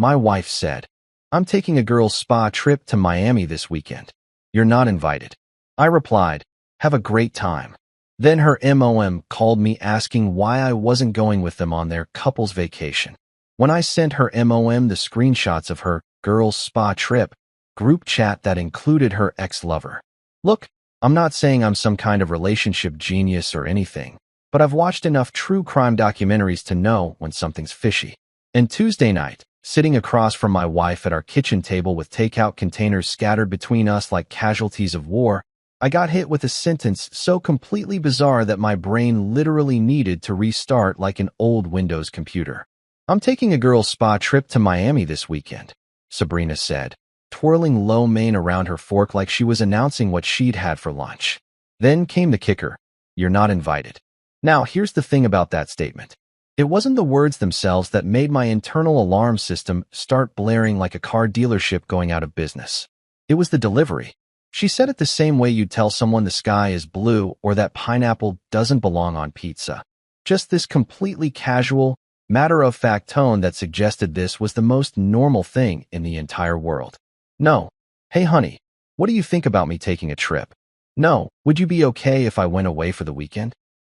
My wife said, "I'm taking a girls' spa trip to Miami this weekend. You're not invited." I replied, "Have a great time." Then her mom called me asking why I wasn't going with them on their couple's vacation. When I sent her mom the screenshots of her girls' spa trip group chat that included her ex-lover. Look, I'm not saying I'm some kind of relationship genius or anything, but I've watched enough true crime documentaries to know when something's fishy. And Tuesday night, sitting across from my wife at our kitchen table with takeout containers scattered between us like casualties of war, I got hit with a sentence so completely bizarre that my brain literally needed to restart like an old Windows computer. "I'm taking a girls' spa trip to Miami this weekend," Sabrina said, twirling lo mein around her fork like she was announcing what she'd had for lunch. Then came the kicker: "You're not invited." Now, here's the thing about that statement. It wasn't the words themselves that made my internal alarm system start blaring like a car dealership going out of business. It was the delivery. She said it the same way you'd tell someone the sky is blue or that pineapple doesn't belong on pizza. Just this completely casual, matter-of-fact tone that suggested this was the most normal thing in the entire world. No. "Hey honey, what do you think about me taking a trip?" No. "Would you be okay if I went away for the weekend?"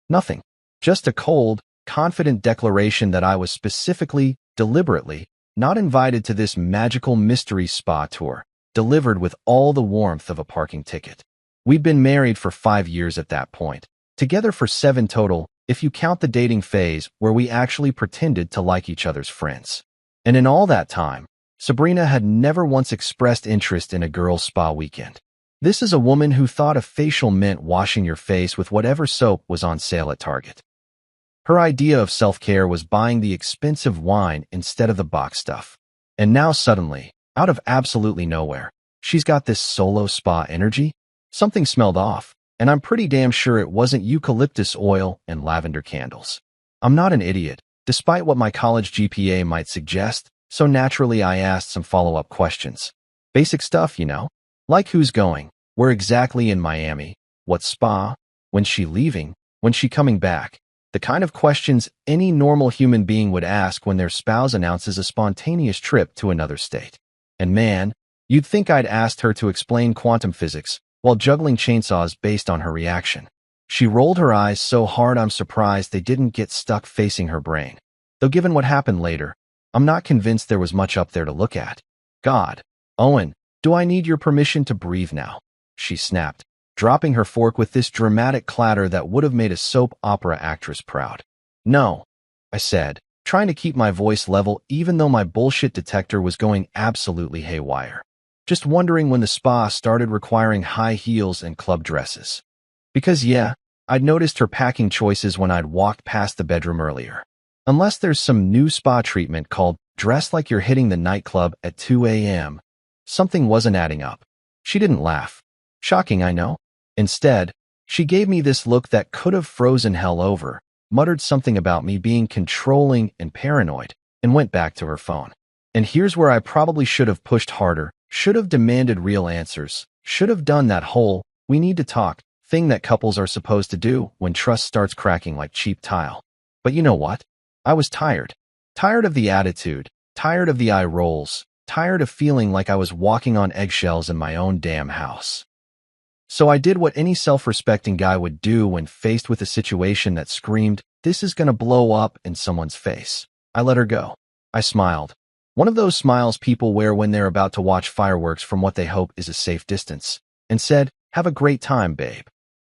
Nothing. Just a cold, confident declaration that I was specifically, deliberately, not invited to this magical mystery spa tour, delivered with all the warmth of a parking ticket. We'd been married for 5 years at that point, together for 7 total, if you count the dating phase where we actually pretended to like each other's friends. And in all that time, Sabrina had never once expressed interest in a girls' spa weekend. This is a woman who thought a facial meant washing your face with whatever soap was on sale at Target. Her idea of self-care was buying the expensive wine instead of the box stuff. And now suddenly, out of absolutely nowhere, she's got this solo spa energy? Something smelled off, and I'm pretty damn sure it wasn't eucalyptus oil and lavender candles. I'm not an idiot, despite what my college GPA might suggest, so naturally I asked some follow-up questions. Basic stuff, you know? Like who's going, where exactly in Miami, what spa, when's she leaving, when's she coming back? The kind of questions any normal human being would ask when their spouse announces a spontaneous trip to another state. And man, you'd think I'd asked her to explain quantum physics while juggling chainsaws based on her reaction. She rolled her eyes so hard I'm surprised they didn't get stuck facing her brain. Though given what happened later, I'm not convinced there was much up there to look at. "God, Owen, do I need your permission to breathe now?" she snapped, dropping her fork with this dramatic clatter that would have made a soap opera actress proud. "No," I said, trying to keep my voice level even though my bullshit detector was going absolutely haywire. Just wondering when the spa started requiring high heels and club dresses. Because yeah, I'd noticed her packing choices when I'd walked past the bedroom earlier. Unless there's some new spa treatment called "dress like you're hitting the nightclub at 2 a.m., something wasn't adding up. She didn't laugh. Shocking, I know. Instead, she gave me this look that could have frozen hell over, muttered something about me being controlling and paranoid, and went back to her phone. And here's where I probably should have pushed harder, should have demanded real answers, should have done that whole "we need to talk" thing that couples are supposed to do when trust starts cracking like cheap tile. But you know what? I was tired. Tired of the attitude, tired of the eye rolls, tired of feeling like I was walking on eggshells in my own damn house. So I did what any self-respecting guy would do when faced with a situation that screamed, "This is gonna blow up" in someone's face. I let her go. I smiled. One of those smiles people wear when they're about to watch fireworks from what they hope is a safe distance, and said, "Have a great time, babe."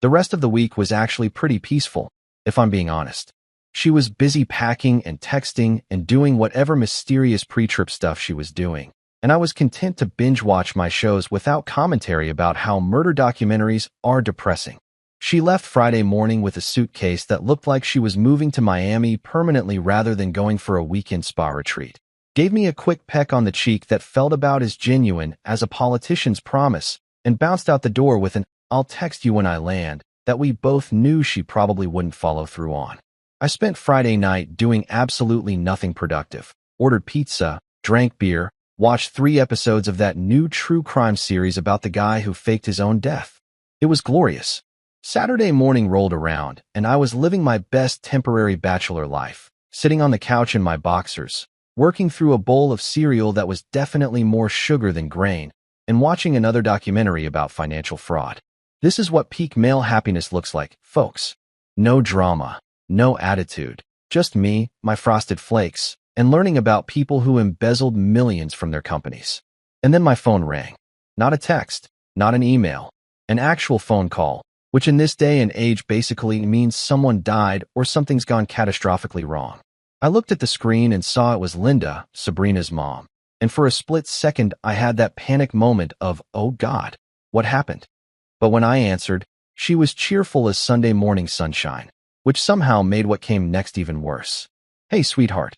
The rest of the week was actually pretty peaceful, if I'm being honest. She was busy packing and texting and doing whatever mysterious pre-trip stuff she was doing, and I was content to binge-watch my shows without commentary about how murder documentaries are depressing. She left Friday morning with a suitcase that looked like she was moving to Miami permanently rather than going for a weekend spa retreat. Gave me a quick peck on the cheek that felt about as genuine as a politician's promise, and bounced out the door with an "I'll text you when I land" that we both knew she probably wouldn't follow through on. I spent Friday night doing absolutely nothing productive. Ordered pizza, drank beer, watched 3 episodes of that new true crime series about the guy who faked his own death. It was glorious. Saturday morning rolled around, and I was living my best temporary bachelor life, sitting on the couch in my boxers, working through a bowl of cereal that was definitely more sugar than grain, and watching another documentary about financial fraud. This is what peak male happiness looks like, folks. No drama, no attitude, just me, my frosted flakes, and learning about people who embezzled millions from their companies. And then my phone rang. Not a text, not an email, an actual phone call, which in this day and age basically means someone died or something's gone catastrophically wrong. I looked at the screen and saw it was Linda, Sabrina's mom. And for a split second, I had that panic moment of, oh God, what happened? But when I answered, she was cheerful as Sunday morning sunshine, which somehow made what came next even worse. Hey, sweetheart.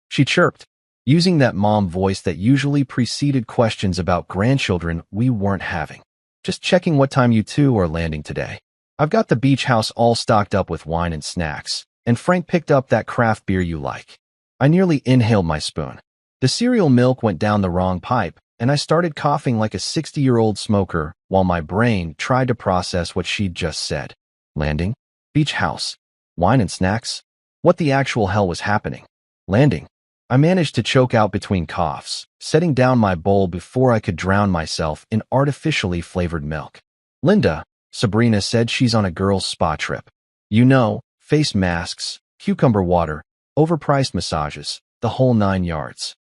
She chirped, using that mom voice that usually preceded questions about grandchildren we weren't having. Just checking what time you two are landing today. I've got the beach house all stocked up with wine and snacks, and Frank picked up that craft beer you like. I nearly inhaled my spoon. The cereal milk went down the wrong pipe, and I started coughing like a 60-year-old smoker while my brain tried to process what she'd just said. Landing? Beach house? Wine and snacks? What the actual hell was happening? Landing. I managed to choke out between coughs, setting down my bowl before I could drown myself in artificially flavored milk. Linda, Sabrina said she's on a girls' spa trip. You know, face masks, cucumber water, overpriced massages, the whole 9 yards.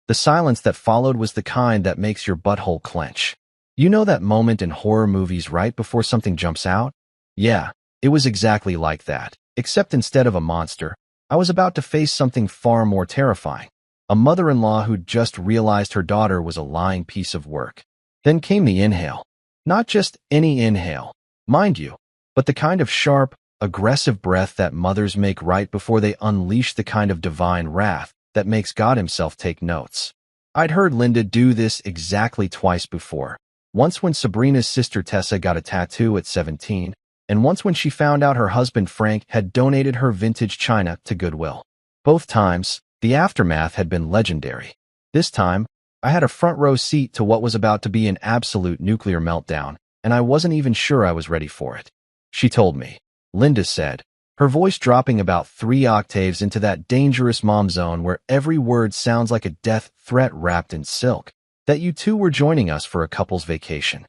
The silence that followed was the kind that makes your butthole clench. You know that moment in horror movies right before something jumps out? Yeah, it was exactly like that, except instead of a monster, I was about to face something far more terrifying. A mother-in-law who'd just realized her daughter was a lying piece of work. Then came the inhale. Not just any inhale, mind you, but the kind of sharp, aggressive breath that mothers make right before they unleash the kind of divine wrath that makes God himself take notes. I'd heard Linda do this exactly twice before. Once when Sabrina's sister Tessa got a tattoo at 17, and once when she found out her husband Frank had donated her vintage china to Goodwill. Both times, the aftermath had been legendary. This time, I had a front row seat to what was about to be an absolute nuclear meltdown, and I wasn't even sure I was ready for it. She told me, Linda said, her voice dropping about 3 octaves into that dangerous mom zone where every word sounds like a death threat wrapped in silk, that you two were joining us for a couple's vacation.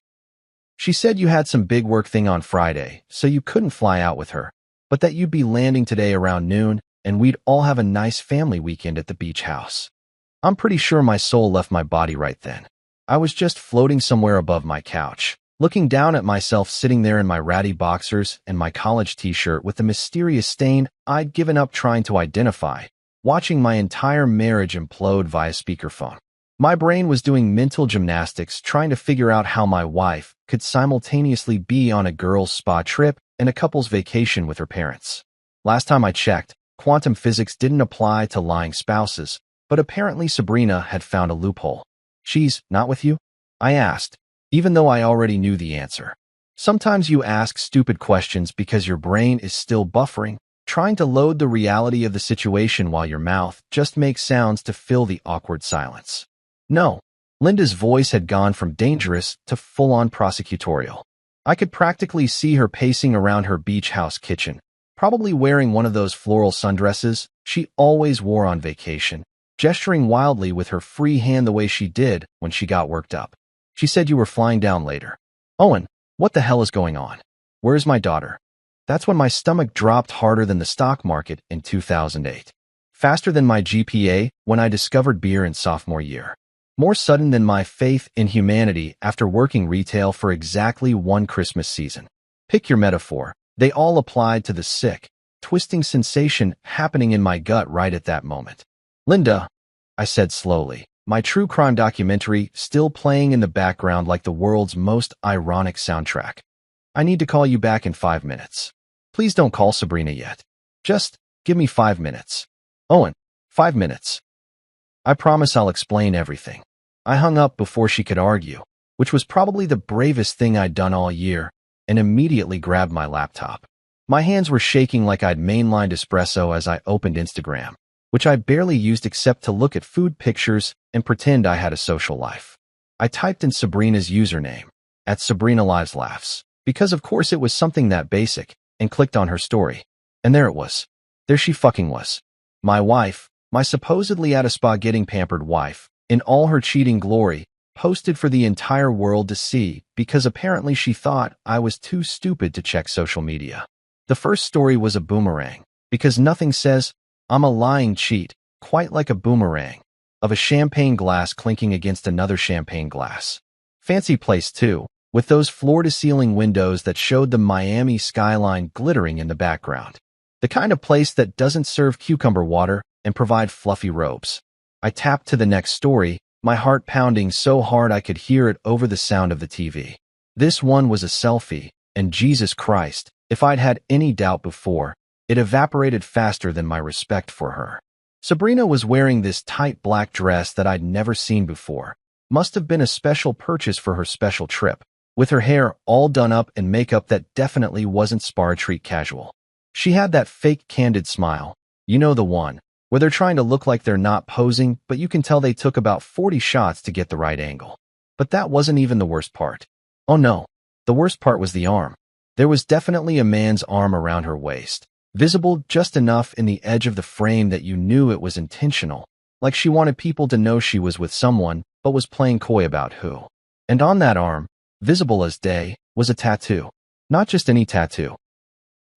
She said you had some big work thing on Friday, so you couldn't fly out with her, but that you'd be landing today around noon, and we'd all have a nice family weekend at the beach house. I'm pretty sure my soul left my body right then. I was just floating somewhere above my couch, looking down at myself sitting there in my ratty boxers and my college t-shirt with the mysterious stain I'd given up trying to identify, watching my entire marriage implode via speakerphone. My brain was doing mental gymnastics trying to figure out how my wife could simultaneously be on a girls' spa trip and a couple's vacation with her parents. Last time I checked, quantum physics didn't apply to lying spouses, but apparently Sabrina had found a loophole. She's not with you? I asked, even though I already knew the answer. Sometimes you ask stupid questions because your brain is still buffering, trying to load the reality of the situation while your mouth just makes sounds to fill the awkward silence. No. Linda's voice had gone from dangerous to full-on prosecutorial. I could practically see her pacing around her beach house kitchen, probably wearing one of those floral sundresses she always wore on vacation, gesturing wildly with her free hand the way she did when she got worked up. She said you were flying down later. Owen, what the hell is going on? Where's my daughter? That's when my stomach dropped harder than the stock market in 2008. Faster than my GPA when I discovered beer in sophomore year. More sudden than my faith in humanity after working retail for exactly 1 Christmas season. Pick your metaphor. They all applied to the sick, twisting sensation happening in my gut right at that moment. Linda, I said slowly, my true crime documentary still playing in the background like the world's most ironic soundtrack. I need to call you back in 5 minutes. Please don't call Sabrina yet. Just give me 5 minutes. Owen, 5 minutes. I promise I'll explain everything. I hung up before she could argue, which was probably the bravest thing I'd done all year, and immediately grabbed my laptop. My hands were shaking like I'd mainlined espresso as I opened Instagram, which I barely used except to look at food pictures and pretend I had a social life. I typed in Sabrina's username, @SabrinaLivesLaughs, because of course it was something that basic, and clicked on her story. And there it was. There she fucking was. My wife, my supposedly at a spa getting pampered wife, in all her cheating glory, posted for the entire world to see because apparently she thought I was too stupid to check social media. The first story was a boomerang, because nothing says, "I'm a lying cheat," quite like a boomerang, of a champagne glass clinking against another champagne glass. Fancy place too, with those floor-to-ceiling windows that showed the Miami skyline glittering in the background. The kind of place that doesn't serve cucumber water and provide fluffy robes. I tapped to the next story, my heart pounding so hard I could hear it over the sound of the TV. This one was a selfie, and Jesus Christ, if I'd had any doubt before, it evaporated faster than my respect for her. Sabrina was wearing this tight black dress that I'd never seen before. Must have been a special purchase for her special trip, with her hair all done up and makeup that definitely wasn't spa retreat casual. She had that fake candid smile, you know the one, where they're trying to look like they're not posing, but you can tell they took about 40 shots to get the right angle. But that wasn't even the worst part. Oh no, the worst part was the arm. There was definitely a man's arm around her waist, visible just enough in the edge of the frame that you knew it was intentional, like she wanted people to know she was with someone, but was playing coy about who. And on that arm, visible as day, was a tattoo. Not just any tattoo.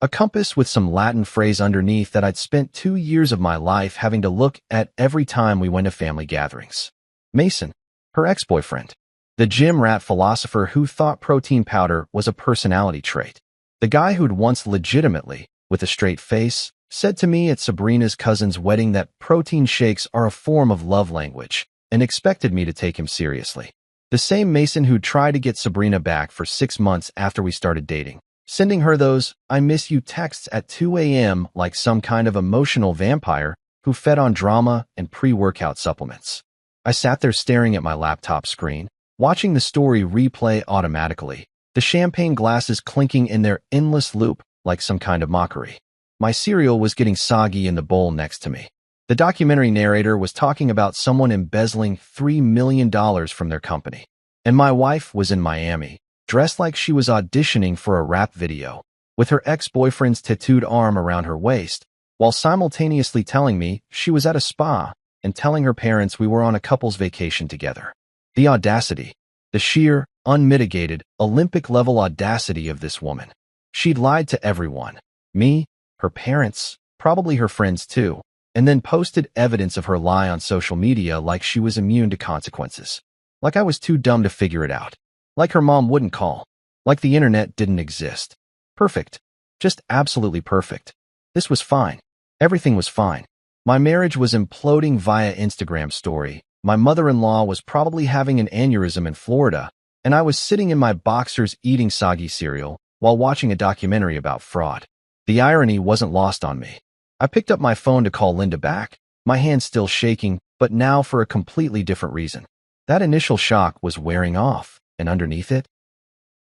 A compass with some Latin phrase underneath that I'd spent 2 years of my life having to look at every time we went to family gatherings. Mason, her ex-boyfriend. The gym rat philosopher who thought protein powder was a personality trait. The guy who'd once legitimately, with a straight face, said to me at Sabrina's cousin's wedding that protein shakes are a form of love language, and expected me to take him seriously. The same Mason who'd tried to get Sabrina back for 6 months after we started dating, sending her those "I miss you" texts at 2 a.m. like some kind of emotional vampire who fed on drama and pre-workout supplements. I sat there staring at my laptop screen, watching the story replay automatically, the champagne glasses clinking in their endless loop like some kind of mockery. My cereal was getting soggy in the bowl next to me. The documentary narrator was talking about someone embezzling $3 million from their company. And my wife was in Miami, dressed like she was auditioning for a rap video, with her ex-boyfriend's tattooed arm around her waist, while simultaneously telling me she was at a spa and telling her parents we were on a couple's vacation together. The audacity, the sheer, unmitigated, Olympic-level audacity of this woman. She'd lied to everyone. Me, her parents, probably her friends too, and then posted evidence of her lie on social media like she was immune to consequences. Like I was too dumb to figure it out. Like her mom wouldn't call. Like the internet didn't exist. Perfect. Just absolutely perfect. This was fine. Everything was fine. My marriage was imploding via Instagram story. My mother-in-law was probably having an aneurysm in Florida, and I was sitting in my boxers eating soggy cereal while watching a documentary about fraud. The irony wasn't lost on me. I picked up my phone to call Linda back, my hand still shaking, but now for a completely different reason. That initial shock was wearing off, and underneath it?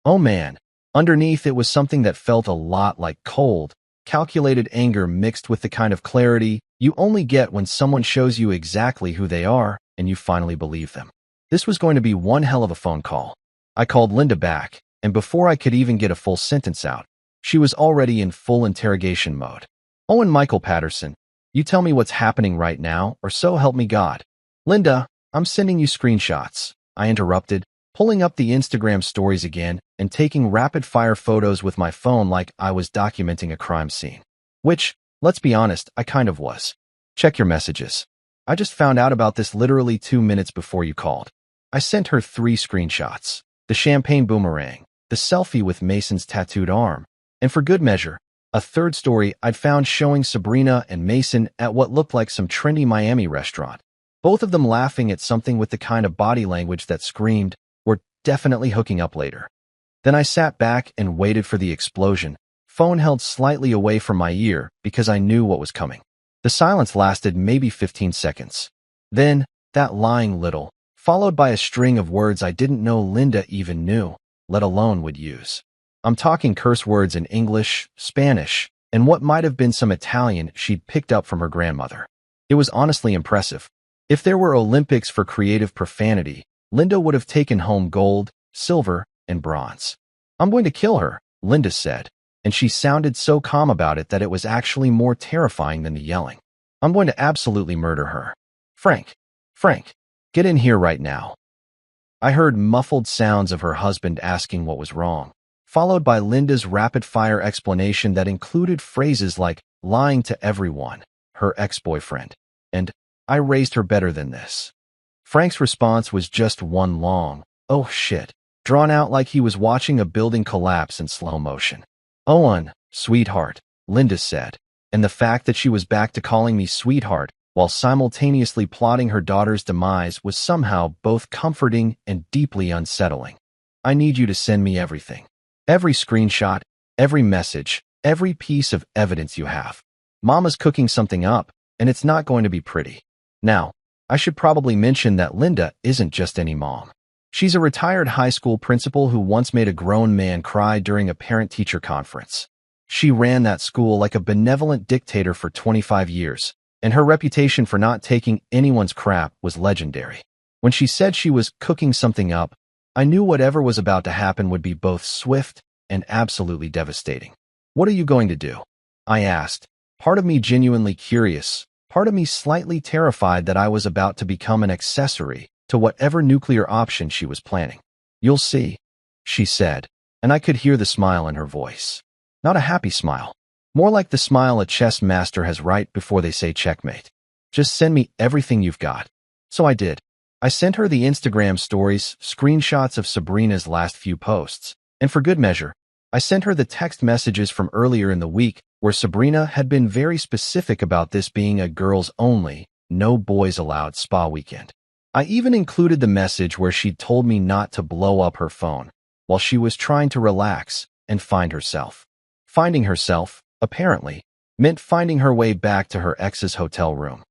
Oh man, underneath it was something that felt a lot like cold, calculated anger mixed with the kind of clarity you only get when someone shows you exactly who they are and you finally believe them. This was going to be one hell of a phone call. I called Linda back, and before I could even get a full sentence out, she was already in full interrogation mode. Owen Michael Patterson, you tell me what's happening right now, or so help me God. Linda, I'm sending you screenshots, I interrupted, pulling up the Instagram stories again and taking rapid-fire photos with my phone like I was documenting a crime scene. Which, let's be honest, I kind of was. Check your messages. I just found out about this literally 2 minutes before you called. I sent her 3 screenshots. The champagne boomerang, the selfie with Mason's tattooed arm, and for good measure, a third story I'd found showing Sabrina and Mason at what looked like some trendy Miami restaurant. Both of them laughing at something with the kind of body language that screamed, "We're definitely hooking up later." Then I sat back and waited for the explosion, phone held slightly away from my ear because I knew what was coming. The silence lasted maybe 15 seconds. Then, that lying little, followed by a string of words I didn't know Linda even knew, let alone would use. I'm talking curse words in English, Spanish, and what might have been some Italian she'd picked up from her grandmother. It was honestly impressive. If there were Olympics for creative profanity, Linda would have taken home gold, silver, and bronze. "I'm going to kill her," Linda said, and she sounded so calm about it that it was actually more terrifying than the yelling. I'm going to absolutely murder her. Frank, get in here right now. I heard muffled sounds of her husband asking what was wrong, followed by Linda's rapid-fire explanation that included phrases like lying to everyone, her ex-boyfriend, and I raised her better than this. Frank's response was just one long, "Oh shit," drawn out like he was watching a building collapse in slow motion. "Owen, sweetheart," Linda said, and the fact that she was back to calling me sweetheart while simultaneously plotting her daughter's demise was somehow both comforting and deeply unsettling. "I need you to send me everything. Every screenshot, every message, every piece of evidence you have. Mama's cooking something up, and it's not going to be pretty." Now, I should probably mention that Linda isn't just any mom. She's a retired high school principal who once made a grown man cry during a parent-teacher conference. She ran that school like a benevolent dictator for 25 years, and her reputation for not taking anyone's crap was legendary. When she said she was cooking something up, I knew whatever was about to happen would be both swift and absolutely devastating. "What are you going to do?" I asked, part of me genuinely curious, part of me slightly terrified that I was about to become an accessory to whatever nuclear option she was planning. "You'll see," she said, and I could hear the smile in her voice. Not a happy smile. More like the smile a chess master has right before they say checkmate. "Just send me everything you've got." So I did. I sent her the Instagram stories, screenshots of Sabrina's last few posts, and for good measure, I sent her the text messages from earlier in the week where Sabrina had been very specific about this being a girls-only, no boys allowed spa weekend. I even included the message where she'd told me not to blow up her phone while she was trying to relax and find herself. Finding herself, apparently, meant finding her way back to her ex's hotel room.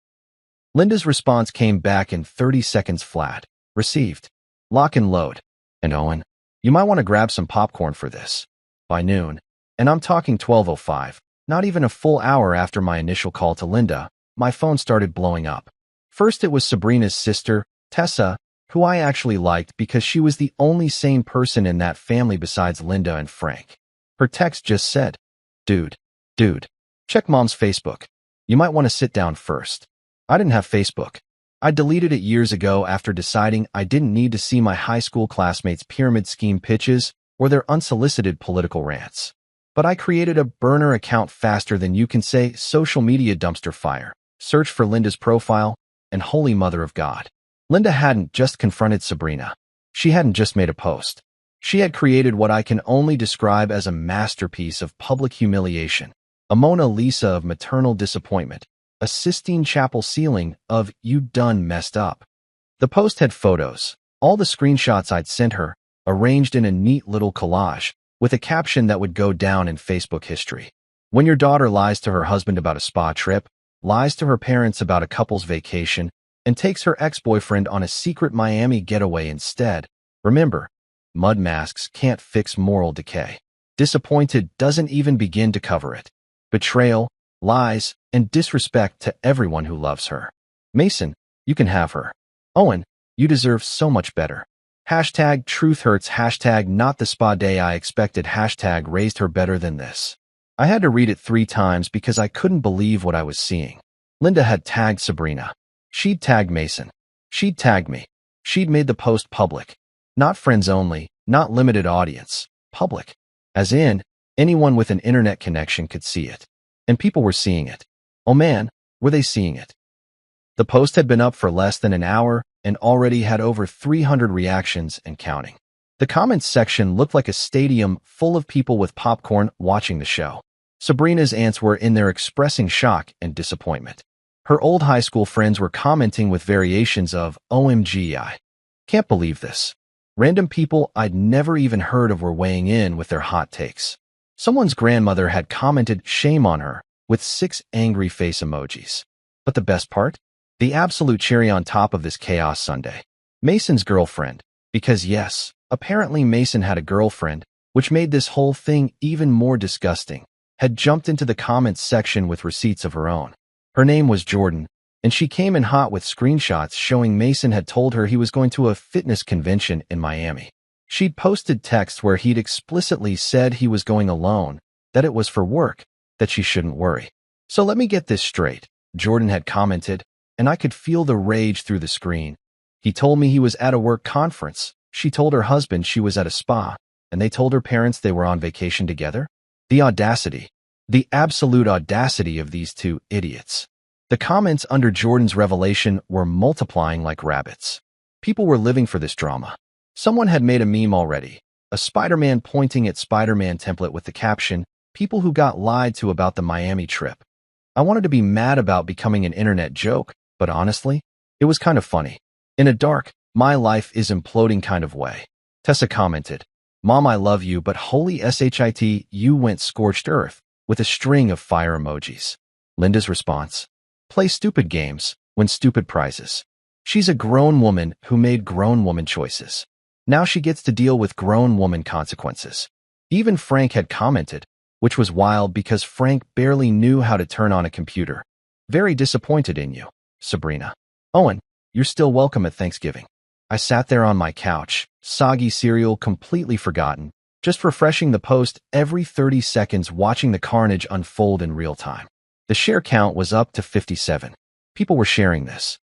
Linda's response came back in 30 seconds flat. "Received. Lock and load. And Owen, you might want to grab some popcorn for this." By noon, and I'm talking 12:05, not even a full hour after my initial call to Linda, my phone started blowing up. First it was Sabrina's sister, Tessa, who I actually liked because she was the only sane person in that family besides Linda and Frank. Her text just said, Dude, check mom's Facebook. You might want to sit down first." I didn't have Facebook. I deleted it years ago after deciding I didn't need to see my high school classmates' pyramid scheme pitches or their unsolicited political rants. But I created a burner account faster than you can say social media dumpster fire, search for Linda's profile, and holy mother of God. Linda hadn't just confronted Sabrina. She hadn't just made a post. She had created what I can only describe as a masterpiece of public humiliation, a Mona Lisa of maternal disappointment, a Sistine Chapel ceiling of "you done messed up." The post had photos, all the screenshots I'd sent her, arranged in a neat little collage, with a caption that would go down in Facebook history. "When your daughter lies to her husband about a spa trip, lies to her parents about a couple's vacation, and takes her ex-boyfriend on a secret Miami getaway instead, remember, mud masks can't fix moral decay. Disappointed doesn't even begin to cover it. Betrayal, lies, and disrespect to everyone who loves her. Mason, you can have her. Owen, you deserve so much better. Hashtag truth hurts, hashtag not the spa day I expected, hashtag raised her better than this." I had to read it 3 times because I couldn't believe what I was seeing. Linda had tagged Sabrina. She'd tagged Mason. She'd tagged me. She'd made the post public. Not friends only, not limited audience. Public. As in, anyone with an internet connection could see it. And people were seeing it. Oh man, were they seeing it. The post had been up for less than an hour and already had over 300 reactions and counting. The comments section looked like a stadium full of people with popcorn watching the show. Sabrina's aunts were in there expressing shock and disappointment. Her old high school friends were commenting with variations of "OMG, I can't believe this." Random people I'd never even heard of were weighing in with their hot takes. Someone's grandmother had commented "shame on her" with 6 angry face emojis. But the best part? The absolute cherry on top of this chaos Sunday. Mason's girlfriend. Because yes, apparently Mason had a girlfriend, which made this whole thing even more disgusting, had jumped into the comments section with receipts of her own. Her name was Jordan, and she came in hot with screenshots showing Mason had told her he was going to a fitness convention in Miami. She'd posted texts where he'd explicitly said he was going alone, that it was for work, that she shouldn't worry. So let me get this straight. Jordan had commented, and I could feel the rage through the screen. He told me he was at a work conference. She told her husband she was at a spa, and they told her parents they were on vacation together. The audacity. The absolute audacity of these two idiots. The comments under Jordan's revelation were multiplying like rabbits. People were living for this drama. Someone had made a meme already, a Spider-Man pointing at Spider-Man template with the caption, "People who got lied to about the Miami trip." I wanted to be mad about becoming an internet joke, but honestly, it was kind of funny. In a dark, my life is imploding kind of way. Tessa commented, "Mom, I love you, but holy shit, you went scorched earth," with a string of fire emojis. Linda's response, "Play stupid games, win stupid prizes." She's a grown woman who made grown woman choices. Now she gets to deal with grown woman consequences. Even Frank had commented, which was wild because Frank barely knew how to turn on a computer. "Very disappointed in you, Sabrina. Owen, you're still welcome at Thanksgiving." I sat there on my couch, soggy cereal completely forgotten, just refreshing the post every 30 seconds watching the carnage unfold in real time. The share count was up to 57. People were sharing this.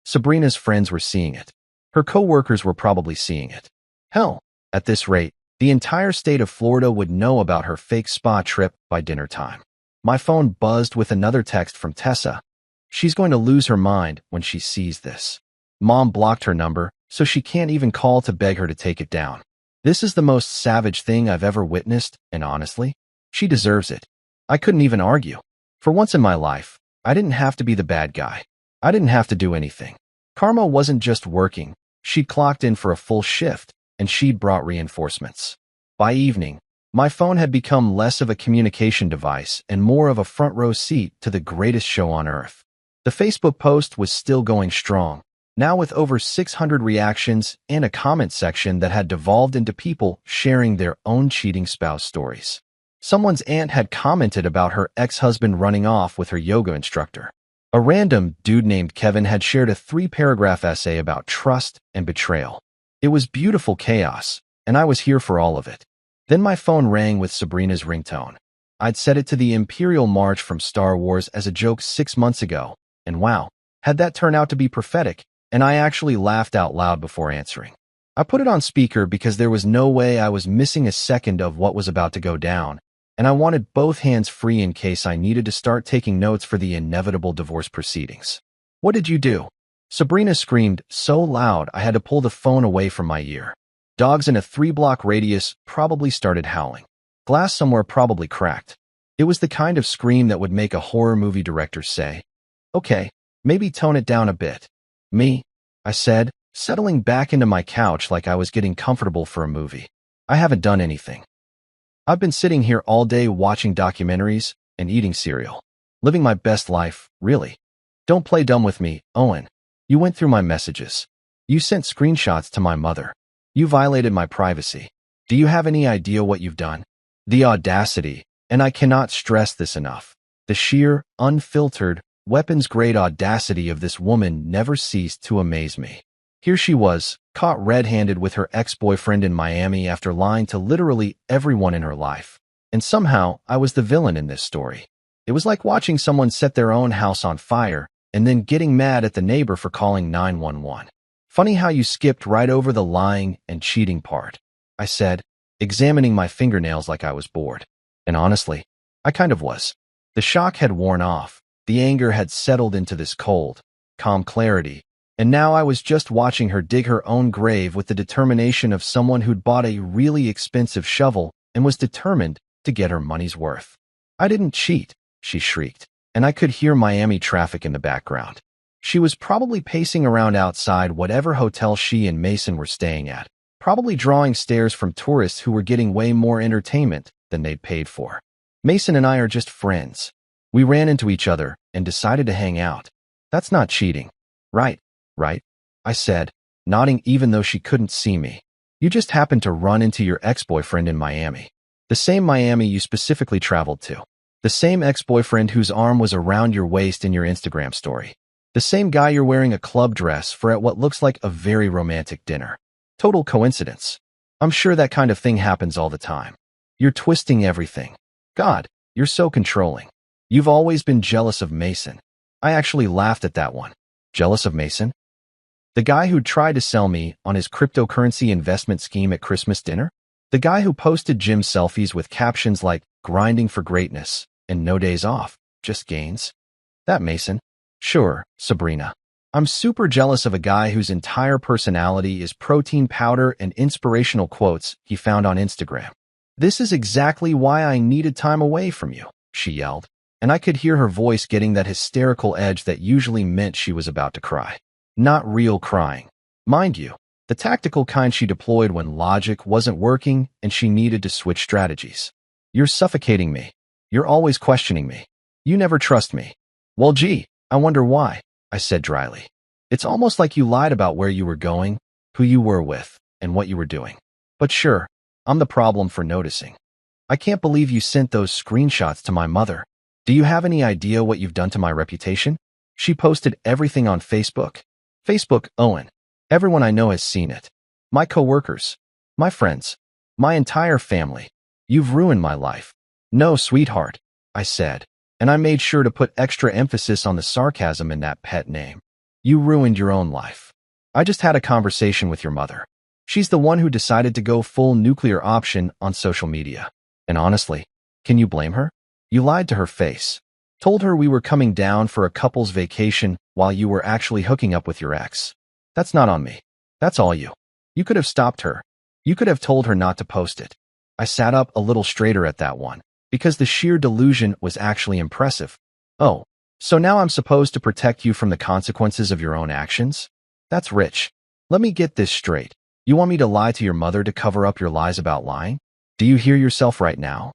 Sabrina's friends were seeing it. Her co-workers were probably seeing it. Hell, at this rate, the entire state of Florida would know about her fake spa trip by dinner time. My phone buzzed with another text from Tessa. She's going to lose her mind when she sees this. Mom blocked her number, so she can't even call to beg her to take it down. This is the most savage thing I've ever witnessed, and honestly, she deserves it. I couldn't even argue. For once in my life, I didn't have to be the bad guy. I didn't have to do anything. Karma wasn't just working. She'd clocked in for a full shift, and she'd brought reinforcements. By evening, my phone had become less of a communication device and more of a front row seat to the greatest show on earth. The Facebook post was still going strong, now with over 600 reactions and a comment section that had devolved into people sharing their own cheating spouse stories. Someone's aunt had commented about her ex-husband running off with her yoga instructor. A random dude named Kevin had shared a 3-paragraph essay about trust and betrayal. It was beautiful chaos, and I was here for all of it. Then my phone rang with Sabrina's ringtone. I'd set it to the Imperial March from Star Wars as a joke 6 months ago, and wow, had that turned out to be prophetic, and I actually laughed out loud before answering. I put it on speaker because there was no way I was missing a second of what was about to go down, and I wanted both hands free in case I needed to start taking notes for the inevitable divorce proceedings. "What did you do?" Sabrina screamed so loud I had to pull the phone away from my ear. Dogs in a 3-block radius probably started howling. Glass somewhere probably cracked. It was the kind of scream that would make a horror movie director say, "Okay, maybe tone it down a bit." "Me?" I said, settling back into my couch like I was getting comfortable for a movie. "I haven't done anything. I've been sitting here all day watching documentaries and eating cereal. Living my best life, really. Don't play dumb with me, Owen. You went through my messages. You sent screenshots to my mother. You violated my privacy. Do you have any idea what you've done?" The audacity, and I cannot stress this enough, the sheer, unfiltered, weapons-grade audacity of this woman never ceased to amaze me. Here she was, caught red-handed with her ex-boyfriend in Miami after lying to literally everyone in her life. And somehow, I was the villain in this story. It was like watching someone set their own house on fire and then getting mad at the neighbor for calling 911. "Funny how you skipped right over the lying and cheating part," I said, examining my fingernails like I was bored. And honestly, I kind of was. The shock had worn off. The anger had settled into this cold, calm clarity, and now I was just watching her dig her own grave with the determination of someone who'd bought a really expensive shovel and was determined to get her money's worth. "I didn't cheat," she shrieked, and I could hear Miami traffic in the background. She was probably pacing around outside whatever hotel she and Mason were staying at, probably drawing stares from tourists who were getting way more entertainment than they'd paid for. "Mason and I are just friends. We ran into each other and decided to hang out. That's not cheating. Right? Right?" I said, nodding even though she couldn't see me. "You just happened to run into your ex-boyfriend in Miami. The same Miami you specifically traveled to. The same ex-boyfriend whose arm was around your waist in your Instagram story. The same guy you're wearing a club dress for at what looks like a very romantic dinner. Total coincidence. I'm sure that kind of thing happens all the time. You're twisting everything. God, you're so controlling. You've always been jealous of Mason. I actually laughed at that one. Jealous of Mason? The guy who tried to sell me on his cryptocurrency investment scheme at Christmas dinner? The guy who posted gym selfies with captions like grinding for greatness and no days off, just gains? That Mason? Sure, Sabrina. I'm super jealous of a guy whose entire personality is protein powder and inspirational quotes he found on Instagram. This is exactly why I needed time away from you, she yelled, and I could hear her voice getting that hysterical edge that usually meant she was about to cry. Not real crying. Mind you, the tactical kind she deployed when logic wasn't working and she needed to switch strategies. You're suffocating me. You're always questioning me. You never trust me. Well, gee, I wonder why, I said dryly. It's almost like you lied about where you were going, who you were with, and what you were doing. But sure, I'm the problem for noticing. I can't believe you sent those screenshots to my mother. Do you have any idea what you've done to my reputation? She posted everything on Facebook. Facebook, Owen. Everyone I know has seen it. My coworkers, my friends, my entire family. You've ruined my life. No, sweetheart, I said, and I made sure to put extra emphasis on the sarcasm in that pet name. You ruined your own life. I just had a conversation with your mother. She's the one who decided to go full nuclear option on social media. And honestly, can you blame her? You lied to her face. Told her we were coming down for a couple's vacation while you were actually hooking up with your ex. That's not on me. That's all you. You could have stopped her. You could have told her not to post it. I sat up a little straighter at that one, because the sheer delusion was actually impressive. Oh, so now I'm supposed to protect you from the consequences of your own actions? That's rich. Let me get this straight. You want me to lie to your mother to cover up your lies about lying? Do you hear yourself right now?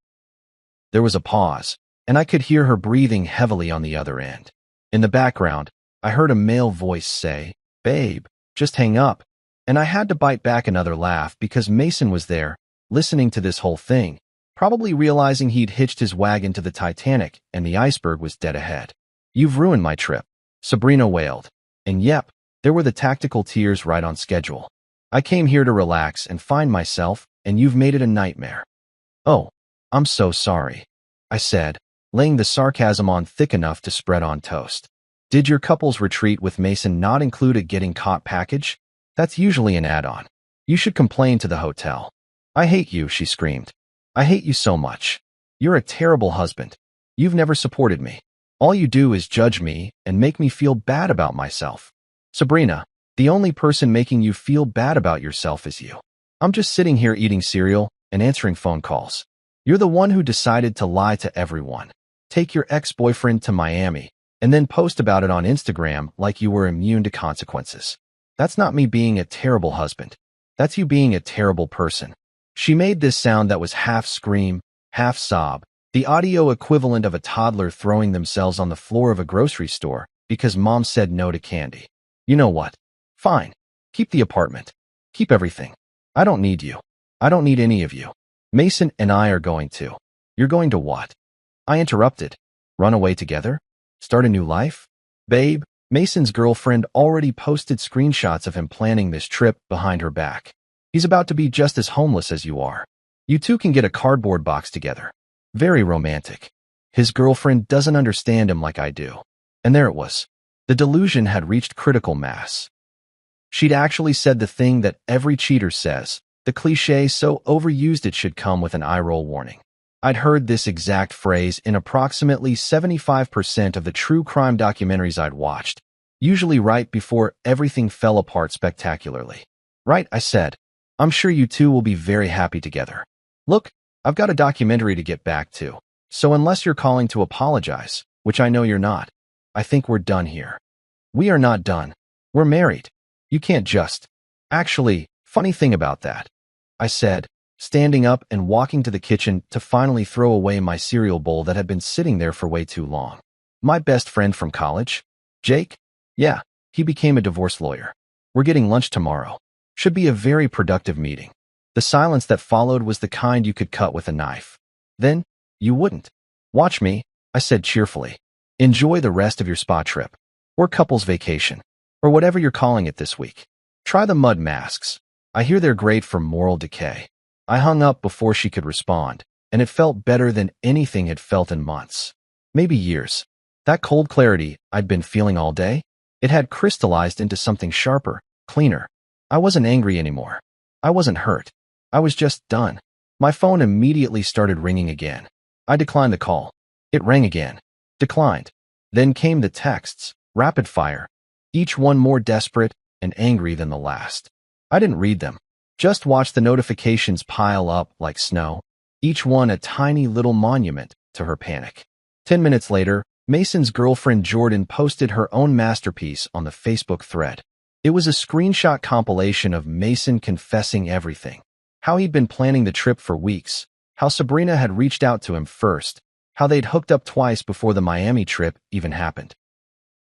There was a pause, and I could hear her breathing heavily on the other end. In the background, I heard a male voice say, "Babe, just hang up." And I had to bite back another laugh because Mason was there, listening to this whole thing, probably realizing he'd hitched his wagon to the Titanic and the iceberg was dead ahead. You've ruined my trip, Sabrina wailed. And yep, there were the tactical tears right on schedule. I came here to relax and find myself, and you've made it a nightmare. Oh, I'm so sorry, I said, laying the sarcasm on thick enough to spread on toast. Did your couple's retreat with Mason not include a getting caught package? That's usually an add-on. You should complain to the hotel. I hate you, she screamed. I hate you so much. You're a terrible husband. You've never supported me. All you do is judge me and make me feel bad about myself. Sabrina, the only person making you feel bad about yourself is you. I'm just sitting here eating cereal and answering phone calls. You're the one who decided to lie to everyone. Take your ex-boyfriend to Miami and then post about it on Instagram like you were immune to consequences. That's not me being a terrible husband. That's you being a terrible person. She made this sound that was half scream, half sob, the audio equivalent of a toddler throwing themselves on the floor of a grocery store because mom said no to candy. You know what? Fine. Keep the apartment. Keep everything. I don't need you. I don't need any of you. Mason and I are going to. You're going to what? I interrupted. Run away together? Start a new life? Babe, Mason's girlfriend already posted screenshots of him planning this trip behind her back. He's about to be just as homeless as you are. You two can get a cardboard box together. Very romantic. His girlfriend doesn't understand him like I do. And there it was. The delusion had reached critical mass. She'd actually said the thing that every cheater says, the cliché so overused it should come with an eye-roll warning. I'd heard this exact phrase in approximately 75% of the true crime documentaries I'd watched, usually right before everything fell apart spectacularly. Right, I said. I'm sure you two will be very happy together. Look, I've got a documentary to get back to, so unless you're calling to apologize, which I know you're not, I think we're done here. We are not done. We're married. You can't just. Actually, funny thing about that, I said, standing up and walking to the kitchen to finally throw away my cereal bowl that had been sitting there for way too long. My best friend from college? Jake? Yeah, he became a divorce lawyer. We're getting lunch tomorrow. Should be a very productive meeting. The silence that followed was the kind you could cut with a knife. Then, you wouldn't. Watch me, I said cheerfully. Enjoy the rest of your spa trip. Or couple's vacation. Or whatever you're calling it this week. Try the mud masks. I hear they're great for moral decay. I hung up before she could respond, and it felt better than anything had felt in months. Maybe years. That cold clarity I'd been feeling all day, it had crystallized into something sharper, cleaner. I wasn't angry anymore. I wasn't hurt. I was just done. My phone immediately started ringing again. I declined the call. It rang again. Declined. Then came the texts, rapid fire, each one more desperate and angry than the last. I didn't read them. Just watched the notifications pile up like snow, each one a tiny little monument to her panic. 10 minutes later, Mason's girlfriend Jordan posted her own masterpiece on the Facebook thread. It was a screenshot compilation of Mason confessing everything. How he'd been planning the trip for weeks, how Sabrina had reached out to him first, how they'd hooked up twice before the Miami trip even happened.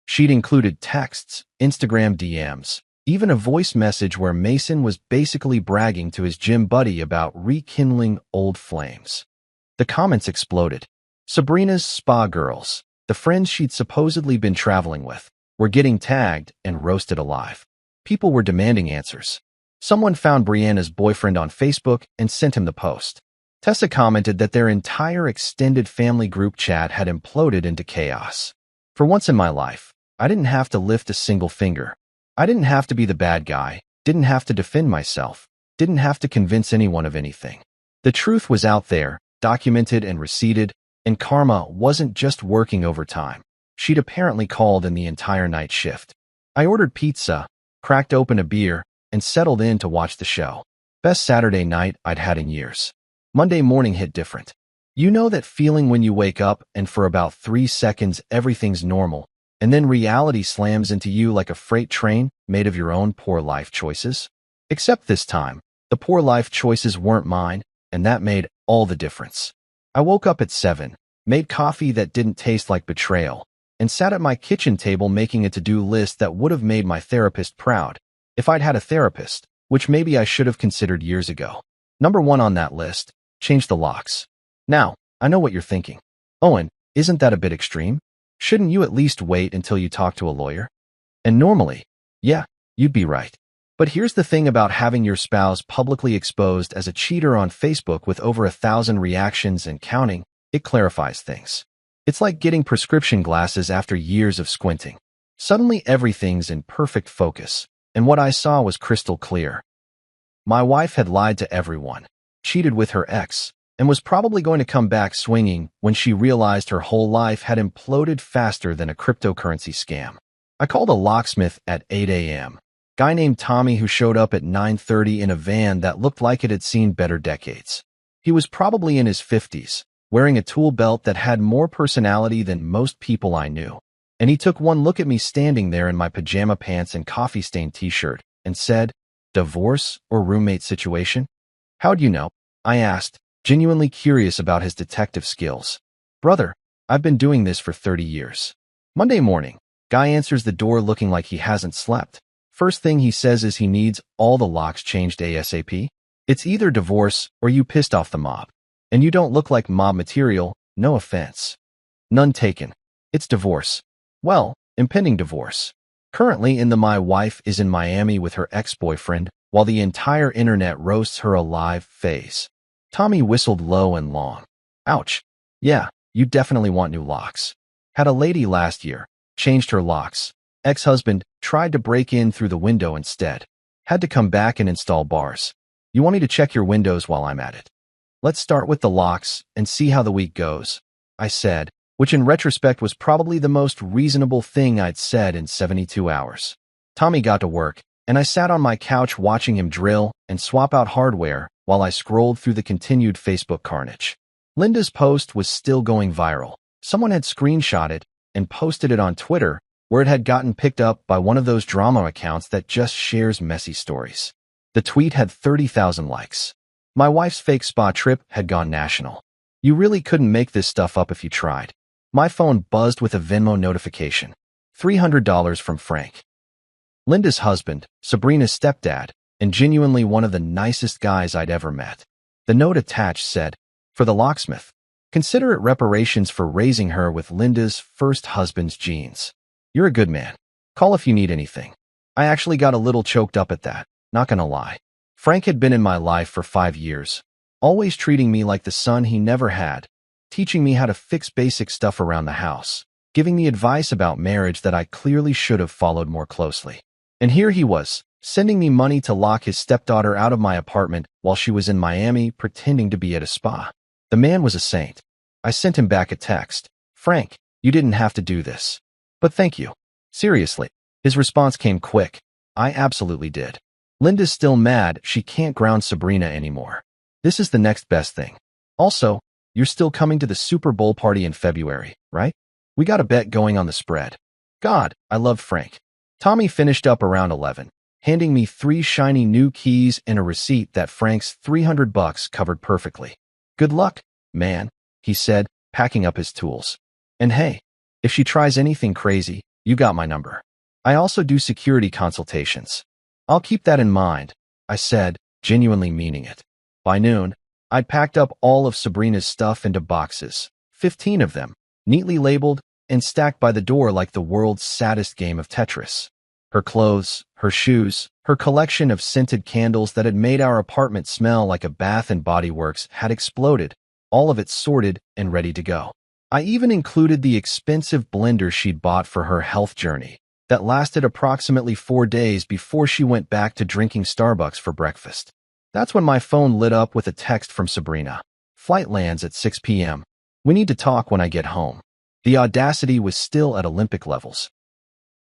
She'd included texts, Instagram DMs, even a voice message where Mason was basically bragging to his gym buddy about rekindling old flames. The comments exploded. Sabrina's spa girls, the friends she'd supposedly been traveling with, were getting tagged and roasted alive. People were demanding answers. Someone found Brianna's boyfriend on Facebook and sent him the post. Tessa commented that their entire extended family group chat had imploded into chaos. For once in my life, I didn't have to lift a single finger. I didn't have to be the bad guy, didn't have to defend myself, didn't have to convince anyone of anything. The truth was out there, documented and receipted, and karma wasn't just working overtime. She'd apparently called in the entire night shift. I ordered pizza, cracked open a beer, and settled in to watch the show. Best Saturday night I'd had in years. Monday morning hit different. You know that feeling when you wake up and for about 3 seconds everything's normal, and then reality slams into you like a freight train made of your own poor life choices? Except this time, the poor life choices weren't mine, and that made all the difference. I woke up at 7, made coffee that didn't taste like betrayal, and sat at my kitchen table making a to-do list that would have made my therapist proud, if I'd had a therapist, which maybe I should have considered years ago. Number 1 on that list, change the locks. Now, I know what you're thinking. Owen, isn't that a bit extreme? Shouldn't you at least wait until you talk to a lawyer? And normally, yeah, you'd be right. But here's the thing about having your spouse publicly exposed as a cheater on Facebook with over 1,000 reactions and counting, it clarifies things. It's like getting prescription glasses after years of squinting. Suddenly everything's in perfect focus, and what I saw was crystal clear. My wife had lied to everyone, cheated with her ex, and was probably going to come back swinging when she realized her whole life had imploded faster than a cryptocurrency scam. I called a locksmith at 8 a.m. Guy named Tommy who showed up at 9:30 in a van that looked like it had seen better decades. He was probably in his 50s, wearing a tool belt that had more personality than most people I knew. And he took one look at me standing there in my pajama pants and coffee-stained t-shirt and said, "Divorce or roommate situation?" "How'd you know?" I asked, genuinely curious about his detective skills. "Brother, I've been doing this for 30 years. Monday morning, Guy answers the door looking like he hasn't slept. First thing he says is he needs all the locks changed ASAP. It's either divorce or you pissed off the mob. And you don't look like mob material, no offense. None taken. It's divorce. Well, impending divorce. Currently in the my wife is in Miami with her ex-boyfriend, while the entire internet roasts her alive phase. Tommy whistled low and long. Ouch. Yeah, you definitely want new locks. Had a lady last year, changed her locks. Ex-husband tried to break in through the window instead. Had to come back and install bars. You want me to check your windows while I'm at it? Let's start with the locks and see how the week goes, I said, which in retrospect was probably the most reasonable thing I'd said in 72 hours. Tommy got to work, and I sat on my couch watching him drill and swap out hardware while I scrolled through the continued Facebook carnage. Linda's post was still going viral. Someone had screenshot it and posted it on Twitter, where it had gotten picked up by one of those drama accounts that just shares messy stories. The tweet had 30,000 likes. My wife's fake spa trip had gone national. You really couldn't make this stuff up if you tried. My phone buzzed with a Venmo notification. $300 from Frank. Linda's husband, Sabrina's stepdad, and genuinely one of the nicest guys I'd ever met. The note attached said, "For the locksmith. Consider it reparations for raising her with Linda's first husband's genes. You're a good man. Call if you need anything." I actually got a little choked up at that, not gonna lie. Frank had been in my life for 5 years, always treating me like the son he never had, teaching me how to fix basic stuff around the house. giving me advice about marriage that I clearly should have followed more closely. And here he was, sending me money to lock his stepdaughter out of my apartment while she was in Miami pretending to be at a spa. The man was a saint. I sent him back a text. Frank, you didn't have to do this. But thank you. Seriously. His response came quick. I absolutely did. Linda's still mad she can't ground Sabrina anymore. This is the next best thing. Also, you're still coming to the Super Bowl party in February, right? We got a bet going on the spread. God, I loved Frank. Tommy finished up around 11, handing me 3 shiny new keys and a receipt that Frank's $300 covered perfectly. Good luck, man, he said, packing up his tools. And hey, if she tries anything crazy, you got my number. I also do security consultations. I'll keep that in mind, I said, genuinely meaning it. By noon, I'd packed up all of Sabrina's stuff into boxes, 15 of them, neatly labeled and stacked by the door like the world's saddest game of Tetris. Her clothes, her shoes, her collection of scented candles that had made our apartment smell like a Bath and Body Works had exploded, all of it sorted and ready to go. I even included the expensive blender she'd bought for her health journey that lasted approximately 4 days before she went back to drinking Starbucks for breakfast. That's when my phone lit up with a text from Sabrina. Flight lands at 6 p.m. We need to talk when I get home. The audacity was still at Olympic levels.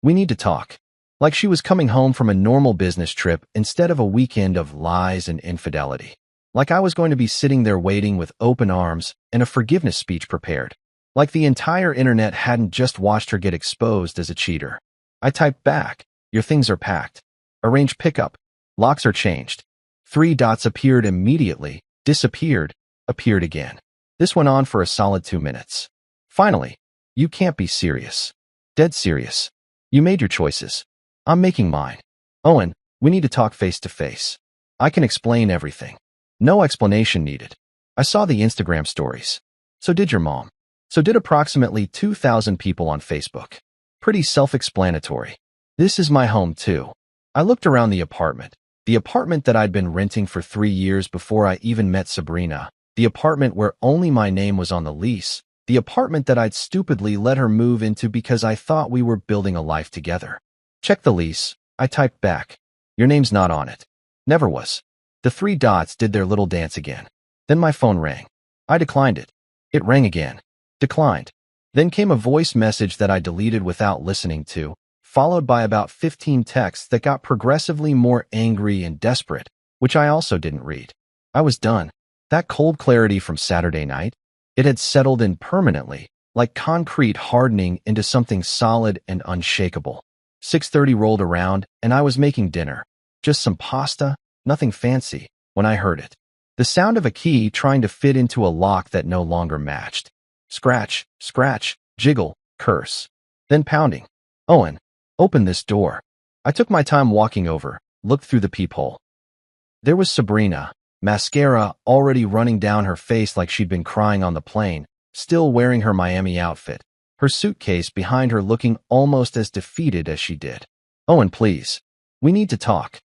We need to talk. Like she was coming home from a normal business trip instead of a weekend of lies and infidelity. Like I was going to be sitting there waiting with open arms and a forgiveness speech prepared. Like the entire internet hadn't just watched her get exposed as a cheater. I typed back, your things are packed. Arrange pickup. Locks are changed. 3 dots appeared immediately, disappeared, appeared again. This went on for a solid 2 minutes. Finally, you can't be serious. Dead serious. You made your choices. I'm making mine. Owen, we need to talk face to face. I can explain everything. No explanation needed. I saw the Instagram stories. So did your mom. So did approximately 2,000 people on Facebook. Pretty self-explanatory. This is my home too. I looked around the apartment that I'd been renting for 3 years before I even met Sabrina, the apartment where only my name was on the lease, the apartment that I'd stupidly let her move into because I thought we were building a life together. Check the lease, I typed back. Your name's not on it. Never was. The 3 dots did their little dance again. Then my phone rang. I declined it. It rang again. Declined. Then came a voice message that I deleted without listening to, followed by about 15 texts that got progressively more angry and desperate, which I also didn't read. I was done. That cold clarity from Saturday night, it had settled in permanently, like concrete hardening into something solid and unshakable. 6:30 rolled around, and I was making dinner. Just some pasta, nothing fancy, when I heard it. The sound of a key trying to fit into a lock that no longer matched. Scratch, scratch, jiggle, curse. Then pounding. Owen, open this door. I took my time walking over, looked through the peephole. There was Sabrina, mascara already running down her face like she'd been crying on the plane, still wearing her Miami outfit, her suitcase behind her looking almost as defeated as she did. Owen, please. We need to talk.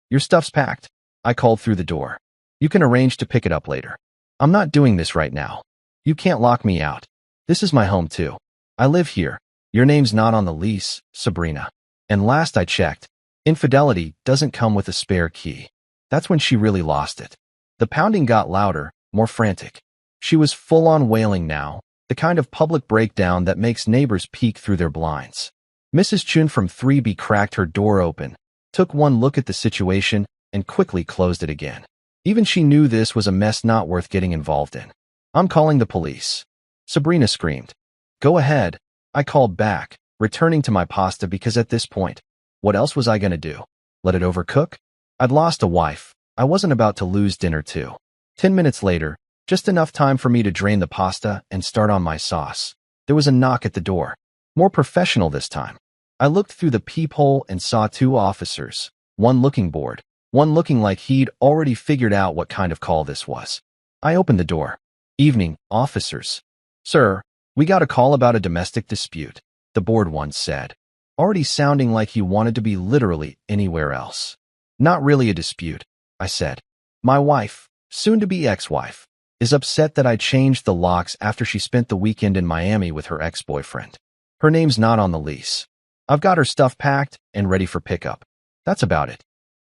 Your stuff's packed. I called through the door. You can arrange to pick it up later. I'm not doing this right now. You can't lock me out. This is my home too. I live here. Your name's not on the lease, Sabrina. And last I checked, infidelity doesn't come with a spare key. That's when she really lost it. The pounding got louder, more frantic. She was full-on wailing now, the kind of public breakdown that makes neighbors peek through their blinds. Mrs. Chun from 3B cracked her door open, took one look at the situation, and quickly closed it again. Even she knew this was a mess not worth getting involved in. I'm calling the police. Sabrina screamed. Go ahead. I called back, returning to my pasta because at this point, what else was I going to do? Let it overcook? I'd lost a wife. I wasn't about to lose dinner too. 10 minutes later, just enough time for me to drain the pasta and start on my sauce. There was a knock at the door. More professional this time. I looked through the peephole and saw 2 officers, one looking bored, one looking like he'd already figured out what kind of call this was. I opened the door. Evening, officers. Sir, we got a call about a domestic dispute, the bored one said, already sounding like he wanted to be literally anywhere else. Not really a dispute, I said. My wife, soon-to-be ex-wife, is upset that I changed the locks after she spent the weekend in Miami with her ex-boyfriend. Her name's not on the lease. I've got her stuff packed and ready for pickup. That's about it.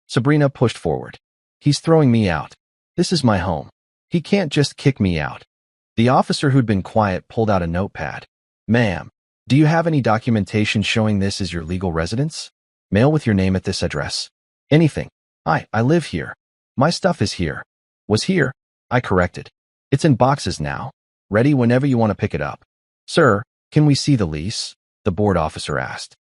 Sabrina pushed forward. He's throwing me out. This is my home. He can't just kick me out. The officer who'd been quiet pulled out a notepad. Ma'am, do you have any documentation showing this is your legal residence? Mail with your name at this address. Anything. I live here. My stuff is here. Was here. I corrected. It's in boxes now. Ready whenever you want to pick it up. Sir, can we see the lease? The board officer asked.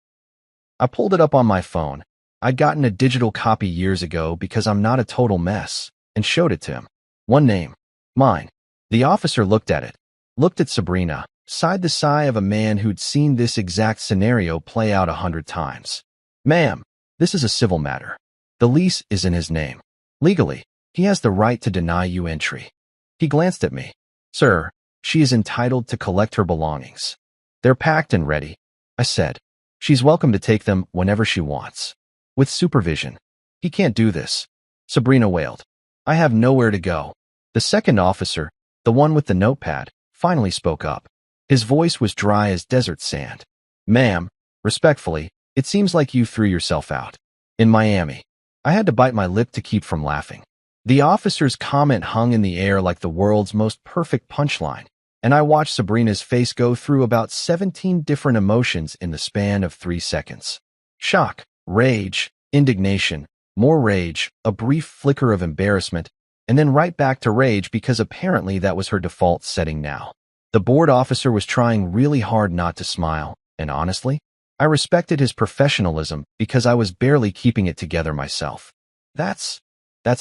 I pulled it up on my phone. I'd gotten a digital copy years ago because I'm not a total mess, and showed it to him. One name. Mine. The officer looked at it, looked at Sabrina, sighed the sigh of a man who'd seen this exact scenario play out 100 times. Ma'am, this is a civil matter. The lease is in his name. Legally, he has the right to deny you entry. He glanced at me. Sir, she is entitled to collect her belongings. They're packed and ready, I said. She's welcome to take them whenever she wants. With supervision. He can't do this. Sabrina wailed. I have nowhere to go. The second officer, the one with the notepad, finally spoke up. His voice was dry as desert sand. Ma'am, respectfully, it seems like you threw yourself out. In Miami. I had to bite my lip to keep from laughing. The officer's comment hung in the air like the world's most perfect punchline, and I watched Sabrina's face go through about 17 different emotions in the span of 3 seconds. Shock, rage, indignation, more rage, a brief flicker of embarrassment, and then right back to rage because apparently that was her default setting now. The board officer was trying really hard not to smile, and honestly, I respected his professionalism because I was barely keeping it together myself. That's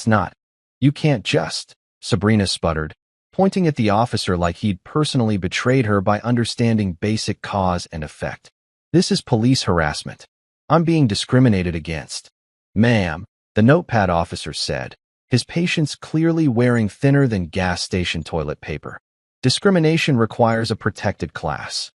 not. You can't just, Sabrina sputtered, pointing at the officer like he'd personally betrayed her by understanding basic cause and effect. This is police harassment. I'm being discriminated against. Ma'am, the notepad officer said, his patience clearly wearing thinner than gas station toilet paper. Discrimination requires a protected class.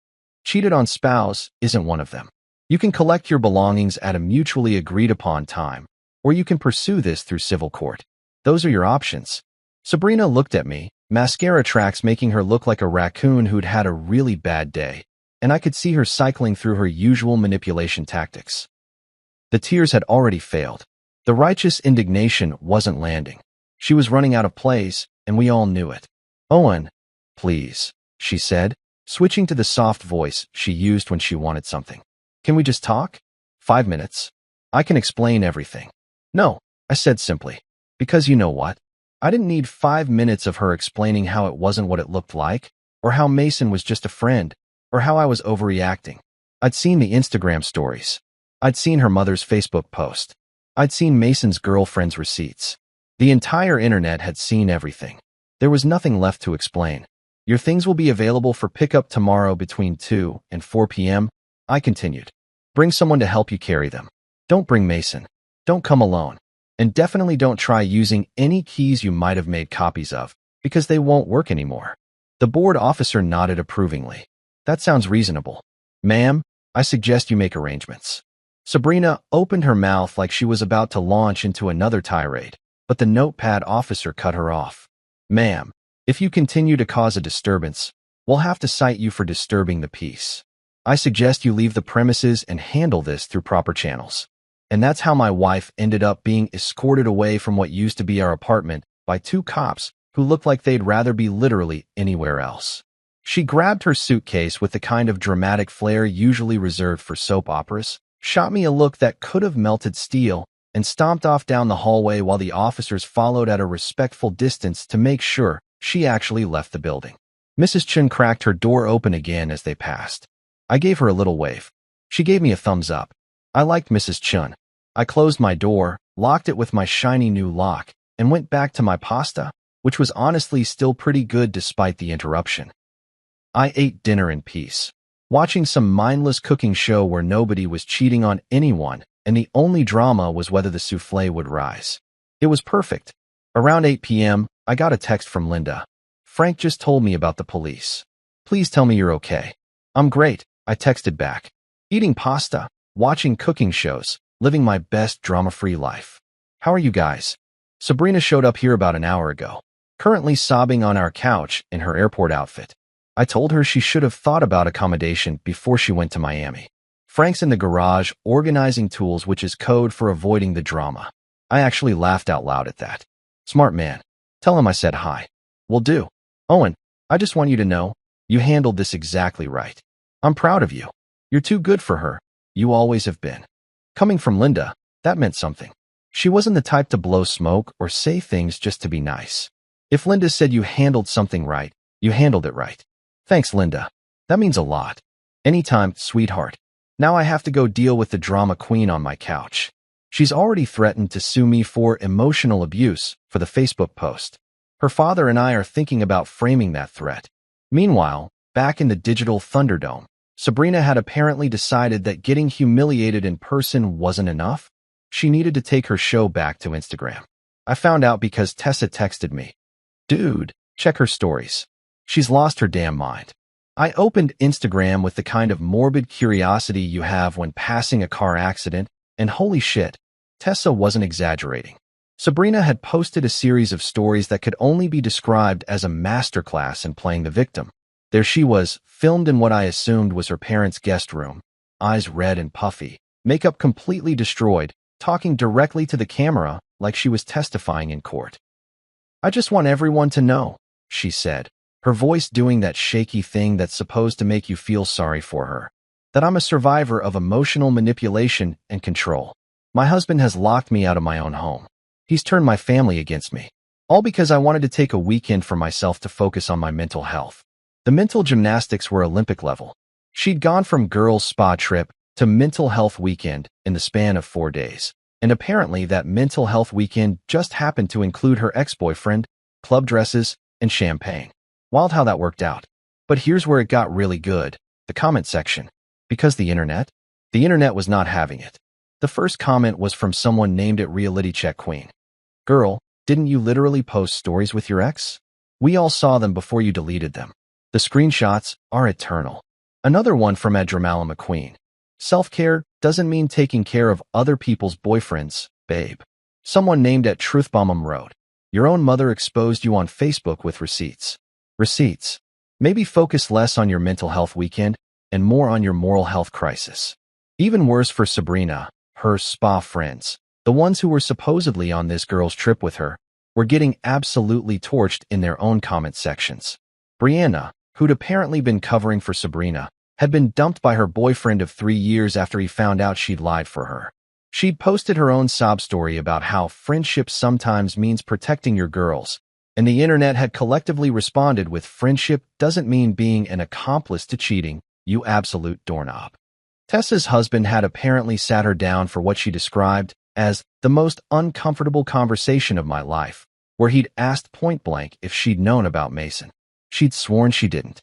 Cheated on spouse isn't one of them. You can collect your belongings at a mutually agreed upon time, or you can pursue this through civil court. Those are your options. Sabrina looked at me, mascara tracks making her look like a raccoon who'd had a really bad day, and I could see her cycling through her usual manipulation tactics. The tears had already failed. The righteous indignation wasn't landing. She was running out of plays, and we all knew it. Owen, please, she said, switching to the soft voice she used when she wanted something. Can we just talk? 5 minutes. I can explain everything. No, I said simply. Because you know what? I didn't need 5 minutes of her explaining how it wasn't what it looked like, or how Mason was just a friend, or how I was overreacting. I'd seen the Instagram stories. I'd seen her mother's Facebook post. I'd seen Mason's girlfriend's receipts. The entire internet had seen everything. There was nothing left to explain. Your things will be available for pickup tomorrow between 2 and 4 p.m., I continued. Bring someone to help you carry them. Don't bring Mason. Don't come alone. And definitely don't try using any keys you might have made copies of, because they won't work anymore. The board officer nodded approvingly. That sounds reasonable. Ma'am, I suggest you make arrangements. Sabrina opened her mouth like she was about to launch into another tirade, but the notepad officer cut her off. Ma'am, if you continue to cause a disturbance, we'll have to cite you for disturbing the peace. I suggest you leave the premises and handle this through proper channels. And that's how my wife ended up being escorted away from what used to be our apartment by 2 cops who looked like they'd rather be literally anywhere else. She grabbed her suitcase with the kind of dramatic flair usually reserved for soap operas, shot me a look that could have melted steel, and stomped off down the hallway while the officers followed at a respectful distance to make sure she actually left the building. Mrs. Chun cracked her door open again as they passed. I gave her a little wave. She gave me a thumbs up. I liked Mrs. Chun. I closed my door, locked it with my shiny new lock, and went back to my pasta, which was honestly still pretty good despite the interruption. I ate dinner in peace, watching some mindless cooking show where nobody was cheating on anyone, and the only drama was whether the souffle would rise. It was perfect. Around 8 p.m., I got a text from Linda. Frank just told me about the police. Please tell me you're okay. I'm great, I texted back. Eating pasta, watching cooking shows, living my best drama-free life. How are you guys? Sabrina showed up here about an hour ago, currently sobbing on our couch in her airport outfit. I told her she should have thought about accommodation before she went to Miami. Frank's in the garage organizing tools, which is code for avoiding the drama. I actually laughed out loud at that. Smart man. Tell him I said hi. Will do. Owen, I just want you to know, you handled this exactly right. I'm proud of you. You're too good for her. You always have been. Coming from Linda, that meant something. She wasn't the type to blow smoke or say things just to be nice. If Linda said you handled something right, you handled it right. Thanks, Linda. That means a lot. Anytime, sweetheart. Now I have to go deal with the drama queen on my couch. She's already threatened to sue me for emotional abuse for the Facebook post. Her father and I are thinking about framing that threat. Meanwhile, back in the digital Thunderdome, Sabrina had apparently decided that getting humiliated in person wasn't enough. She needed to take her show back to Instagram. I found out because Tessa texted me. Dude, check her stories. She's lost her damn mind. I opened Instagram with the kind of morbid curiosity you have when passing a car accident, and holy shit, Tessa wasn't exaggerating. Sabrina had posted a series of stories that could only be described as a masterclass in playing the victim. There she was, filmed in what I assumed was her parents' guest room, eyes red and puffy, makeup completely destroyed, talking directly to the camera like she was testifying in court. I just want everyone to know, she said, her voice doing that shaky thing that's supposed to make you feel sorry for her, that I'm a survivor of emotional manipulation and control. My husband has locked me out of my own home. He's turned my family against me, all because I wanted to take a weekend for myself to focus on my mental health. The mental gymnastics were Olympic level. She'd gone from girls' spa trip to mental health weekend in the span of 4 days. And apparently that mental health weekend just happened to include her ex-boyfriend, club dresses, and champagne. Wild how that worked out. But here's where it got really good, the comment section. Because the internet was not having it. The first comment was from someone named at Reality Check Queen. Girl, didn't you literally post stories with your ex? We all saw them before you deleted them. The screenshots are eternal. Another one from Adramala McQueen. Self-care doesn't mean taking care of other people's boyfriends, babe. Someone named at Truthbombum wrote, your own mother exposed you on Facebook with receipts. Receipts. Maybe focus less on your mental health weekend and more on your moral health crisis. Even worse for Sabrina, her spa friends, the ones who were supposedly on this girl's trip with her, were getting absolutely torched in their own comment sections. Brianna, who'd apparently been covering for Sabrina, had been dumped by her boyfriend of 3 years after he found out she'd lied for her. She'd posted her own sob story about how friendship sometimes means protecting your girls, and the internet had collectively responded with friendship doesn't mean being an accomplice to cheating, you absolute doorknob. Tessa's husband had apparently sat her down for what she described as the most uncomfortable conversation of my life, where he'd asked point blank if she'd known about Mason. She'd sworn she didn't.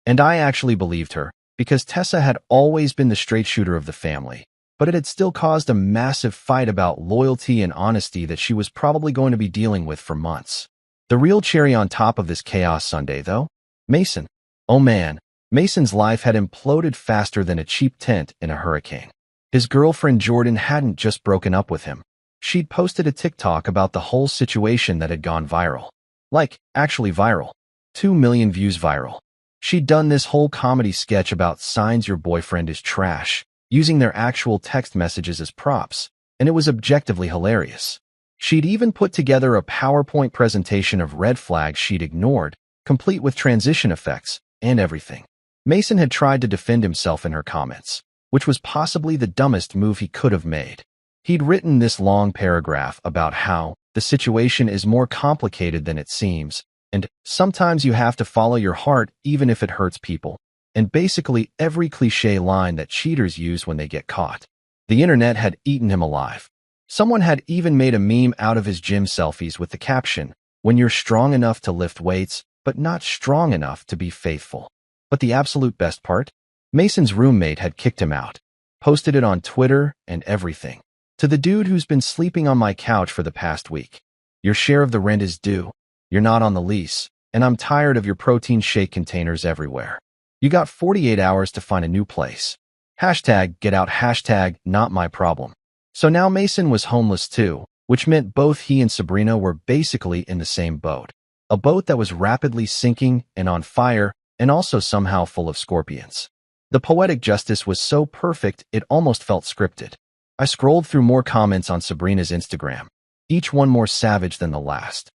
And I actually believed her, because Tessa had always been the straight shooter of the family, but it had still caused a massive fight about loyalty and honesty that she was probably going to be dealing with for months. The real cherry on top of this chaos Sunday, though? Mason. Oh man, Mason's life had imploded faster than a cheap tent in a hurricane. His girlfriend Jordan hadn't just broken up with him. She'd posted a TikTok about the whole situation that had gone viral. Like, actually viral. 2 million views viral. She'd done this whole comedy sketch about signs your boyfriend is trash, using their actual text messages as props, and it was objectively hilarious. She'd even put together a PowerPoint presentation of red flags she'd ignored, complete with transition effects and everything. Mason had tried to defend himself in her comments, which was possibly the dumbest move he could have made. He'd written this long paragraph about how the situation is more complicated than it seems, and sometimes you have to follow your heart even if it hurts people, and basically every cliché line that cheaters use when they get caught. The internet had eaten him alive. Someone had even made a meme out of his gym selfies with the caption, when you're strong enough to lift weights, but not strong enough to be faithful. But the absolute best part? Mason's roommate had kicked him out, posted it on Twitter and everything. To the dude who's been sleeping on my couch for the past week. Your share of the rent is due. You're not on the lease, and I'm tired of your protein shake containers everywhere. You got 48 hours to find a new place. Hashtag get out, hashtag not my problem. So now Mason was homeless too, which meant both he and Sabrina were basically in the same boat. A boat that was rapidly sinking and on fire, and also somehow full of scorpions. The poetic justice was so perfect it almost felt scripted. I scrolled through more comments on Sabrina's Instagram, each one more savage than the last.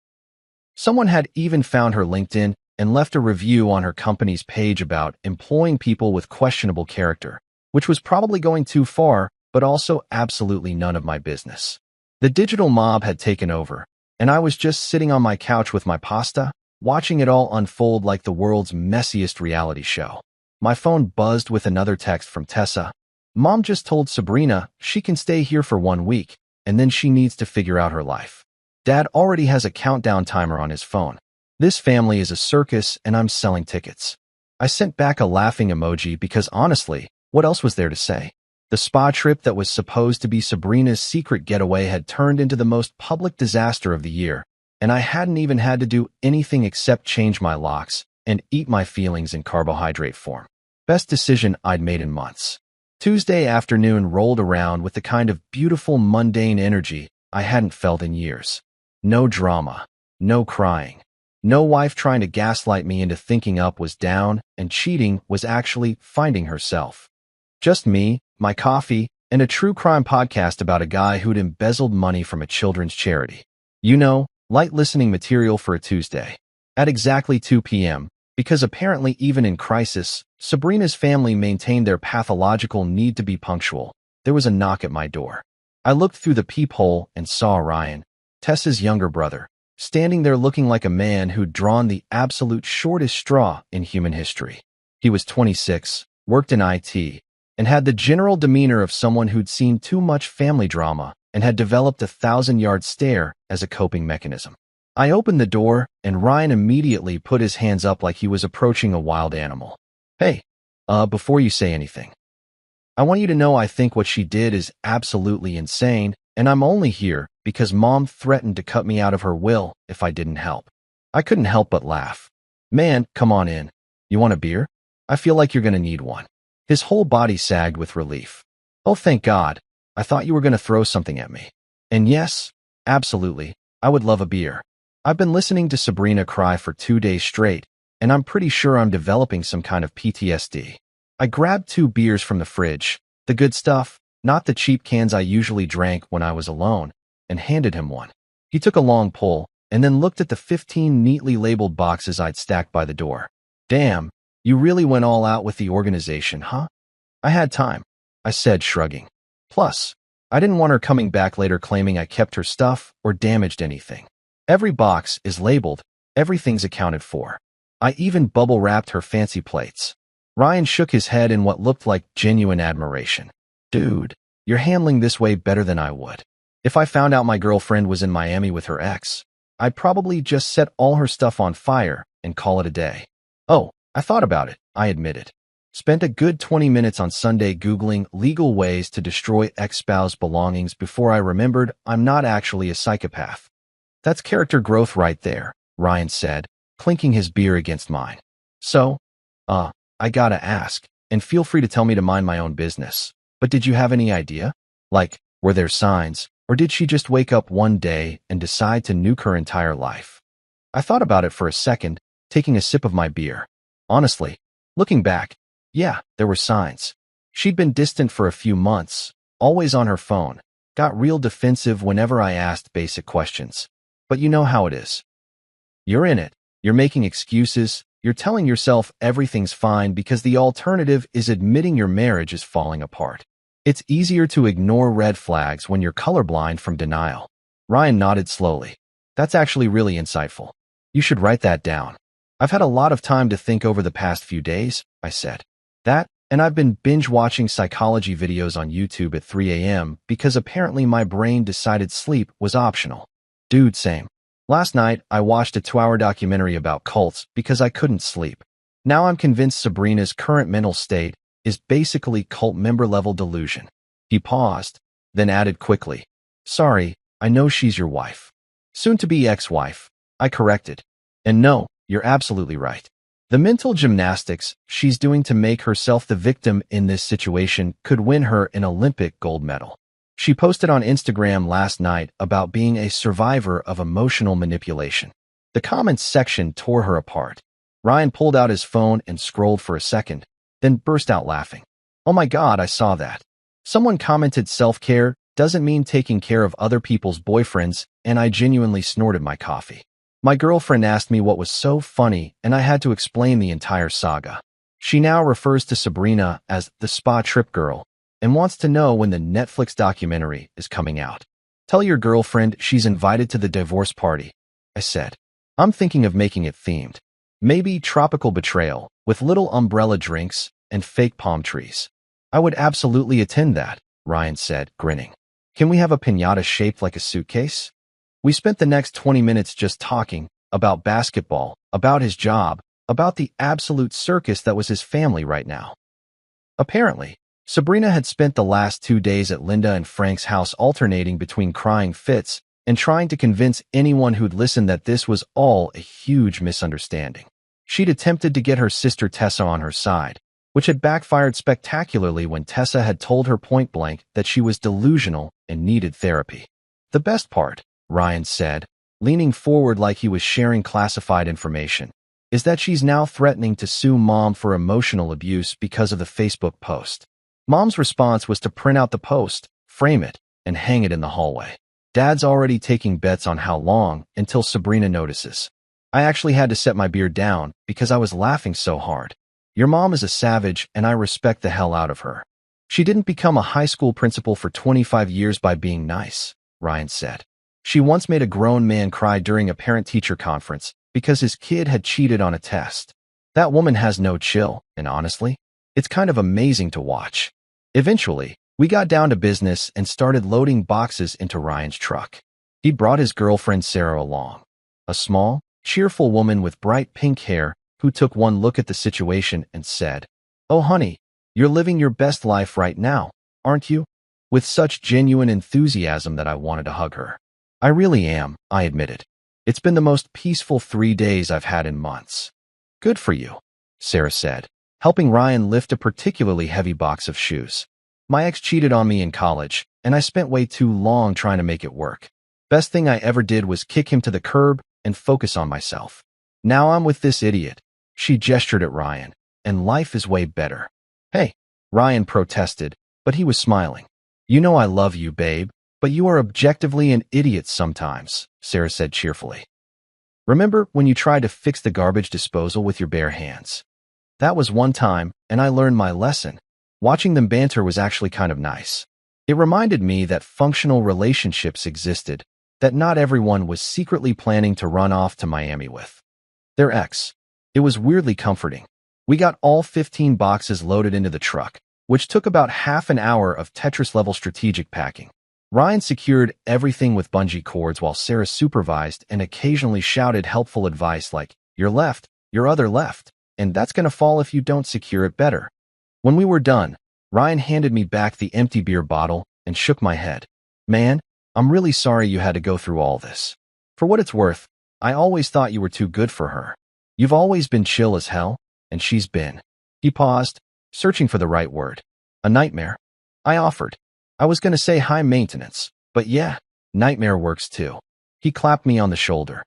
Someone had even found her LinkedIn and left a review on her company's page about employing people with questionable character, which was probably going too far, but also absolutely none of my business. The digital mob had taken over, and I was just sitting on my couch with my pasta, watching it all unfold like the world's messiest reality show. My phone buzzed with another text from Tessa. Mom just told Sabrina she can stay here for 1 week, and then she needs to figure out her life. Dad already has a countdown timer on his phone. This family is a circus, and I'm selling tickets. I sent back a laughing emoji because honestly, what else was there to say? The spa trip that was supposed to be Sabrina's secret getaway had turned into the most public disaster of the year, and I hadn't even had to do anything except change my locks and eat my feelings in carbohydrate form. Best decision I'd made in months. Tuesday afternoon rolled around with the kind of beautiful mundane energy I hadn't felt in years. No drama, no crying, no wife trying to gaslight me into thinking up was down and cheating was actually finding herself. Just me, my coffee, and a true crime podcast about a guy who'd embezzled money from a children's charity. You know, light listening material for a Tuesday. At exactly 2 p.m., because apparently even in crisis, Sabrina's family maintained their pathological need to be punctual, there was a knock at my door. I looked through the peephole and saw Ryan, Tessa's younger brother, standing there looking like a man who'd drawn the absolute shortest straw in human history. He was 26, worked in IT, and had the general demeanor of someone who'd seen too much family drama and had developed a 1,000-yard stare as a coping mechanism. I opened the door, and Ryan immediately put his hands up like he was approaching a wild animal. Hey, before you say anything, I want you to know I think what she did is absolutely insane, and I'm only here because Mom threatened to cut me out of her will if I didn't help. I couldn't help but laugh. Man, come on in. You want a beer? I feel like you're gonna need one. His whole body sagged with relief. Oh, thank God. I thought you were gonna throw something at me. And yes, absolutely, I would love a beer. I've been listening to Sabrina cry for 2 days straight, and I'm pretty sure I'm developing some kind of PTSD. I grabbed 2 beers from the fridge, the good stuff, not the cheap cans I usually drank when I was alone, and handed him one. He took a long pull, and then looked at the 15 neatly labeled boxes I'd stacked by the door. Damn, you really went all out with the organization, huh? I had time, I said, shrugging. Plus, I didn't want her coming back later claiming I kept her stuff or damaged anything. Every box is labeled, everything's accounted for. I even bubble-wrapped her fancy plates. Ryan shook his head in what looked like genuine admiration. Dude, you're handling this way better than I would. If I found out my girlfriend was in Miami with her ex, I'd probably just set all her stuff on fire and call it a day. Oh, I thought about it, I admitted. Spent a good 20 minutes on Sunday Googling legal ways to destroy ex-spouse belongings before I remembered I'm not actually a psychopath. That's character growth right there, Ryan said, clinking his beer against mine. So, I gotta ask, and feel free to tell me to mind my own business, but did you have any idea? Like, were there signs, or did she just wake up one day and decide to nuke her entire life? I thought about it for a second, taking a sip of my beer. Honestly, looking back, yeah, there were signs. She'd been distant for a few months, always on her phone, got real defensive whenever I asked basic questions. But you know how it is. You're in it, you're making excuses, you're telling yourself everything's fine because the alternative is admitting your marriage is falling apart. It's easier to ignore red flags when you're colorblind from denial. Ryan nodded slowly. That's actually really insightful. You should write that down. I've had a lot of time to think over the past few days, I said. That, and I've been binge-watching psychology videos on YouTube at 3 a.m. because apparently my brain decided sleep was optional. Dude, same. Last night, I watched a 2-hour documentary about cults because I couldn't sleep. Now I'm convinced Sabrina's current mental state is basically cult member-level delusion. He paused, then added quickly, Sorry, I know she's your wife. Soon-to-be ex-wife, I corrected. And no, you're absolutely right. The mental gymnastics she's doing to make herself the victim in this situation could win her an Olympic gold medal. She posted on Instagram last night about being a survivor of emotional manipulation. The comments section tore her apart. Ryan pulled out his phone and scrolled for a second, then burst out laughing. Oh my God, I saw that. Someone commented self-care doesn't mean taking care of other people's boyfriends, and I genuinely snorted my coffee. My girlfriend asked me what was so funny, and I had to explain the entire saga. She now refers to Sabrina as the spa trip girl and wants to know when the Netflix documentary is coming out. Tell your girlfriend she's invited to the divorce party, I said. I'm thinking of making it themed. Maybe tropical betrayal, with little umbrella drinks and fake palm trees. I would absolutely attend that, Ryan said, grinning. Can we have a piñata shaped like a suitcase? We spent the next 20 minutes just talking about basketball, about his job, about the absolute circus that was his family right now. Apparently, Sabrina had spent the last 2 days at Linda and Frank's house alternating between crying fits and trying to convince anyone who'd listen that this was all a huge misunderstanding. She'd attempted to get her sister Tessa on her side, which had backfired spectacularly when Tessa had told her point-blank that she was delusional and needed therapy. The best part, Ryan said, leaning forward like he was sharing classified information, is that she's now threatening to sue Mom for emotional abuse because of the Facebook post. Mom's response was to print out the post, frame it, and hang it in the hallway. Dad's already taking bets on how long until Sabrina notices. I actually had to set my beer down because I was laughing so hard. Your mom is a savage, and I respect the hell out of her. She didn't become a high school principal for 25 years by being nice, Ryan said. She once made a grown man cry during a parent-teacher conference because his kid had cheated on a test. That woman has no chill, and honestly, it's kind of amazing to watch. Eventually, we got down to business and started loading boxes into Ryan's truck. He brought his girlfriend Sarah along, a small, cheerful woman with bright pink hair who took one look at the situation and said, "Oh honey, you're living your best life right now, aren't you?" With such genuine enthusiasm that I wanted to hug her. I really am, I admitted. It's been the most peaceful 3 days I've had in months. Good for you, Sarah said, helping Ryan lift a particularly heavy box of shoes. My ex cheated on me in college, and I spent way too long trying to make it work. Best thing I ever did was kick him to the curb and focus on myself. Now I'm with this idiot. She gestured at Ryan, and life is way better. Hey, Ryan protested, but he was smiling. You know I love you, babe, but you are objectively an idiot sometimes, Sarah said cheerfully. Remember when you tried to fix the garbage disposal with your bare hands? That was one time, and I learned my lesson. Watching them banter was actually kind of nice. It reminded me that functional relationships existed, that not everyone was secretly planning to run off to Miami with their ex. It was weirdly comforting. We got all 15 boxes loaded into the truck, which took about half an hour of Tetris-level strategic packing. Ryan secured everything with bungee cords while Sarah supervised and occasionally shouted helpful advice like, "Your left, your other left, and that's gonna fall if you don't secure it better." When we were done, Ryan handed me back the empty beer bottle and shook my head. "Man, I'm really sorry you had to go through all this. For what it's worth, I always thought you were too good for her. You've always been chill as hell, and she's been." He paused, searching for the right word. "A nightmare?" I offered. I was going to say high maintenance, but yeah, nightmare works too. He clapped me on the shoulder.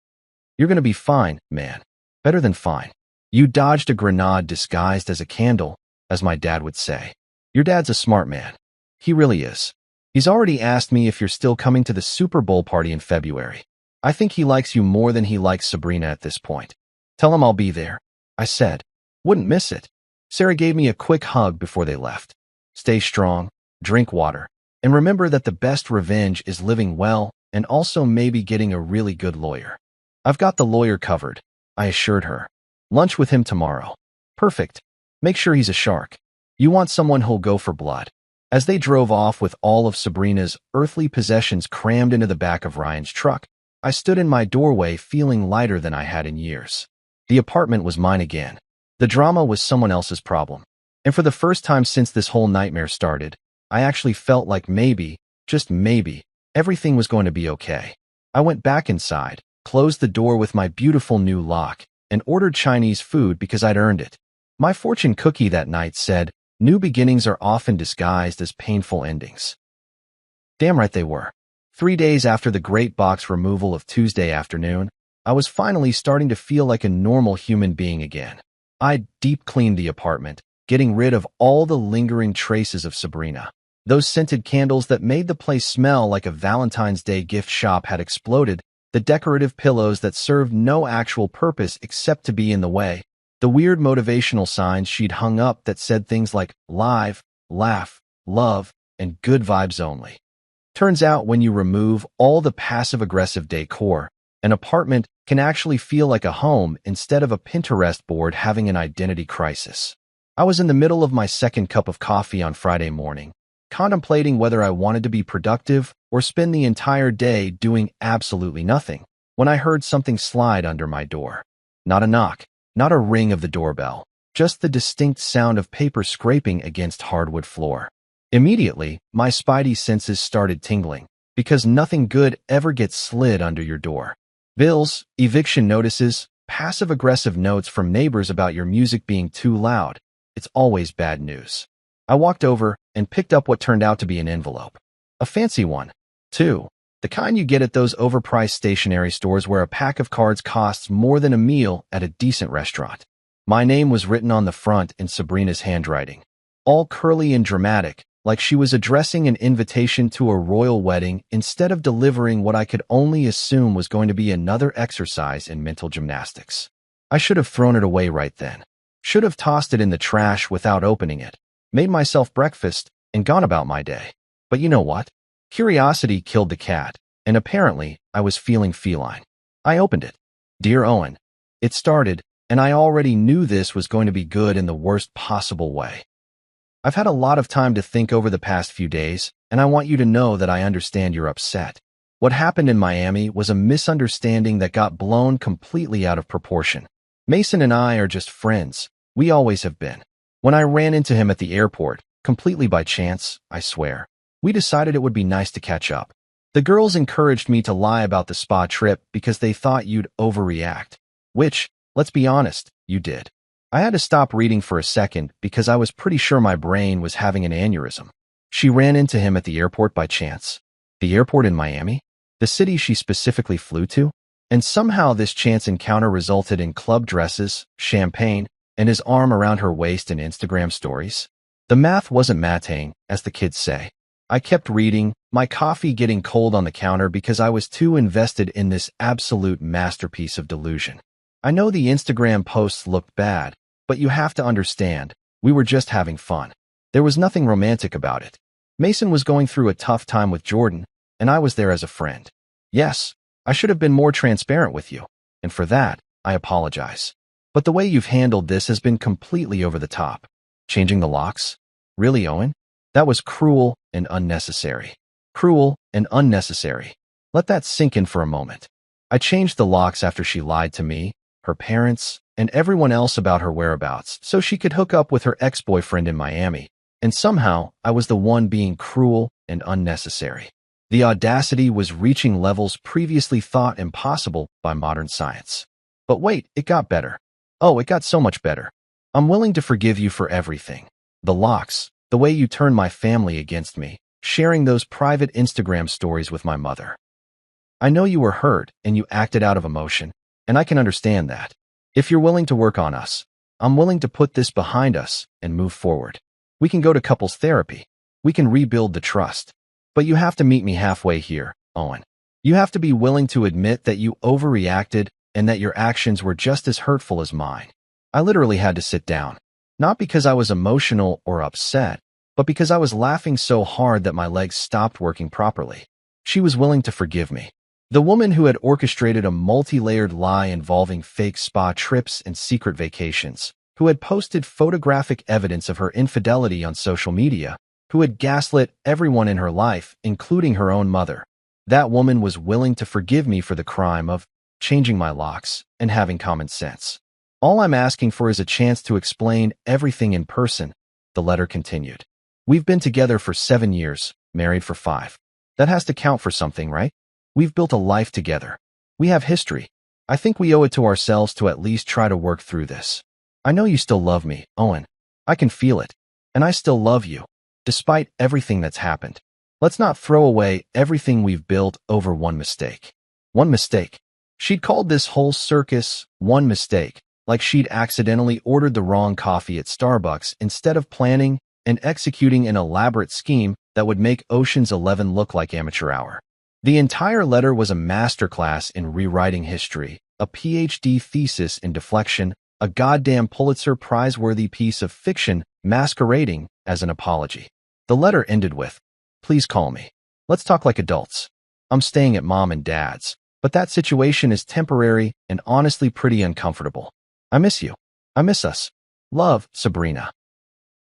"You're going to be fine, man. Better than fine. You dodged a grenade disguised as a candle, as my dad would say. Your dad's a smart man. He really is. He's already asked me if you're still coming to the Super Bowl party in February. I think he likes you more than he likes Sabrina at this point. Tell him I'll be there," I said. "Wouldn't miss it." Sarah gave me a quick hug before they left. "Stay strong, drink water, and remember that the best revenge is living well and also maybe getting a really good lawyer." "I've got the lawyer covered," I assured her. "Lunch with him tomorrow." "Perfect. Make sure he's a shark. You want someone who'll go for blood." As they drove off with all of Sabrina's earthly possessions crammed into the back of Ryan's truck, I stood in my doorway feeling lighter than I had in years. The apartment was mine again. The drama was someone else's problem. And for the first time since this whole nightmare started, I actually felt like maybe, just maybe, everything was going to be okay. I went back inside, closed the door with my beautiful new lock, and ordered Chinese food because I'd earned it. My fortune cookie that night said, "New beginnings are often disguised as painful endings." Damn right they were. 3 days after the great box removal of Tuesday afternoon, I was finally starting to feel like a normal human being again. I deep cleaned the apartment, getting rid of all the lingering traces of Sabrina. Those scented candles that made the place smell like a Valentine's Day gift shop had exploded, the decorative pillows that served no actual purpose except to be in the way, the weird motivational signs she'd hung up that said things like live, laugh, love, and good vibes only. Turns out when you remove all the passive-aggressive decor, an apartment can actually feel like a home instead of a Pinterest board having an identity crisis. I was in the middle of my second cup of coffee on Friday morning, contemplating whether I wanted to be productive or spend the entire day doing absolutely nothing, when I heard something slide under my door. Not a knock, not a ring of the doorbell, just the distinct sound of paper scraping against hardwood floor. Immediately, my spidey senses started tingling, because nothing good ever gets slid under your door. Bills, eviction notices, passive-aggressive notes from neighbors about your music being too loud. It's always bad news. I walked over and picked up what turned out to be an envelope. A fancy one, too. The kind you get at those overpriced stationery stores where a pack of cards costs more than a meal at a decent restaurant. My name was written on the front in Sabrina's handwriting, all curly and dramatic, like she was addressing an invitation to a royal wedding instead of delivering what I could only assume was going to be another exercise in mental gymnastics. I should have thrown it away right then. Should have tossed it in the trash without opening it, made myself breakfast, and gone about my day. But you know what? Curiosity killed the cat, and apparently I was feeling feline. I opened it. Dear Owen. It started, and I already knew this was going to be good in the worst possible way. I've had a lot of time to think over the past few days, and I want you to know that I understand you're upset. What happened in Miami was a misunderstanding that got blown completely out of proportion. Mason and I are just friends. We always have been. When I ran into him at the airport, completely by chance, I swear, we decided it would be nice to catch up. The girls encouraged me to lie about the spa trip because they thought you'd overreact. Which, let's be honest, you did. I had to stop reading for a second because I was pretty sure my brain was having an aneurysm. She ran into him at the airport by chance. The airport in Miami? The city she specifically flew to? And somehow this chance encounter resulted in club dresses, champagne, and his arm around her waist in Instagram stories? The math wasn't mathing, as the kids say. I kept reading, my coffee getting cold on the counter because I was too invested in this absolute masterpiece of delusion. I know the Instagram posts looked bad, but you have to understand, we were just having fun. There was nothing romantic about it. Mason was going through a tough time with Jordan, and I was there as a friend. Yes, I should have been more transparent with you, and for that, I apologize. But the way you've handled this has been completely over the top. Changing the locks? Really, Owen? That was cruel and unnecessary. Cruel and unnecessary. Let that sink in for a moment. I changed the locks after she lied to me, her parents, and everyone else about her whereabouts so she could hook up with her ex-boyfriend in Miami. And somehow, I was the one being cruel and unnecessary. The audacity was reaching levels previously thought impossible by modern science. But wait, it got better. Oh, it got so much better. I'm willing to forgive you for everything. The locks, the way you turned my family against me, sharing those private Instagram stories with my mother. I know you were hurt and you acted out of emotion, and I can understand that. If you're willing to work on us, I'm willing to put this behind us and move forward. We can go to couples therapy. We can rebuild the trust. But you have to meet me halfway here, Owen. You have to be willing to admit that you overreacted and that your actions were just as hurtful as mine. I literally had to sit down. Not because I was emotional or upset, but because I was laughing so hard that my legs stopped working properly. She was willing to forgive me. The woman who had orchestrated a multi-layered lie involving fake spa trips and secret vacations, who had posted photographic evidence of her infidelity on social media, who had gaslit everyone in her life, including her own mother. That woman was willing to forgive me for the crime of changing my locks and having common sense. All I'm asking for is a chance to explain everything in person, the letter continued. We've been together for 7 years, married for 5. That has to count for something, right? We've built a life together. We have history. I think we owe it to ourselves to at least try to work through this. I know you still love me, Owen. I can feel it. And I still love you, despite everything that's happened. Let's not throw away everything we've built over one mistake. One mistake. She'd called this whole circus one mistake, like she'd accidentally ordered the wrong coffee at Starbucks instead of planning and executing an elaborate scheme that would make Ocean's 11 look like amateur hour. The entire letter was a masterclass in rewriting history, a PhD thesis in deflection, a goddamn Pulitzer Prize-worthy piece of fiction masquerading as an apology. The letter ended with, "Please call me. Let's talk like adults. I'm staying at mom and dad's, but that situation is temporary and honestly pretty uncomfortable. I miss you. I miss us. Love, Sabrina."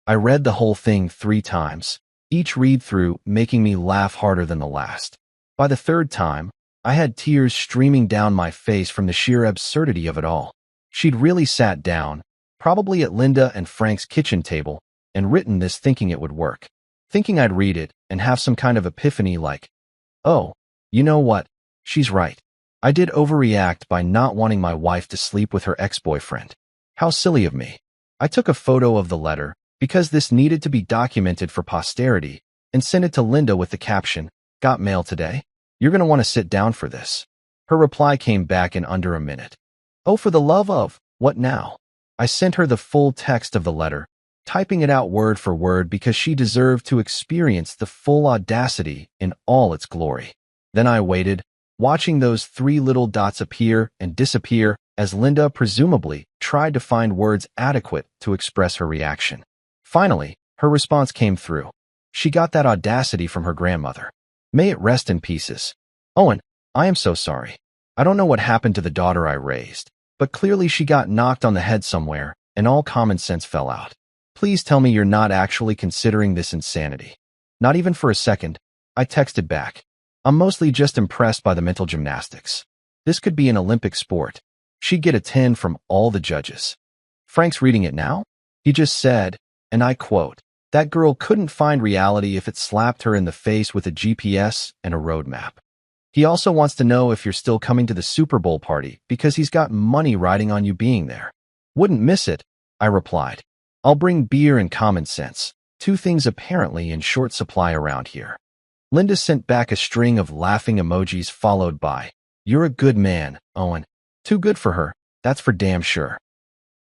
I read the whole thing 3 times, each read-through making me laugh harder than the last. By the 3rd time, I had tears streaming down my face from the sheer absurdity of it all. She'd really sat down, probably at Linda and Frank's kitchen table, and written this thinking it would work. Thinking I'd read it and have some kind of epiphany like, oh, you know what? She's right. I did overreact by not wanting my wife to sleep with her ex-boyfriend. How silly of me. I took a photo of the letter, because this needed to be documented for posterity, and sent it to Linda with the caption, "Got mail today? You're going to want to sit down for this." Her reply came back in under a minute. "Oh, for the love of, what now?" I sent her the full text of the letter, typing it out word for word because she deserved to experience the full audacity in all its glory. Then I waited, watching those 3 little dots appear and disappear as Linda presumably tried to find words adequate to express her reaction. Finally, her response came through. She got that audacity from her grandmother. May it rest in pieces. "Owen, I am so sorry. I don't know what happened to the daughter I raised, but clearly she got knocked on the head somewhere and all common sense fell out. Please tell me you're not actually considering this insanity." Not even for a second, I texted back. "I'm mostly just impressed by the mental gymnastics. This could be an Olympic sport. She'd get a 10 from all the judges." Frank's reading it now? He just said, and I quote, "That girl couldn't find reality if it slapped her in the face with a GPS and a roadmap." He also wants to know if you're still coming to the Super Bowl party because he's got money riding on you being there. "Wouldn't miss it," I replied. "I'll bring beer and common sense, 2 things apparently in short supply around here." Linda sent back a string of laughing emojis followed by, "You're a good man, Owen." Too good for her, that's for damn sure.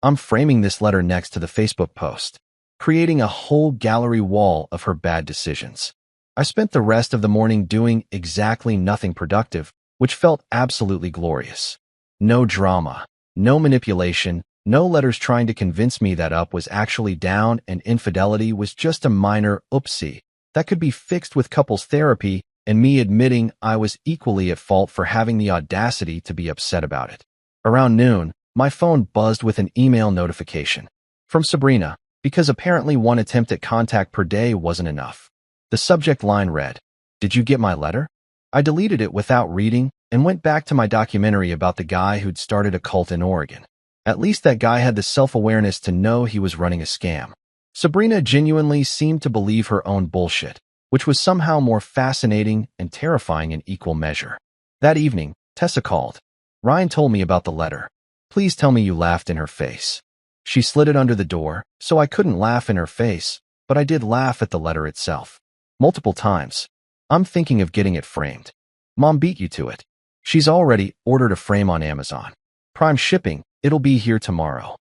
I'm framing this letter next to the Facebook post, creating a whole gallery wall of her bad decisions. I spent the rest of the morning doing exactly nothing productive, which felt absolutely glorious. No drama, no manipulation, no letters trying to convince me that Up was actually down and infidelity was just a minor oopsie that could be fixed with couples therapy and me admitting I was equally at fault for having the audacity to be upset about it. Around noon, my phone buzzed with an email notification from Sabrina, because apparently 1 attempt at contact per day wasn't enough. The subject line read, "Did you get my letter?" I deleted it without reading and went back to my documentary about the guy who'd started a cult in Oregon. At least that guy had the self-awareness to know he was running a scam. Sabrina genuinely seemed to believe her own bullshit, which was somehow more fascinating and terrifying in equal measure. That evening, Tessa called. "Ryan told me about the letter. Please tell me you laughed in her face." She slid it under the door, so I couldn't laugh in her face, but I did laugh at the letter itself. Multiple times. "I'm thinking of getting it framed." "Mom beat you to it." "She's already ordered a frame on Amazon. Prime shipping, it'll be here tomorrow."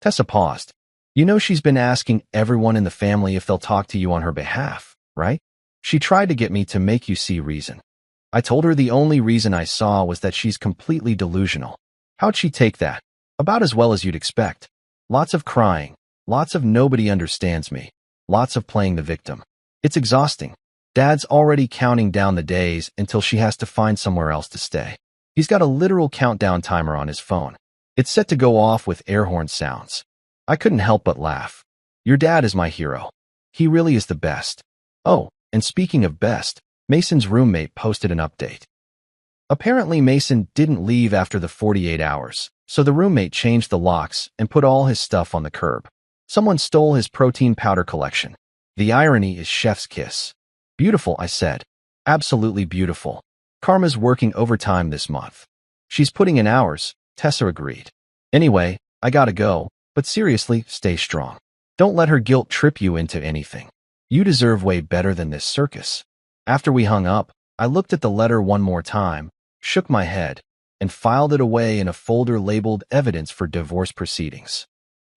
Tessa paused. "You know she's been asking everyone in the family if they'll talk to you on her behalf, right? She tried to get me to make you see reason." I told her the only reason I saw was that she's completely delusional. How'd she take that? About as well as you'd expect. Lots of crying, lots of nobody understands me, lots of playing the victim. It's exhausting. Dad's already counting down the days until she has to find somewhere else to stay. He's got a literal countdown timer on his phone. It's set to go off with air horn sounds. I couldn't help but laugh. Your dad is my hero. He really is the best. Oh, and speaking of best, Mason's roommate posted an update. Apparently Mason didn't leave after the 48 hours, so the roommate changed the locks and put all his stuff on the curb. Someone stole his protein powder collection. The irony is chef's kiss. Beautiful, I said. Absolutely beautiful. Karma's working overtime this month. She's putting in hours, Tessa agreed. Anyway, I gotta go, but seriously, stay strong. Don't let her guilt trip you into anything. You deserve way better than this circus. After we hung up, I looked at the letter one more time, shook my head, and filed it away in a folder labeled Evidence for Divorce Proceedings.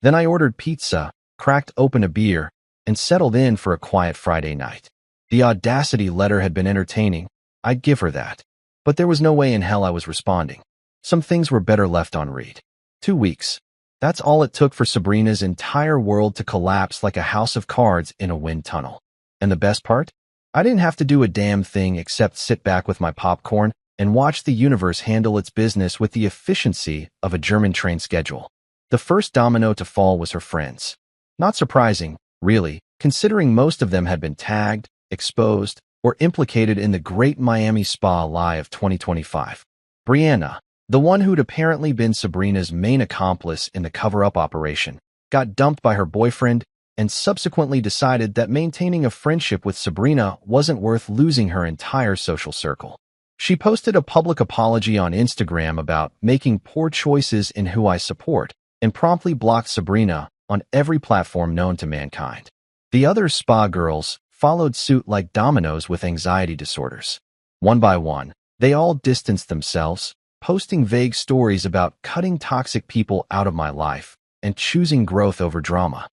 Then I ordered pizza, cracked open a beer, and settled in for a quiet Friday night. The audacity letter had been entertaining, I'd give her that. But there was no way in hell I was responding. Some things were better left on read. 2 weeks. That's all it took for Sabrina's entire world to collapse like a house of cards in a wind tunnel. And the best part? I didn't have to do a damn thing except sit back with my popcorn and watch the universe handle its business with the efficiency of a German train schedule. The first domino to fall was her friends. Not surprising, really, considering most of them had been tagged, exposed, or implicated in the Great Miami Spa lie of 2025. Brianna, the one who'd apparently been Sabrina's main accomplice in the cover-up operation, got dumped by her boyfriend and subsequently decided that maintaining a friendship with Sabrina wasn't worth losing her entire social circle. She posted a public apology on Instagram about making poor choices in who I support and promptly blocked Sabrina on every platform known to mankind. The other spa girls followed suit like dominoes with anxiety disorders. One by one, they all distanced themselves, posting vague stories about cutting toxic people out of my life and choosing growth over drama.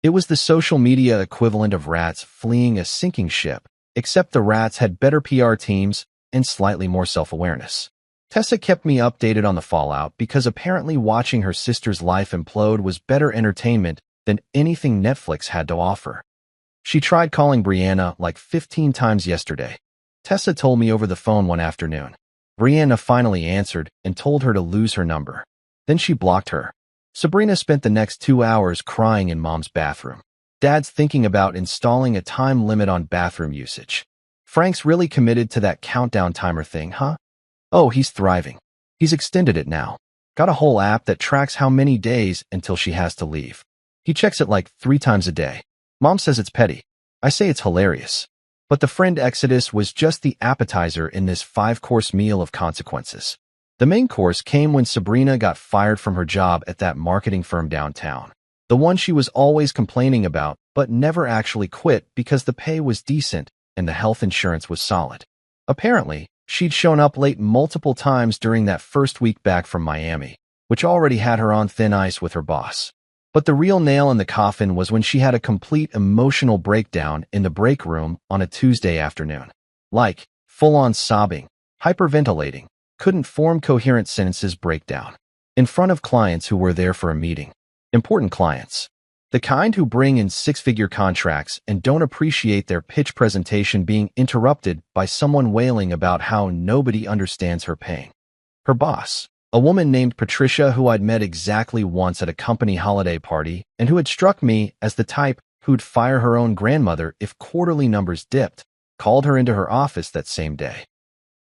It was the social media equivalent of rats fleeing a sinking ship, except the rats had better PR teams and slightly more self-awareness. Tessa kept me updated on the fallout because apparently watching her sister's life implode was better entertainment than anything Netflix had to offer. She tried calling Brianna like 15 times yesterday. Tessa told me over the phone one afternoon. Brianna finally answered and told her to lose her number. Then she blocked her. Sabrina spent the next 2 hours crying in Mom's bathroom. Dad's thinking about installing a time limit on bathroom usage. Frank's really committed to that countdown timer thing, huh? Oh, he's thriving. He's extended it now. Got a whole app that tracks how many days until she has to leave. He checks it like 3 times a day. Mom says it's petty. I say it's hilarious. But the friend exodus was just the appetizer in this 5-course meal of consequences. The main course came when Sabrina got fired from her job at that marketing firm downtown. The one she was always complaining about, but never actually quit because the pay was decent and the health insurance was solid. Apparently, she'd shown up late multiple times during that first week back from Miami, which already had her on thin ice with her boss. But the real nail in the coffin was when she had a complete emotional breakdown in the break room on a Tuesday afternoon. Like, full-on sobbing, hyperventilating, couldn't form coherent sentences breakdown. In front of clients who were there for a meeting. Important clients. The kind who bring in 6-figure contracts and don't appreciate their pitch presentation being interrupted by someone wailing about how nobody understands her pain. Her boss, a woman named Patricia who I'd met exactly once at a company holiday party and who had struck me as the type who'd fire her own grandmother if quarterly numbers dipped, called her into her office that same day.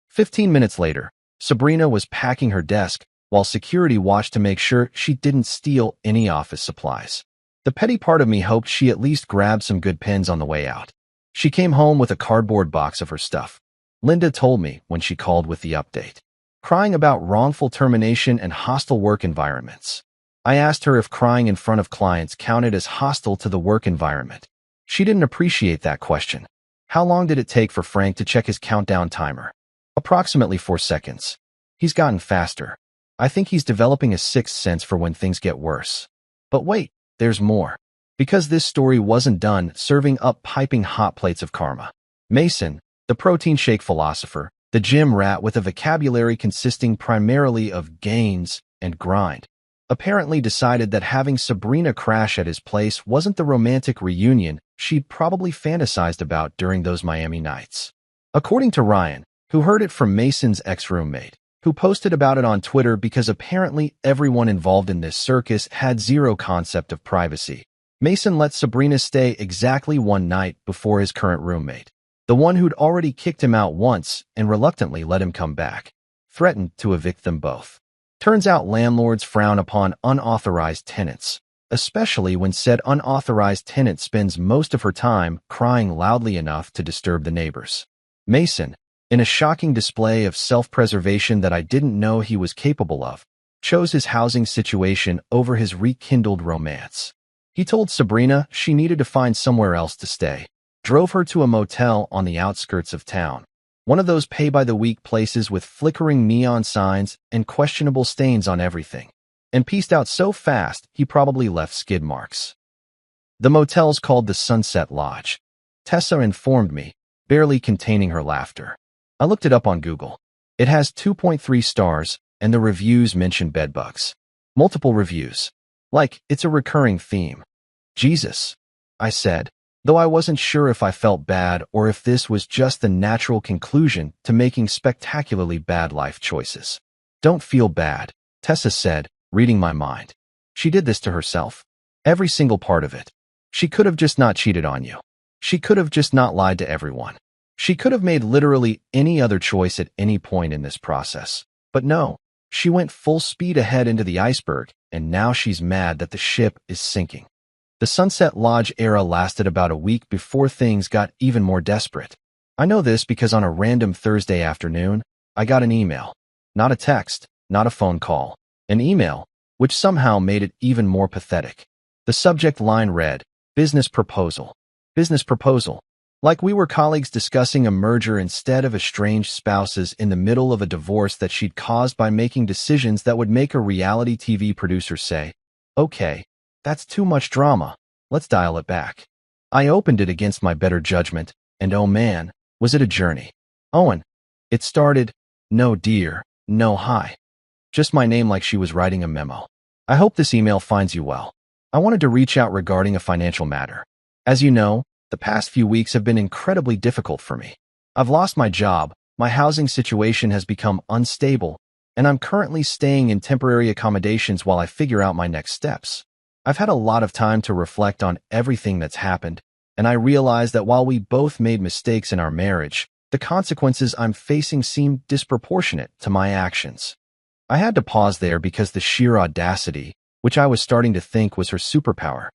15 minutes later, Sabrina was packing her desk while security watched to make sure she didn't steal any office supplies. The petty part of me hoped she at least grabbed some good pens on the way out. She came home with a cardboard box of her stuff. Linda told me when she called with the update, crying about wrongful termination and hostile work environments. I asked her if crying in front of clients counted as hostile to the work environment. She didn't appreciate that question. How long did it take for Frank to check his countdown timer? Approximately 4 seconds. He's gotten faster. I think he's developing a sixth sense for when things get worse. But wait. There's more. Because this story wasn't done serving up piping hot plates of karma. Mason, the protein shake philosopher, the gym rat with a vocabulary consisting primarily of gains and grind, apparently decided that having Sabrina crash at his place wasn't the romantic reunion she'd probably fantasized about during those Miami nights. According to Ryan, who heard it from Mason's ex-roommate, who posted about it on Twitter because apparently everyone involved in this circus had zero concept of privacy. Mason let Sabrina stay exactly one night before his current roommate, the one who'd already kicked him out once and reluctantly let him come back, threatened to evict them both. Turns out landlords frown upon unauthorized tenants, especially when said unauthorized tenant spends most of her time crying loudly enough to disturb the neighbors. Mason, in a shocking display of self-preservation that I didn't know he was capable of, chose his housing situation over his rekindled romance. He told Sabrina she needed to find somewhere else to stay, drove her to a motel on the outskirts of town, One of those pay-by-the-week places with flickering neon signs and questionable stains on everything. And pieced out so fast, he probably left skid marks. The motel's called the Sunset Lodge. Tessa informed me, barely containing her laughter. I looked it up on Google. It has 2.3 stars, and the reviews mention bedbugs. Multiple reviews. Like, it's a recurring theme. Jesus, I said, though I wasn't sure if I felt bad or if this was just the natural conclusion to making spectacularly bad life choices. Don't feel bad, Tessa said, reading my mind. She did this to herself. Every single part of it. She could have just not cheated on you. She could have just not lied to everyone. She could have made literally any other choice at any point in this process. But no, she went full speed ahead into the iceberg, and now she's mad that the ship is sinking. The Sunset Lodge era lasted about a week before things got even more desperate. I know this because on a random Thursday afternoon, I got an email. Not a text, not a phone call. An email, which somehow made it even more pathetic. The subject line read, Business proposal. Business proposal. Like we were colleagues discussing a merger instead of estranged spouses in the middle of a divorce that she'd caused by making decisions that would make a reality TV producer say, okay, that's too much drama. Let's dial it back. I opened it against my better judgment, and oh man, was it a journey. Owen. It started, no dear, no hi. Just my name like she was writing a memo. I hope this email finds you well. I wanted to reach out regarding a financial matter. As you know, the past few weeks have been incredibly difficult for me. I've lost my job, my housing situation has become unstable, and I'm currently staying in temporary accommodations while I figure out my next steps. I've had a lot of time to reflect on everything that's happened, and I realize that while we both made mistakes in our marriage, the consequences I'm facing seem disproportionate to my actions. I had to pause there because the sheer audacity, which I was starting to think was her superpower,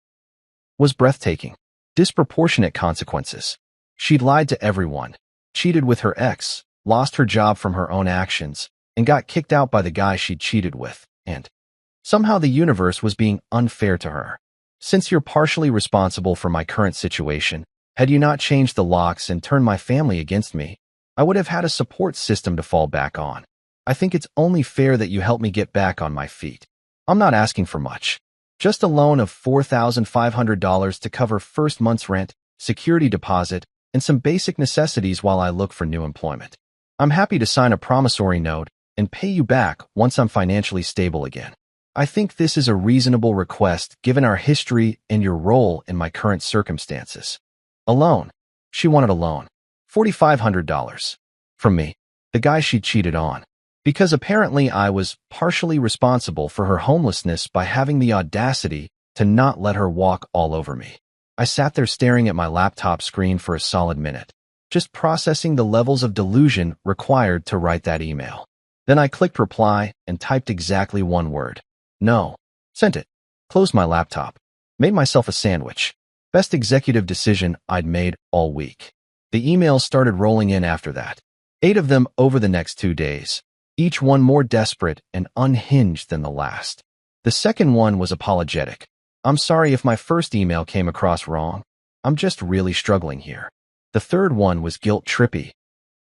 was breathtaking. Disproportionate consequences. She'd lied to everyone, cheated with her ex, lost her job from her own actions, and got kicked out by the guy she'd cheated with, and somehow the universe was being unfair to her. Since you're partially responsible for my current situation, had you not changed the locks and turned my family against me, I would have had a support system to fall back on. I think it's only fair that you help me get back on my feet. I'm not asking for much. Just a loan of $4,500 to cover first month's rent, security deposit, and some basic necessities while I look for new employment. I'm happy to sign a promissory note and pay you back once I'm financially stable again. I think this is a reasonable request given our history and your role in my current circumstances. A loan. She wanted a loan. $4,500. From me, the guy she cheated on. Because apparently I was partially responsible for her homelessness by having the audacity to not let her walk all over me. I sat there staring at my laptop screen for a solid minute, just processing the levels of delusion required to write that email. Then I clicked reply and typed exactly one word. No. Sent it. Closed my laptop. Made myself a sandwich. Best executive decision I'd made all week. The emails started rolling in after that. 8 of them over the next 2 days. Each one more desperate and unhinged than the last. The second one was apologetic. I'm sorry if my first email came across wrong. I'm just really struggling here. The third one was guilt-trippy.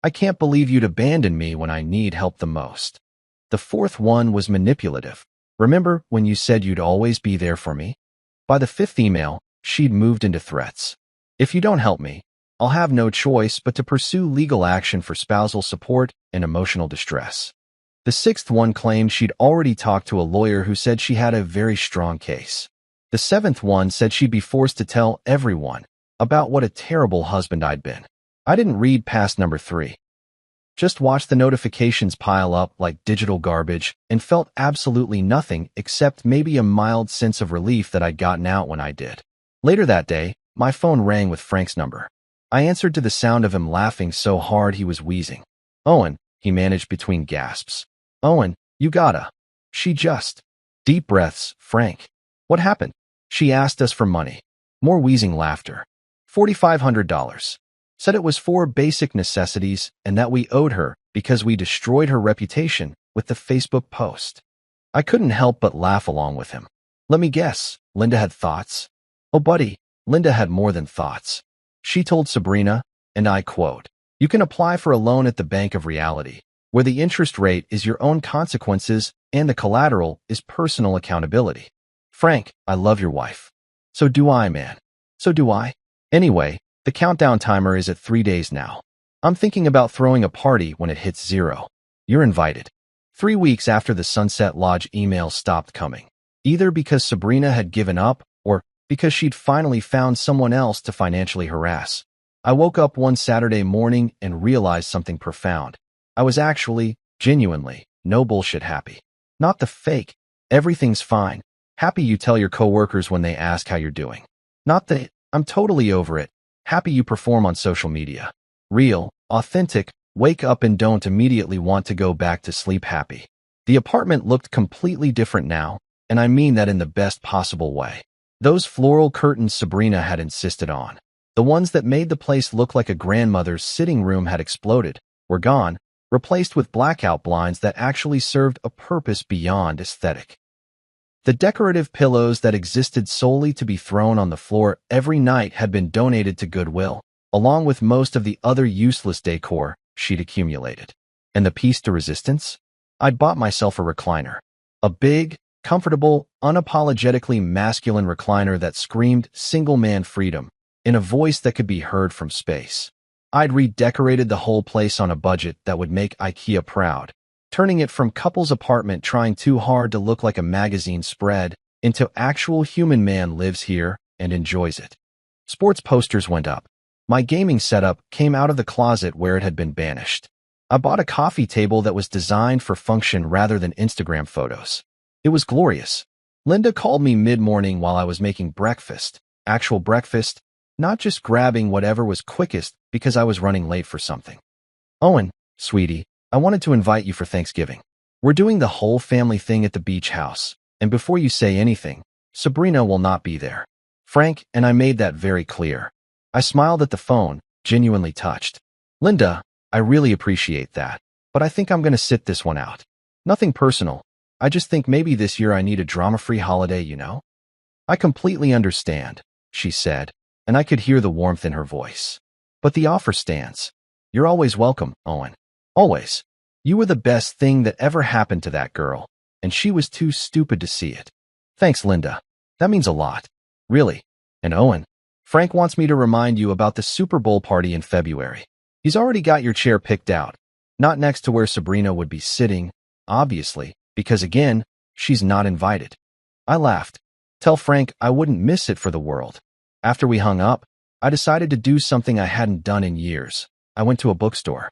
I can't believe you'd abandon me when I need help the most. The fourth one was manipulative. Remember when you said you'd always be there for me? By the fifth email, she'd moved into threats. If you don't help me, I'll have no choice but to pursue legal action for spousal support and emotional distress. The sixth one claimed she'd already talked to a lawyer who said she had a very strong case. The seventh one said she'd be forced to tell everyone about what a terrible husband I'd been. I didn't read past number 3. Just watched the notifications pile up like digital garbage and felt absolutely nothing except maybe a mild sense of relief that I'd gotten out when I did. Later that day, my phone rang with Frank's number. I answered to the sound of him laughing so hard he was wheezing. Owen, he managed between gasps. Owen, you gotta. She just. Deep breaths, Frank. What happened? She asked us for money. More wheezing laughter. $4,500. Said it was for basic necessities and that we owed her because we destroyed her reputation with the Facebook post. I couldn't help but laugh along with him. Let me guess, Linda had thoughts? Oh, buddy, Linda had more than thoughts. She told Sabrina, and I quote, You can apply for a loan at the Bank of Reality, where the interest rate is your own consequences and the collateral is personal accountability. Frank, I love your wife. So do I, man. So do I. Anyway, the countdown timer is at 3 days now. I'm thinking about throwing a party when it hits 0. You're invited. 3 weeks after the Sunset Lodge email stopped coming, either because Sabrina had given up or because she'd finally found someone else to financially harass. I woke up one Saturday morning and realized something profound. I was actually, genuinely, no bullshit happy. Not the fake, everything's fine, happy you tell your coworkers when they ask how you're doing. Not the, I'm totally over it, happy you perform on social media. Real, authentic, wake up and don't immediately want to go back to sleep happy. The apartment looked completely different now, and I mean that in the best possible way. Those floral curtains Sabrina had insisted on, the ones that made the place look like a grandmother's sitting room had exploded, were gone, replaced with blackout blinds that actually served a purpose beyond aesthetic. The decorative pillows that existed solely to be thrown on the floor every night had been donated to Goodwill, along with most of the other useless decor she'd accumulated. And the piece de resistance? I'd bought myself a recliner. A big, comfortable, unapologetically masculine recliner that screamed single-man freedom in a voice that could be heard from space. I'd redecorated the whole place on a budget that would make IKEA proud, turning it from couple's apartment trying too hard to look like a magazine spread into actual human man lives here and enjoys it. Sports posters went up. My gaming setup came out of the closet where it had been banished. I bought a coffee table that was designed for function rather than Instagram photos. It was glorious. Linda called me mid-morning while I was making breakfast, actual breakfast, not just grabbing whatever was quickest because I was running late for something. Owen, sweetie, I wanted to invite you for Thanksgiving. We're doing the whole family thing at the beach house, and before you say anything, Sabrina will not be there. Frank and I made that very clear. I smiled at the phone, genuinely touched. Linda, I really appreciate that, but I think I'm going to sit this one out. Nothing personal. I just think maybe this year I need a drama-free holiday, you know? I completely understand, she said, and I could hear the warmth in her voice. But the offer stands. You're always welcome, Owen. Always. You were the best thing that ever happened to that girl, and she was too stupid to see it. Thanks, Linda. That means a lot. Really. And Owen, Frank wants me to remind you about the Super Bowl party in February. He's already got your chair picked out, not next to where Sabrina would be sitting, obviously, because again, she's not invited. I laughed. Tell Frank I wouldn't miss it for the world. After we hung up, I decided to do something I hadn't done in years. I went to a bookstore.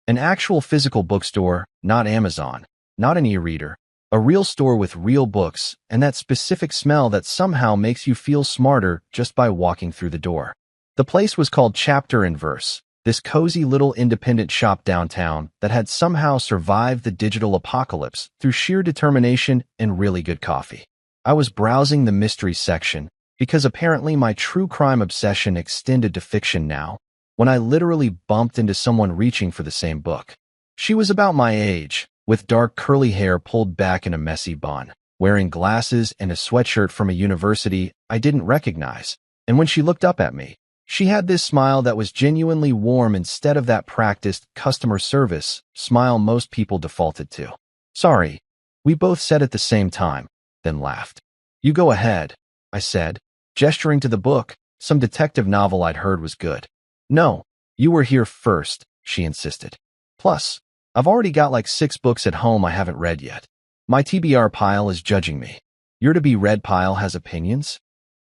An actual physical bookstore, not Amazon, not an e-reader, a real store with real books and that specific smell that somehow makes you feel smarter just by walking through the door. The place was called Chapter and Verse, this cozy little independent shop downtown that had somehow survived the digital apocalypse through sheer determination and really good coffee. I was browsing the mystery section because apparently my true crime obsession extended to fiction now, when I literally bumped into someone reaching for the same book. She was about my age, with dark curly hair pulled back in a messy bun, wearing glasses and a sweatshirt from a university I didn't recognize, and when she looked up at me, she had this smile that was genuinely warm instead of that practiced customer service smile most people defaulted to. Sorry, we both said at the same time, then laughed. You go ahead, I said, gesturing to the book. Some detective novel I'd heard was good. No, you were here first, she insisted. Plus, I've already got like 6 books at home I haven't read yet. My TBR pile is judging me. Your to-be-read pile has opinions?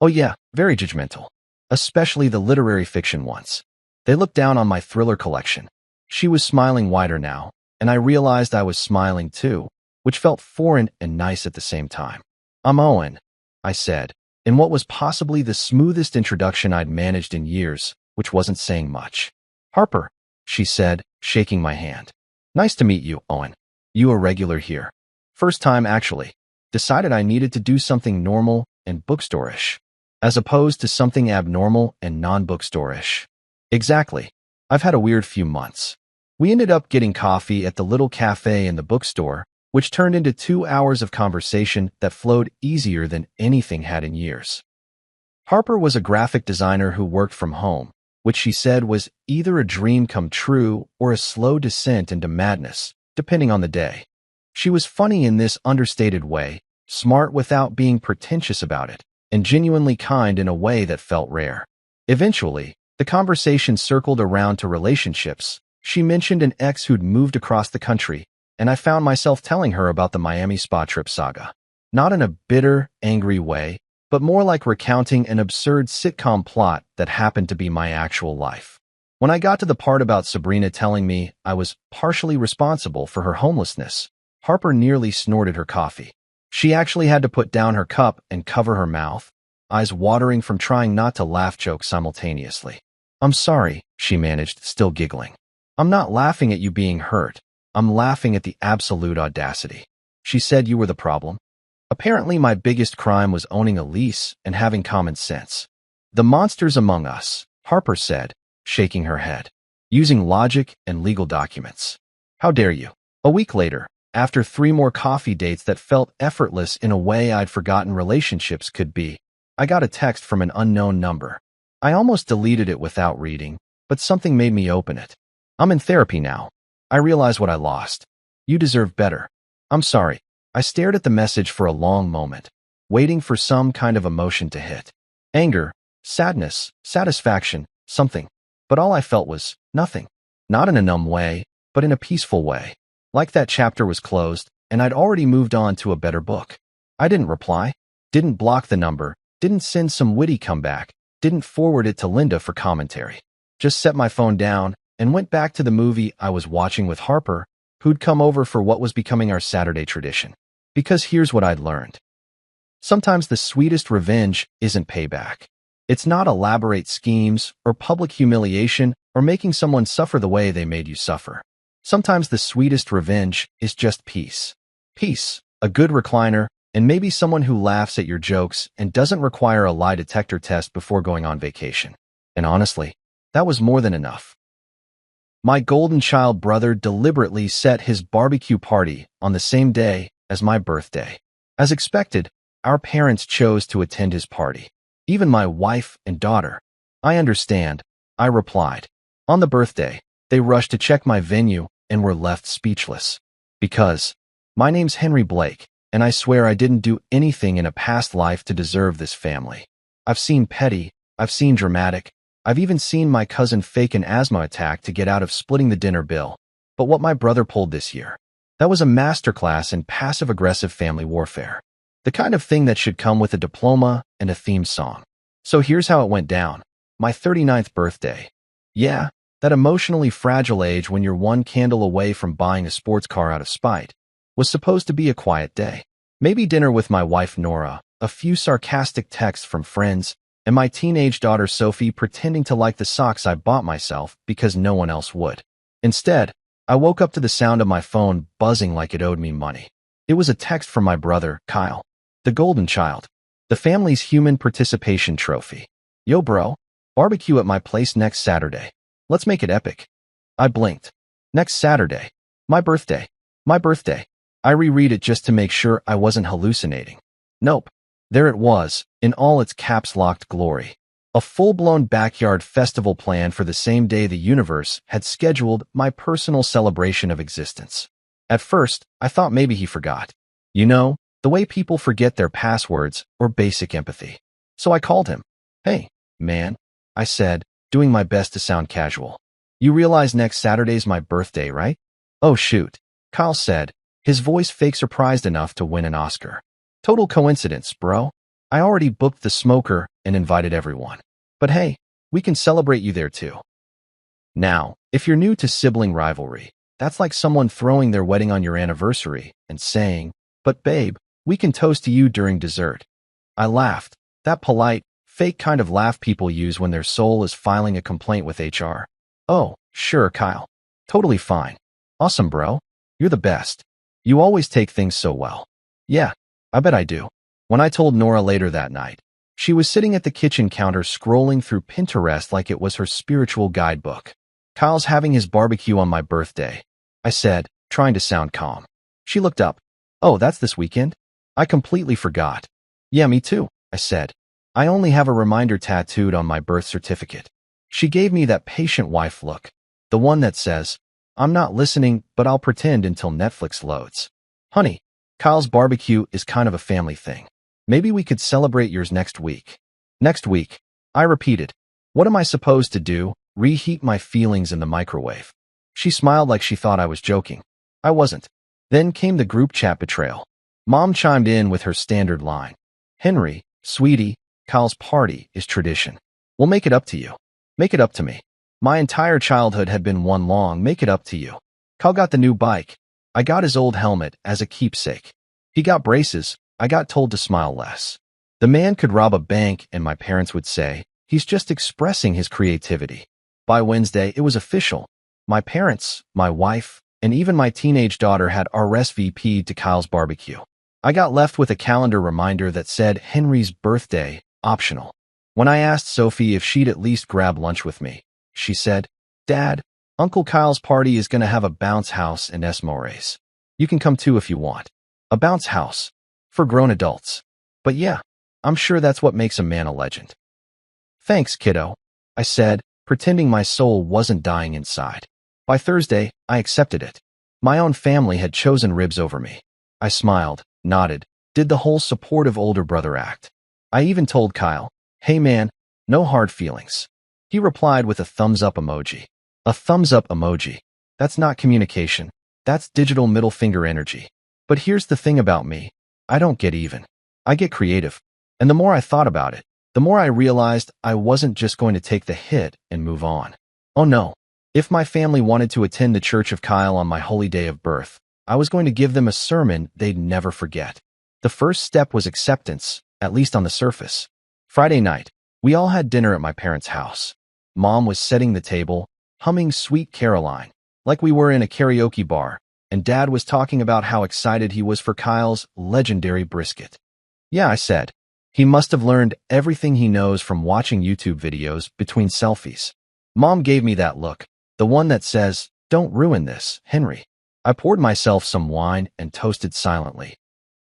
Oh yeah, very judgmental. Especially the literary fiction ones. They look down on my thriller collection. She was smiling wider now, and I realized I was smiling too, which felt foreign and nice at the same time. I'm Owen, I said, in what was possibly the smoothest introduction I'd managed in years, which wasn't saying much. Harper, she said, shaking my hand. Nice to meet you, Owen. You a regular here. First time, actually. Decided I needed to do something normal and bookstore-ish, as opposed to something abnormal and non-bookstore-ish. Exactly. I've had a weird few months. We ended up getting coffee at the little cafe in the bookstore, which turned into 2 hours of conversation that flowed easier than anything had in years. Harper was a graphic designer who worked from home, which she said was either a dream come true or a slow descent into madness, depending on the day. She was funny in this understated way, smart without being pretentious about it, and genuinely kind in a way that felt rare. Eventually, the conversation circled around to relationships. She mentioned an ex who'd moved across the country, and I found myself telling her about the Miami spa trip saga. Not in a bitter, angry way, but more like recounting an absurd sitcom plot that happened to be my actual life. When I got to the part about Sabrina telling me I was partially responsible for her homelessness, Harper nearly snorted her coffee. She actually had to put down her cup and cover her mouth, eyes watering from trying not to laugh joke simultaneously. "I'm sorry," she managed, still giggling. "I'm not laughing at you being hurt. I'm laughing at the absolute audacity. She said you were the problem. Apparently my biggest crime was owning a lease and having common sense. The monsters among us," Harper said, shaking her head, "using logic and legal documents. How dare you?" A week later, after 3 more coffee dates that felt effortless in a way I'd forgotten relationships could be, I got a text from an unknown number. I almost deleted it without reading, but something made me open it. "I'm in therapy now. I realize what I lost. You deserve better. I'm sorry." I stared at the message for a long moment, waiting for some kind of emotion to hit. Anger, sadness, satisfaction, something. But all I felt was nothing. Not in a numb way, but in a peaceful way. Like that chapter was closed, and I'd already moved on to a better book. I didn't reply, didn't block the number, didn't send some witty comeback, didn't forward it to Linda for commentary. Just set my phone down and went back to the movie I was watching with Harper, who'd come over for what was becoming our Saturday tradition. Because here's what I'd learned. Sometimes the sweetest revenge isn't payback. It's not elaborate schemes or public humiliation or making someone suffer the way they made you suffer. Sometimes the sweetest revenge is just peace. Peace, a good recliner, and maybe someone who laughs at your jokes and doesn't require a lie detector test before going on vacation. And honestly, that was more than enough. My golden child brother deliberately set his barbecue party on the same day as my birthday. As expected, our parents chose to attend his party. Even my wife and daughter. "I understand," I replied. On the birthday, they rushed to check my venue and were left speechless. Because my name's Henry Blake, and I swear I didn't do anything in a past life to deserve this family. I've seen petty, I've seen dramatic, I've even seen my cousin fake an asthma attack to get out of splitting the dinner bill. But what my brother pulled this year, that was a masterclass in passive-aggressive family warfare. The kind of thing that should come with a diploma and a theme song. So here's how it went down. My 39th birthday. Yeah, that emotionally fragile age when you're one candle away from buying a sports car out of spite, was supposed to be a quiet day. Maybe dinner with my wife Nora, a few sarcastic texts from friends, and my teenage daughter Sophie pretending to like the socks I bought myself because no one else would. Instead, I woke up to the sound of my phone buzzing like it owed me money. It was a text from my brother, Kyle, the golden child, the family's human participation trophy. "Yo bro, barbecue at my place next Saturday. Let's make it epic." I blinked. Next Saturday. My birthday. My birthday. I reread it just to make sure I wasn't hallucinating. Nope. There it was, in all its caps-locked glory. A full-blown backyard festival planned for the same day the universe had scheduled my personal celebration of existence. At first, I thought maybe he forgot. You know, the way people forget their passwords or basic empathy. So I called him. "Hey, man," I said, doing my best to sound casual. "You realize next Saturday's my birthday, right?" "Oh shoot," Kyle said, his voice fake surprised enough to win an Oscar. "Total coincidence, bro. I already booked the smoker and invited everyone. But hey, we can celebrate you there too." Now, if you're new to sibling rivalry, that's like someone throwing their wedding on your anniversary and saying, "But babe, we can toast to you during dessert." I laughed, that polite, fake kind of laugh people use when their soul is filing a complaint with HR. "Oh, sure, Kyle. Totally fine. Awesome, bro. You're the best. You always take things so well." "Yeah, I bet I do." When I told Nora later that night, she was sitting at the kitchen counter scrolling through Pinterest like it was her spiritual guidebook. "Kyle's having his barbecue on my birthday," I said, trying to sound calm. She looked up. "Oh, that's this weekend? I completely forgot." "Yeah, me too," I said. "I only have a reminder tattooed on my birth certificate." She gave me that patient wife look, the one that says, I'm not listening, but I'll pretend until Netflix loads. Honey, Kyle's barbecue is kind of a family thing. Maybe we could celebrate yours next week. Next week, I repeated. What am I supposed to do? Reheat my feelings in the microwave. She smiled like she thought I was joking. I wasn't. Then came the group chat betrayal. Mom chimed in with her standard line. Henry, sweetie, Kyle's party is tradition. We'll make it up to you. Make it up to me. My entire childhood had been one long make it up to you. Kyle got the new bike. I got his old helmet as a keepsake. He got braces. I got told to smile less. The man could rob a bank, and my parents would say, he's just expressing his creativity. By Wednesday, it was official. My parents, my wife, and even my teenage daughter had RSVP'd to Kyle's barbecue. I got left with a calendar reminder that said Henry's birthday, optional. When I asked Sophie if she'd at least grab lunch with me, she said, Dad, Uncle Kyle's party is going to have a bounce house in Esmores. You can come too if you want. A bounce house. For grown adults. But yeah, I'm sure that's what makes a man a legend. Thanks, kiddo, I said, pretending my soul wasn't dying inside. By Thursday, I accepted it. My own family had chosen ribs over me. I smiled, nodded, did the whole supportive older brother act. I even told Kyle, hey man, no hard feelings. He replied with a thumbs up emoji. A thumbs up emoji. That's not communication. That's digital middle finger energy. But here's the thing about me. I don't get even. I get creative. And the more I thought about it, the more I realized I wasn't just going to take the hit and move on. Oh no. If my family wanted to attend the Church of Kyle on my holy day of birth, I was going to give them a sermon they'd never forget. The first step was acceptance, at least on the surface. Friday night, we all had dinner at my parents' house. Mom was setting the table, humming Sweet Caroline, like we were in a karaoke bar, and Dad was talking about how excited he was for Kyle's legendary brisket. Yeah, I said. He must have learned everything he knows from watching YouTube videos between selfies. Mom gave me that look, the one that says, don't ruin this, Henry. I poured myself some wine and toasted silently.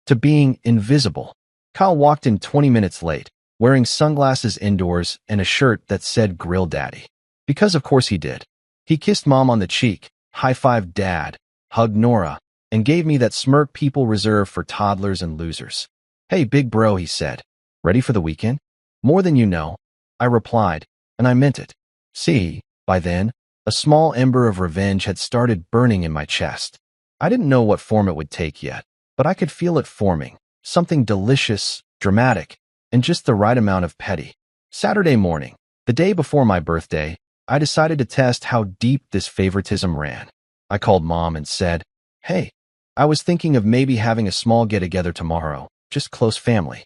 To being invisible. Kyle walked in 20 minutes late, wearing sunglasses indoors and a shirt that said Grill Daddy. Because of course he did. He kissed Mom on the cheek, high-fived Dad, hugged Nora, and gave me that smirk people reserve for toddlers and losers. Hey, big bro, he said. Ready for the weekend? More than you know, I replied, and I meant it. See, by then, a small ember of revenge had started burning in my chest. I didn't know what form it would take yet, but I could feel it forming, something delicious, dramatic, and just the right amount of petty. Saturday morning, the day before my birthday, I decided to test how deep this favoritism ran. I called Mom and said, hey, I was thinking of maybe having a small get-together tomorrow, just close family.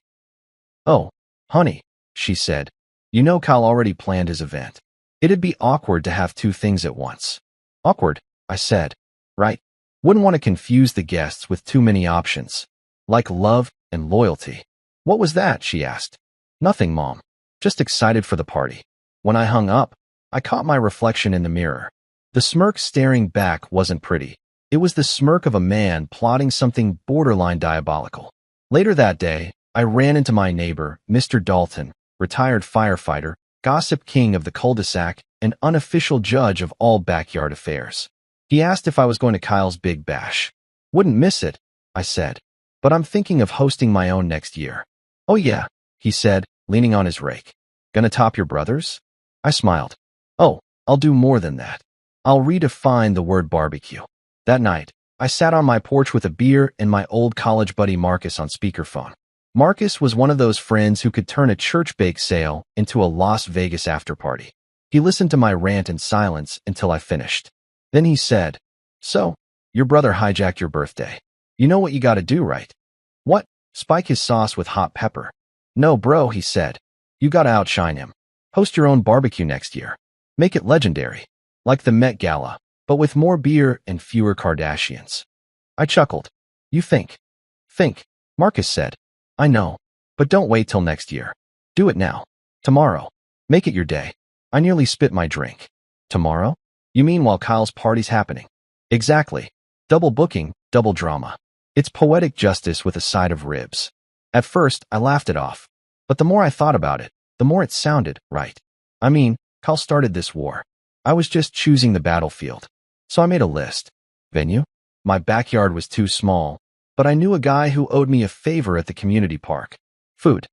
Oh, honey, she said, you know Kyle already planned his event. It'd be awkward to have two things at once. Awkward, I said. Right. Wouldn't want to confuse the guests with too many options. Like love and loyalty. What was that? She asked. Nothing, Mom. Just excited for the party. When I hung up, I caught my reflection in the mirror. The smirk staring back wasn't pretty. It was the smirk of a man plotting something borderline diabolical. Later that day, I ran into my neighbor, Mr. Dalton, retired firefighter, gossip king of the cul-de-sac, and unofficial judge of all backyard affairs. He asked if I was going to Kyle's Big Bash. Wouldn't miss it, I said. But I'm thinking of hosting my own next year. Oh yeah, he said, leaning on his rake. Gonna top your brother's? I smiled. Oh, I'll do more than that. I'll redefine the word barbecue. That night, I sat on my porch with a beer and my old college buddy Marcus on speakerphone. Marcus was one of those friends who could turn a church bake sale into a Las Vegas afterparty. He listened to my rant in silence until I finished. Then he said, so, your brother hijacked your birthday. You know what you gotta do, right? What? Spike his sauce with hot pepper. No, bro, he said. You gotta outshine him. Host your own barbecue next year. Make it legendary. Like the Met Gala, but with more beer and fewer Kardashians. I chuckled. You think? Think, Marcus said. I know, but don't wait till next year. Do it now. Tomorrow. Make it your day. I nearly spit my drink. Tomorrow? You mean while Kyle's party's happening? Exactly. Double booking, double drama. It's poetic justice with a side of ribs. At first, I laughed it off. But the more I thought about it, the more it sounded right. I mean, Kyle started this war. I was just choosing the battlefield. So I made a list. Venue? My backyard was too small, but I knew a guy who owed me a favor at the community park. Food.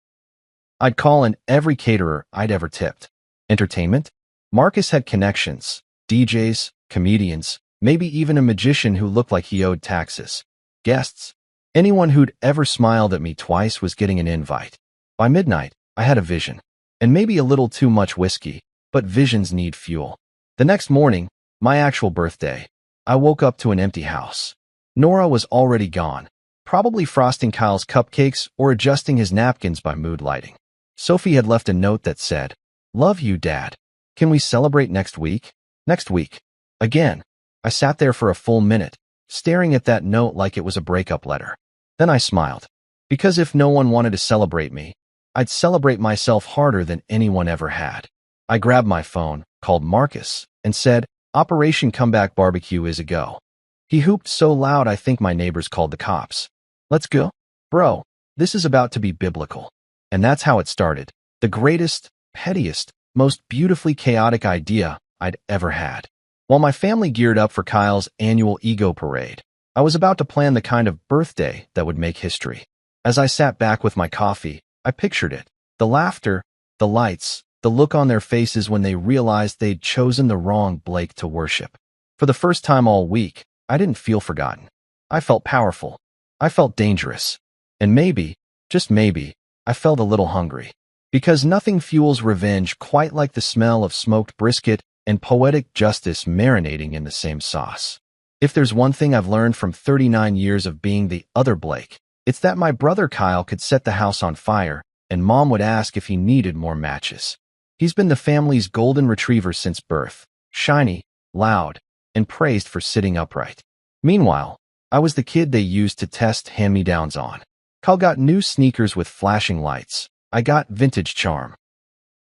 I'd call in every caterer I'd ever tipped. Entertainment? Marcus had connections. DJs, comedians, maybe even a magician who looked like he owed taxes. Guests? Anyone who'd ever smiled at me twice was getting an invite. By midnight, I had a vision. And maybe a little too much whiskey, but visions need fuel. The next morning, my actual birthday, I woke up to an empty house. Nora was already gone, probably frosting Kyle's cupcakes or adjusting his napkins by mood lighting. Sophie had left a note that said, "Love you, Dad. Can we celebrate next week?" Next week. Again. I sat there for a full minute, staring at that note like it was a breakup letter. Then I smiled. Because if no one wanted to celebrate me, I'd celebrate myself harder than anyone ever had. I grabbed my phone, called Marcus, and said, "Operation Comeback Barbecue is a go." He hooped so loud I think my neighbors called the cops. "Let's go. Bro, this is about to be biblical." And that's how it started. The greatest, pettiest, most beautifully chaotic idea I'd ever had. While my family geared up for Kyle's annual ego parade, I was about to plan the kind of birthday that would make history. As I sat back with my coffee, I pictured it. The laughter, the lights, the look on their faces when they realized they'd chosen the wrong Blake to worship. For the first time all week, I didn't feel forgotten. I felt powerful. I felt dangerous. And maybe, just maybe, I felt a little hungry. Because nothing fuels revenge quite like the smell of smoked brisket and poetic justice marinating in the same sauce. If there's one thing I've learned from 39 years of being the other Blake, it's that my brother Kyle could set the house on fire, and Mom would ask if he needed more matches. He's been the family's golden retriever since birth, shiny, loud, and praised for sitting upright. Meanwhile, I was the kid they used to test hand-me-downs on. Kyle got new sneakers with flashing lights. I got vintage charm.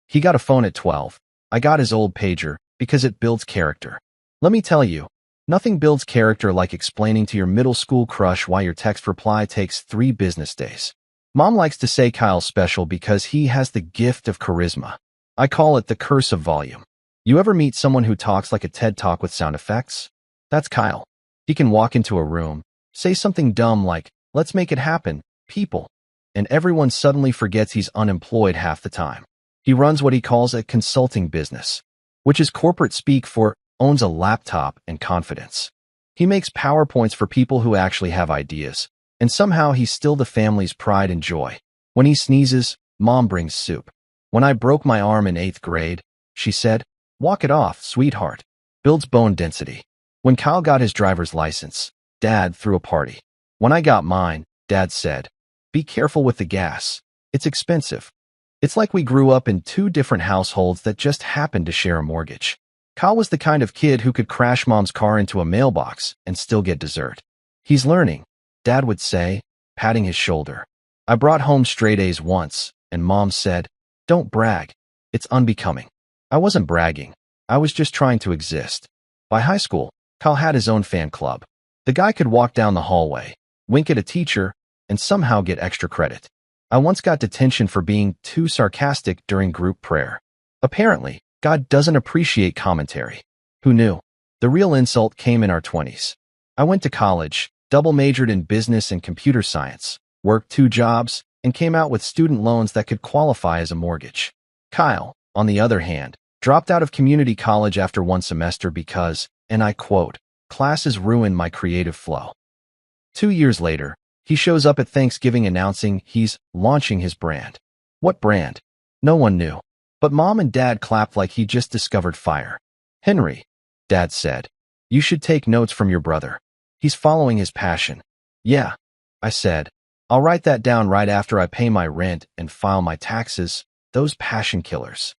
He got a phone at 12. I got his old pager, because it builds character. Let me tell you, nothing builds character like explaining to your middle school crush why your text reply takes 3 business days. Mom likes to say Kyle's special because he has the gift of charisma. I call it the curse of volume. You ever meet someone who talks like a TED Talk with sound effects? That's Kyle. He can walk into a room, say something dumb like, "Let's make it happen, people," and everyone suddenly forgets he's unemployed half the time. He runs what he calls a consulting business, which is corporate speak for owns a laptop and confidence. He makes PowerPoints for people who actually have ideas, and somehow he's still the family's pride and joy. When he sneezes, Mom brings soup. When I broke my arm in 8th grade, she said, "Walk it off, sweetheart." Builds bone density. When Kyle got his driver's license, Dad threw a party. When I got mine, Dad said, "Be careful with the gas. It's expensive." It's like we grew up in 2 different households that just happened to share a mortgage. Kyle was the kind of kid who could crash Mom's car into a mailbox and still get dessert. "He's learning," Dad would say, patting his shoulder. I brought home straight A's once, and Mom said, "Don't brag. It's unbecoming." I wasn't bragging. I was just trying to exist. By high school, Kyle had his own fan club. The guy could walk down the hallway, wink at a teacher, and somehow get extra credit. I once got detention for being too sarcastic during group prayer. Apparently, God doesn't appreciate commentary. Who knew? The real insult came in our 20s. I went to college, double majored in business and computer science, worked 2 jobs, and came out with student loans that could qualify as a mortgage. Kyle, on the other hand, dropped out of community college after 1 semester because, and I quote, "Classes ruined my creative flow." 2 years later, he shows up at Thanksgiving announcing he's launching his brand. What brand? No one knew. But Mom and Dad clapped like he just discovered fire. "Henry," Dad said, "you should take notes from your brother. He's following his passion." "Yeah," I said. "I'll write that down right after I pay my rent and file my taxes. Those passion killers."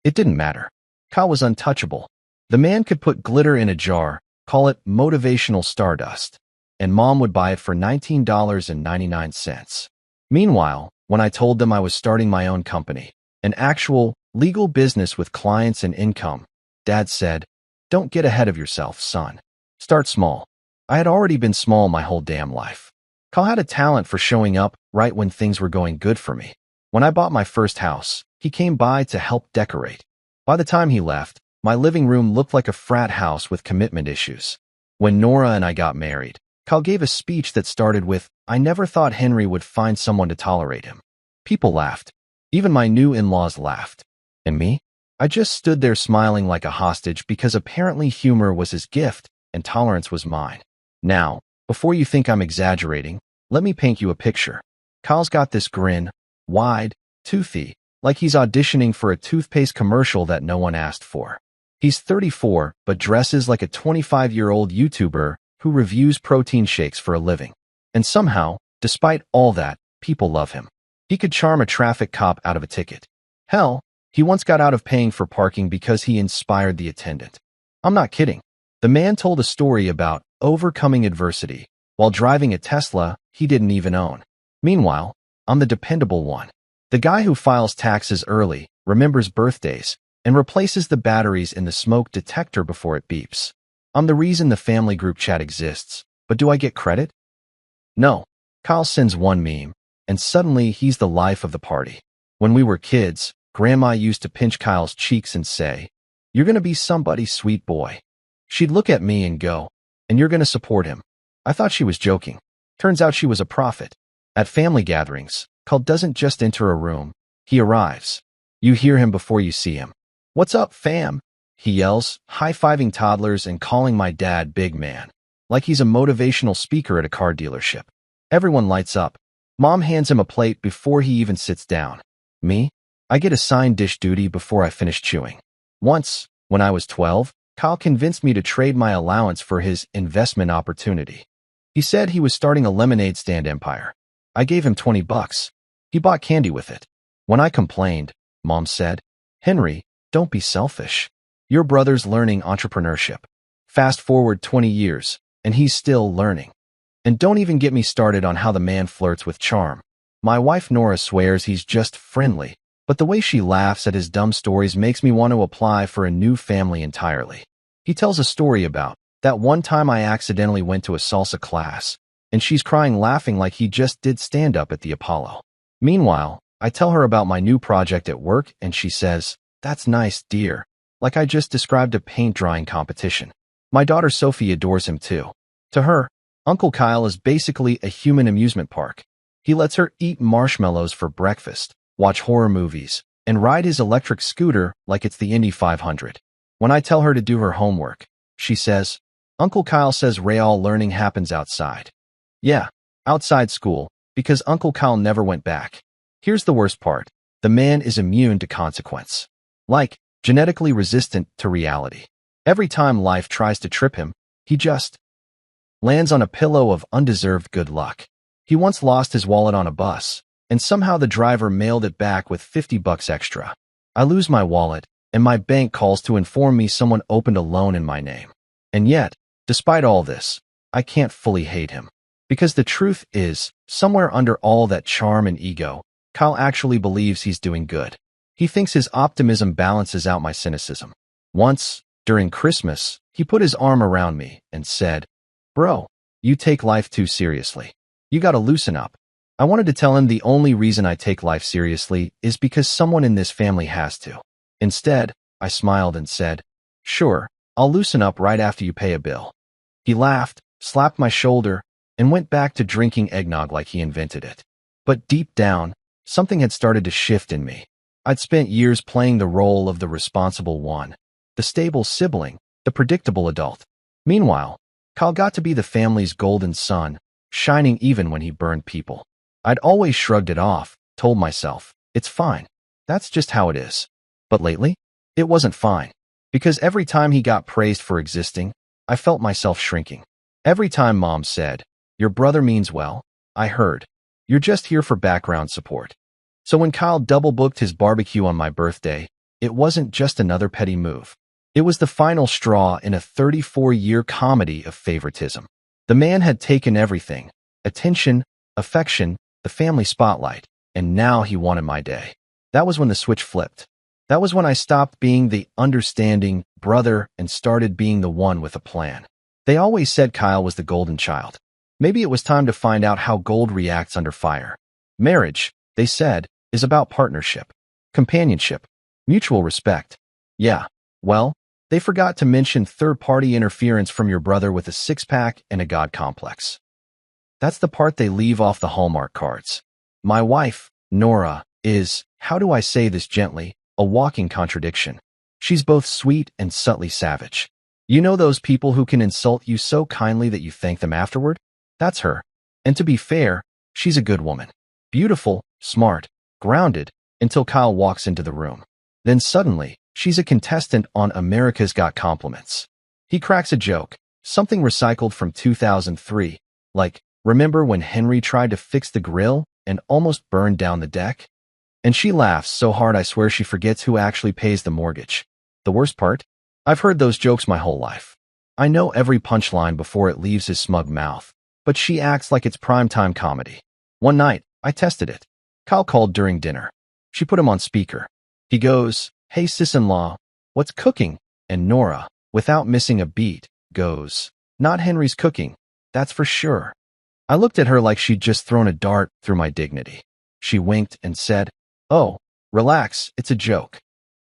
It didn't matter. Kyle was untouchable. The man could put glitter in a jar, call it motivational stardust, and Mom would buy it for $19.99. Meanwhile, when I told them I was starting my own company, an actual, legal business with clients and income, Dad said, "Don't get ahead of yourself, son. Start small." I had already been small my whole damn life. Kyle had a talent for showing up right when things were going good for me. When I bought my first house, he came by to help decorate. By the time he left, my living room looked like a frat house with commitment issues. When Nora and I got married, Kyle gave a speech that started with, "I never thought Henry would find someone to tolerate him." People laughed. Even my new in-laws laughed. And me? I just stood there smiling like a hostage because apparently humor was his gift and tolerance was mine. Now, before you think I'm exaggerating, let me paint you a picture. Kyle's got this grin, wide, toothy, like he's auditioning for a toothpaste commercial that no one asked for. He's 34, but dresses like a 25-year-old YouTuber who reviews protein shakes for a living. And somehow, despite all that, people love him. He could charm a traffic cop out of a ticket. Hell, he once got out of paying for parking because he inspired the attendant. I'm not kidding. The man told a story about overcoming adversity while driving a Tesla he didn't even own. Meanwhile, I'm the dependable one. The guy who files taxes early, remembers birthdays, and replaces the batteries in the smoke detector before it beeps. I'm the reason the family group chat exists, but do I get credit? No. Kyle sends one meme, and suddenly he's the life of the party. When we were kids, Grandma used to pinch Kyle's cheeks and say, "You're gonna be somebody's sweet boy." She'd look at me and go, "And you're gonna support him." I thought she was joking. Turns out she was a prophet. At family gatherings, Kyle doesn't just enter a room, he arrives. You hear him before you see him. "What's up, fam?" he yells, high-fiving toddlers and calling my dad big man, like he's a motivational speaker at a car dealership. Everyone lights up. Mom hands him a plate before he even sits down. Me? I get assigned dish duty before I finish chewing. Once, when I was 12, Kyle convinced me to trade my allowance for his investment opportunity. He said he was starting a lemonade stand empire. I gave him $20. He bought candy with it. When I complained, Mom said, "Henry, don't be selfish. Your brother's learning entrepreneurship." Fast forward 20 years, and he's still learning. And don't even get me started on how the man flirts with charm. My wife Nora swears he's just friendly, but the way she laughs at his dumb stories makes me want to apply for a new family entirely. He tells a story about that one time I accidentally went to a salsa class, and she's crying laughing like he just did stand-up at the Apollo. Meanwhile, I tell her about my new project at work, and she says, "That's nice, dear," like I just described a paint drying competition. My daughter Sophie adores him too. To her, Uncle Kyle is basically a human amusement park. He lets her eat marshmallows for breakfast, watch horror movies, and ride his electric scooter like it's the Indy 500. When I tell her to do her homework, she says, "Uncle Kyle says real learning happens outside." Yeah, outside school, because Uncle Kyle never went back. Here's the worst part. The man is immune to consequence. Like, genetically resistant to reality. Every time life tries to trip him, he just lands on a pillow of undeserved good luck. He once lost his wallet on a bus, and somehow the driver mailed it back with $50 extra. I lose my wallet, and my bank calls to inform me someone opened a loan in my name. And yet, despite all this, I can't fully hate him. Because the truth is, somewhere under all that charm and ego, Kyle actually believes he's doing good. He thinks his optimism balances out my cynicism. Once, during Christmas, he put his arm around me and said, "Bro, you take life too seriously. You gotta loosen up." I wanted to tell him the only reason I take life seriously is because someone in this family has to. Instead, I smiled and said, "Sure, I'll loosen up right after you pay a bill." He laughed, slapped my shoulder, and went back to drinking eggnog like he invented it. But deep down, something had started to shift in me. I'd spent years playing the role of the responsible one, the stable sibling, the predictable adult. Meanwhile, Kyle got to be the family's golden sun, shining even when he burned people. I'd always shrugged it off, told myself, "It's fine. That's just how it is." But lately, it wasn't fine. Because every time he got praised for existing, I felt myself shrinking. Every time Mom said, "Your brother means well," I heard, "You're just here for background support." So when Kyle double-booked his barbecue on my birthday, it wasn't just another petty move. It was the final straw in a 34-year comedy of favoritism. The man had taken everything: attention, affection, the family spotlight, and now he wanted my day. That was when the switch flipped. That was when I stopped being the understanding brother and started being the one with a plan. They always said Kyle was the golden child. Maybe it was time to find out how gold reacts under fire. Marriage, they said, is about partnership, companionship, mutual respect. Yeah, well, they forgot to mention third-party interference from your brother with a six-pack and a god complex. That's the part they leave off the Hallmark cards. My wife, Nora, is, how do I say this gently, a walking contradiction. She's both sweet and subtly savage. You know those people who can insult you so kindly that you thank them afterward? That's her. And to be fair, she's a good woman. Beautiful, smart, grounded, until Kyle walks into the room. Then suddenly, she's a contestant on America's Got Compliments. He cracks a joke, something recycled from 2003, like, remember when Henry tried to fix the grill and almost burned down the deck? And she laughs so hard I swear she forgets who actually pays the mortgage. The worst part? I've heard those jokes my whole life. I know every punchline before it leaves his smug mouth, but she acts like it's primetime comedy. One night, I tested it. Kyle called during dinner. She put him on speaker. He goes, "Hey sis-in-law, what's cooking?" And Nora, without missing a beat, goes, "Not Henry's cooking, that's for sure." I looked at her like she'd just thrown a dart through my dignity. She winked and said, "Oh, relax, it's a joke."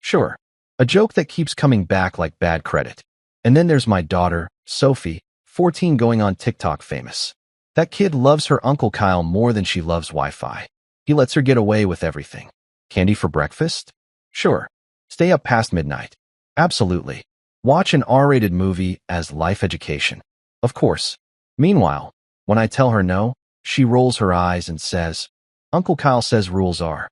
Sure, a joke that keeps coming back like bad credit. And then there's my daughter, Sophie, 14, going on TikTok famous. That kid loves her Uncle Kyle more than she loves Wi-Fi. He lets her get away with everything. Candy for breakfast? Sure. Stay up past midnight? Absolutely. Watch an R-rated movie as life education? Of course. Meanwhile, when I tell her no, she rolls her eyes and says, "Uncle Kyle says rules are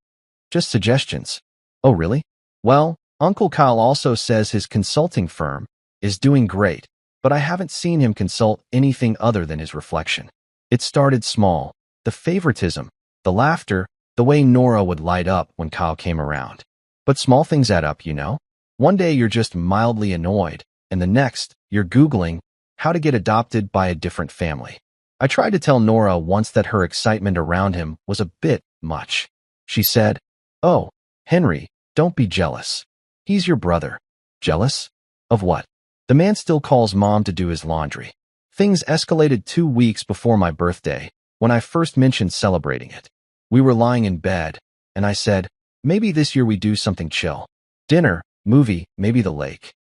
just suggestions." Oh, really? Well, Uncle Kyle also says his consulting firm is doing great, but I haven't seen him consult anything other than his reflection. It started small, the favoritism, the laughter, the way Nora would light up when Kyle came around. But small things add up, you know? One day you're just mildly annoyed, and the next, you're Googling how to get adopted by a different family. I tried to tell Nora once that her excitement around him was a bit much. She said, "Oh, Henry, don't be jealous. He's your brother." Jealous? Of what? The man still calls mom to do his laundry. Things escalated 2 weeks before my birthday, when I first mentioned celebrating it. We were lying in bed, and I said, maybe this year we do something chill. Dinner, movie, maybe the lake.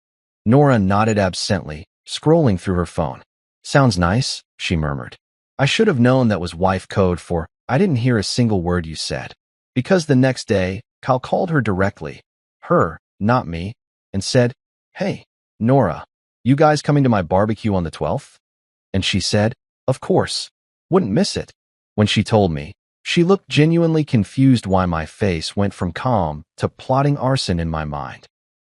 Nora nodded absently, scrolling through her phone. "Sounds nice," she murmured. I should have known that was wife code for, "I didn't hear a single word you said." Because the next day, Kyle called her directly, her, not me, and said, "Hey, Nora, you guys coming to my barbecue on the 12th? And she said, "Of course. Wouldn't miss it." When she told me, she looked genuinely confused why my face went from calm to plotting arson in my mind.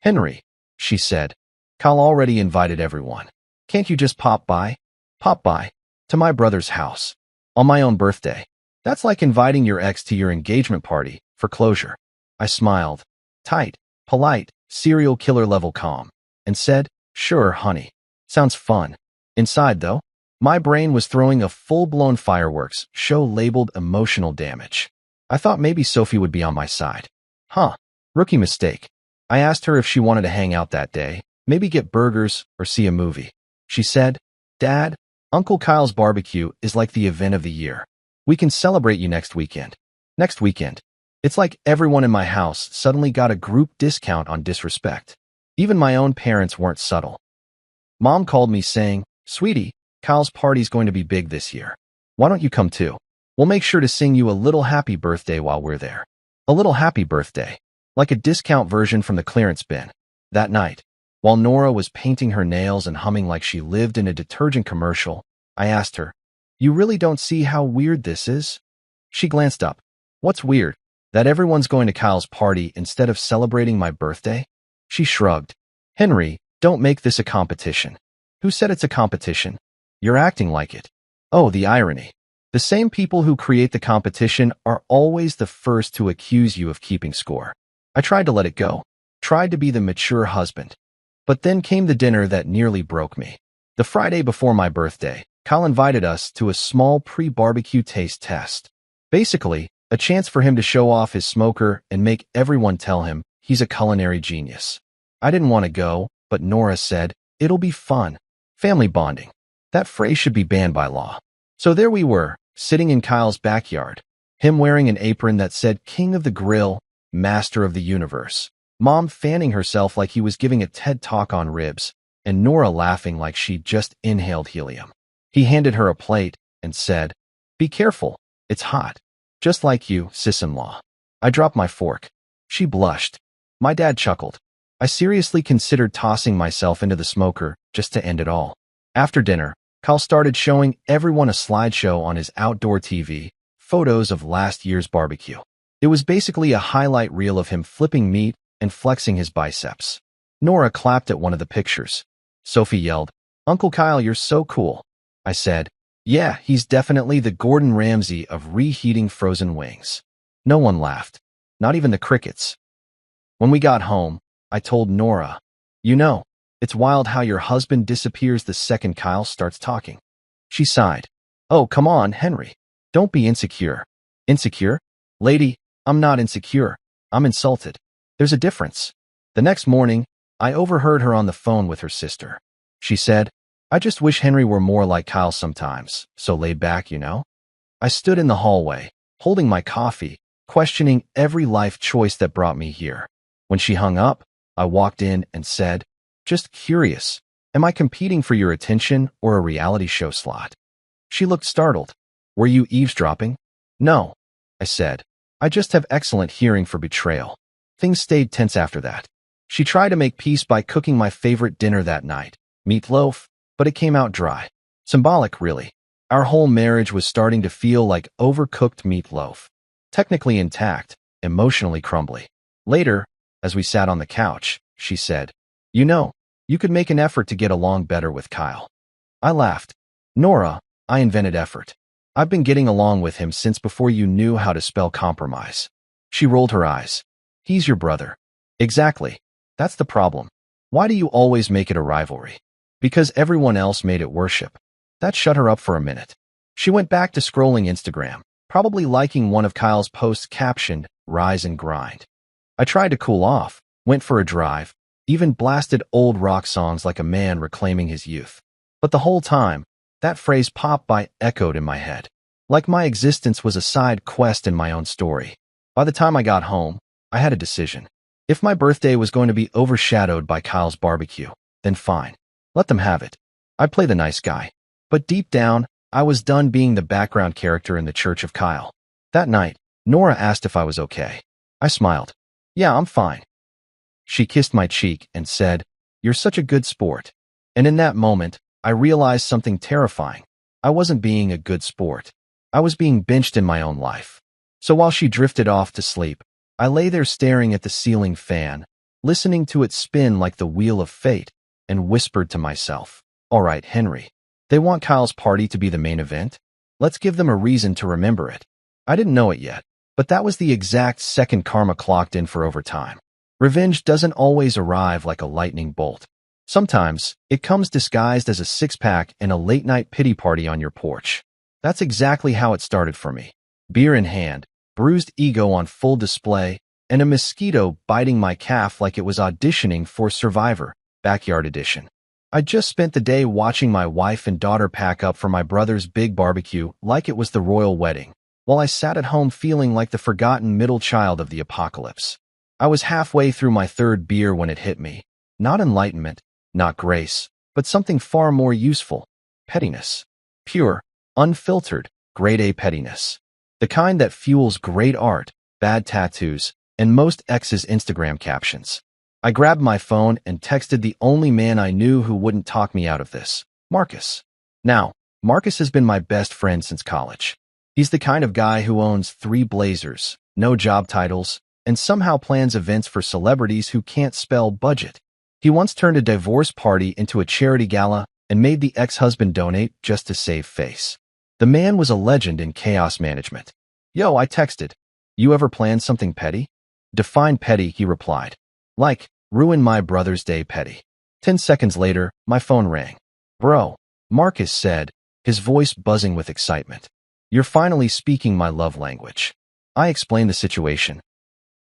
"Henry," she said, "Kyle already invited everyone. Can't you just pop by? Pop by to my brother's house on my own birthday. That's like inviting your ex to your engagement party for closure." I smiled, tight, polite, serial killer level calm, and said, "Sure, honey. Sounds fun." Inside, though, my brain was throwing a full-blown fireworks show labeled emotional damage. I thought maybe Sophie would be on my side. Rookie mistake. I asked her if she wanted to hang out that day, maybe get burgers or see a movie. She said, "Dad, Uncle Kyle's barbecue is like the event of the year. We can celebrate you next weekend." Next weekend. It's like everyone in my house suddenly got a group discount on disrespect. Even my own parents weren't subtle. Mom called me saying, "Sweetie, Kyle's party's going to be big this year. Why don't you come too? We'll make sure to sing you a little happy birthday while we're there." A little happy birthday. Like a discount version from the clearance bin. That night, while Nora was painting her nails and humming like she lived in a detergent commercial, I asked her, "You really don't see how weird this is?" She glanced up. "What's weird? That everyone's going to Kyle's party instead of celebrating my birthday?" She shrugged. "Henry, don't make this a competition." Who said it's a competition? You're acting like it. Oh, the irony. The same people who create the competition are always the first to accuse you of keeping score. I tried to let it go, tried to be the mature husband. But then came the dinner that nearly broke me. The Friday before my birthday, Kyle invited us to a small pre-barbecue taste test. Basically, a chance for him to show off his smoker and make everyone tell him he's a culinary genius. I didn't want to go, but Nora said, "It'll be fun. Family bonding." That phrase should be banned by law. So there we were, sitting in Kyle's backyard, him wearing an apron that said King of the Grill, Master of the Universe. Mom fanning herself like he was giving a TED talk on ribs, and Nora laughing like she'd just inhaled helium. He handed her a plate and said, "Be careful, it's hot. Just like you, sis-in-law." I dropped my fork. She blushed. My dad chuckled. I seriously considered tossing myself into the smoker just to end it all. After dinner, Kyle started showing everyone a slideshow on his outdoor TV, photos of last year's barbecue. It was basically a highlight reel of him flipping meat and flexing his biceps. Nora clapped at one of the pictures. Sophie yelled, "Uncle Kyle, you're so cool." I said, "Yeah, he's definitely the Gordon Ramsay of reheating frozen wings." No one laughed, not even the crickets. When we got home, I told Nora, "You know, it's wild how your husband disappears the second Kyle starts talking." She sighed. "Oh, come on, Henry. Don't be insecure." "Insecure? Lady, I'm not insecure. I'm insulted. There's a difference." The next morning, I overheard her on the phone with her sister. She said, "I just wish Henry were more like Kyle sometimes, so laid back, you know?" I stood in the hallway, holding my coffee, questioning every life choice that brought me here. When she hung up, I walked in and said, "Just curious, am I competing for your attention or a reality show slot?" She looked startled. "Were you eavesdropping?" "No," I said. "I just have excellent hearing for betrayal." Things stayed tense after that. She tried to make peace by cooking my favorite dinner that night, meatloaf, but it came out dry. Symbolic, really. Our whole marriage was starting to feel like overcooked meatloaf. Technically intact, emotionally crumbly. Later, as we sat on the couch, she said, "You know, you could make an effort to get along better with Kyle." I laughed. "Nora, I invented effort. I've been getting along with him since before you knew how to spell compromise." She rolled her eyes. "He's your brother." "Exactly. That's the problem. Why do you always make it a rivalry?" "Because everyone else made it worship." That shut her up for a minute. She went back to scrolling Instagram, probably liking one of Kyle's posts captioned, "Rise and Grind." I tried to cool off, went for a drive, even blasted old rock songs like a man reclaiming his youth. But the whole time, that phrase popped by echoed in my head, like my existence was a side quest in my own story. By the time I got home, I had a decision. If my birthday was going to be overshadowed by Kyle's barbecue, then fine. Let them have it. I'd play the nice guy. But deep down, I was done being the background character in the Church of Kyle. That night, Nora asked if I was okay. I smiled. "Yeah, I'm fine." She kissed my cheek and said, "You're such a good sport." And in that moment, I realized something terrifying. I wasn't being a good sport. I was being benched in my own life. So while she drifted off to sleep, I lay there staring at the ceiling fan, listening to it spin like the wheel of fate, and whispered to myself, "All right, Henry. They want Kyle's party to be the main event. Let's give them a reason to remember it." I didn't know it yet, but that was the exact second karma clocked in for overtime. Revenge doesn't always arrive like a lightning bolt. Sometimes, it comes disguised as a six-pack and a late-night pity party on your porch. That's exactly how it started for me. Beer in hand, bruised ego on full display, and a mosquito biting my calf like it was auditioning for Survivor, Backyard Edition. I just spent the day watching my wife and daughter pack up for my brother's big barbecue like it was the royal wedding, while I sat at home feeling like the forgotten middle child of the apocalypse. I was halfway through my third beer when it hit me. Not enlightenment, not grace, but something far more useful. Pettiness. Pure, unfiltered, grade A pettiness. The kind that fuels great art, bad tattoos, and most exes' Instagram captions. I grabbed my phone and texted the only man I knew who wouldn't talk me out of this, Marcus. Now, Marcus has been my best friend since college. He's the kind of guy who owns 3 Blazers, no job titles, and somehow plans events for celebrities who can't spell budget. He once turned a divorce party into a charity gala and made the ex-husband donate just to save face. The man was a legend in chaos management. "Yo," I texted. "You ever plan something petty?" "Define petty," he replied. "Like, ruin my brother's day petty." 10 seconds later, my phone rang. "Bro," Marcus said, his voice buzzing with excitement. "You're finally speaking my love language." I explained the situation.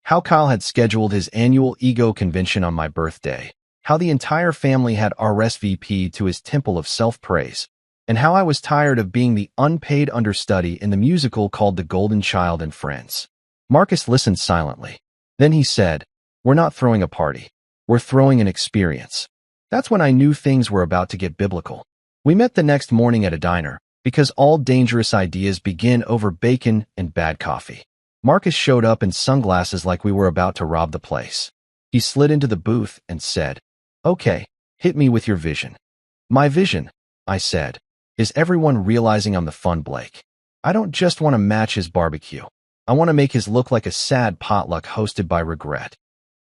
How Kyle had scheduled his annual ego convention on my birthday, how the entire family had RSVP'd to his temple of self-praise, and how I was tired of being the unpaid understudy in the musical called The Golden Child and Friends. Marcus listened silently. Then he said, We're not throwing a party. We're throwing an experience. That's when I knew things were about to get biblical. We met the next morning at a diner, because all dangerous ideas begin over bacon and bad coffee. Marcus showed up in sunglasses like we were about to rob the place. He slid into the booth and said, "Okay, hit me with your vision." "My vision," I said, "is everyone realizing I'm the fun Blake. I don't just want to match his barbecue. I want to make his look like a sad potluck hosted by regret."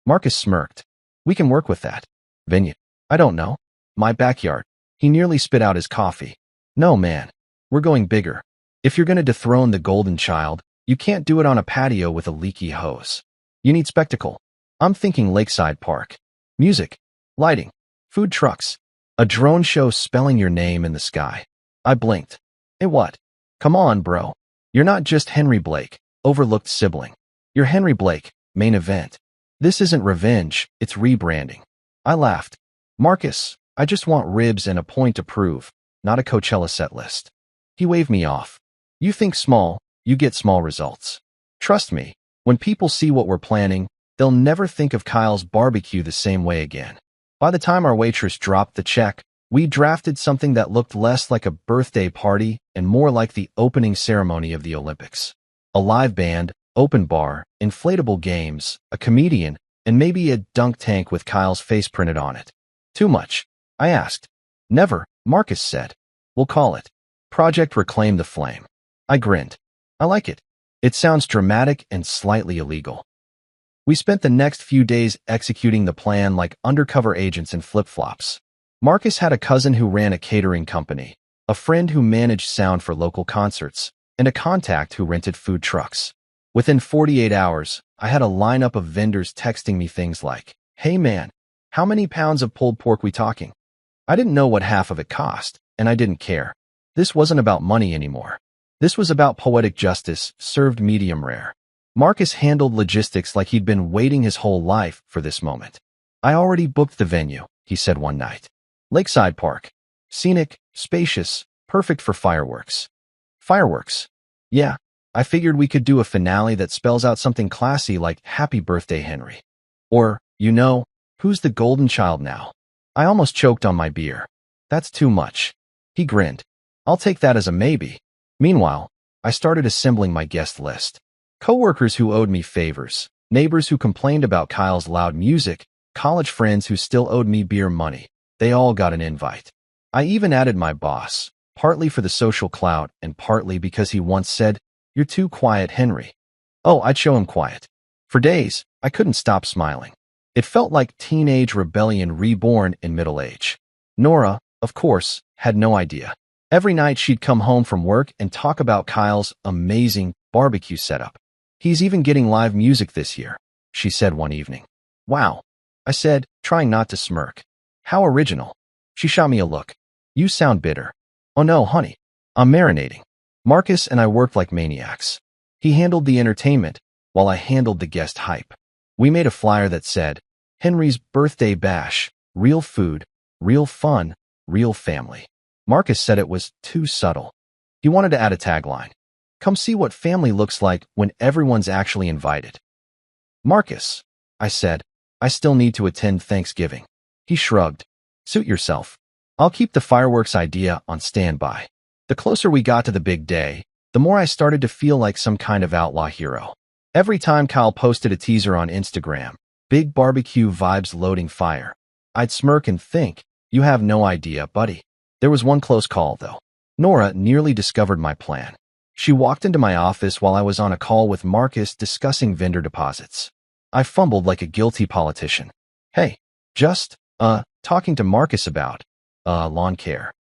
Marcus smirked. "We can work with that. Venue. I don't know. My backyard." He nearly spit out his coffee. "No, man. We're going bigger. If you're going to dethrone the golden child, you can't do it on a patio with a leaky hose. You need spectacle. I'm thinking Lakeside Park. Music, lighting, food trucks, a drone show spelling your name in the sky." I blinked. "Hey, what? Come on, bro. You're not just Henry Blake, overlooked sibling. You're Henry Blake, main event. This isn't revenge, it's rebranding." I laughed. "Marcus, I just want ribs and a point to prove, not a Coachella set list." He waved me off. "You think small, you get small results. Trust me, when people see what we're planning, they'll never think of Kyle's barbecue the same way again." By the time our waitress dropped the check, we drafted something that looked less like a birthday party and more like the opening ceremony of the Olympics. A live band, open bar, inflatable games, a comedian, and maybe a dunk tank with Kyle's face printed on it. "Too much?" I asked. "Never," Marcus said. "We'll call it Project Reclaim the Flame." I grinned. "I like it. It sounds dramatic and slightly illegal." We spent the next few days executing the plan like undercover agents in flip-flops. Marcus had a cousin who ran a catering company, a friend who managed sound for local concerts, and a contact who rented food trucks. Within 48 hours, I had a lineup of vendors texting me things like, "Hey man, how many pounds of pulled pork we talking?" I didn't know what half of it cost, and I didn't care. This wasn't about money anymore. This was about poetic justice, served medium rare. Marcus handled logistics like he'd been waiting his whole life for this moment. "I already booked the venue," he said one night. "Lakeside Park. Scenic, spacious, perfect for fireworks." "Fireworks?" "Yeah, I figured we could do a finale that spells out something classy like Happy Birthday, Henry. Or, who's the golden child now?" I almost choked on my beer. "That's too much." He grinned. "I'll take that as a maybe." Meanwhile, I started assembling my guest list. Coworkers who owed me favors, neighbors who complained about Kyle's loud music, college friends who still owed me beer money. They all got an invite. I even added my boss, partly for the social clout and partly because he once said, "You're too quiet, Henry." Oh, I'd show him quiet. For days, I couldn't stop smiling. It felt like teenage rebellion reborn in middle age. Nora, of course, had no idea. Every night she'd come home from work and talk about Kyle's amazing barbecue setup. "He's even getting live music this year," she said one evening. "Wow," I said, trying not to smirk. "How original." She shot me a look. "You sound bitter." "Oh no, honey. I'm marinating." Marcus and I worked like maniacs. He handled the entertainment, while I handled the guest hype. We made a flyer that said, "Henry's Birthday Bash, real food, real fun, real family." Marcus said it was too subtle. He wanted to add a tagline. "Come see what family looks like when everyone's actually invited." "Marcus," I said, "I still need to attend Thanksgiving." He shrugged. "Suit yourself. I'll keep the fireworks idea on standby." The closer we got to the big day, the more I started to feel like some kind of outlaw hero. Every time Kyle posted a teaser on Instagram, "Big barbecue vibes loading fire," I'd smirk and think, "You have no idea, buddy." There was one close call, though. Nora nearly discovered my plan. She walked into my office while I was on a call with Marcus discussing vendor deposits. I fumbled like a guilty politician. "Hey, just, talking to Marcus about, lawn care."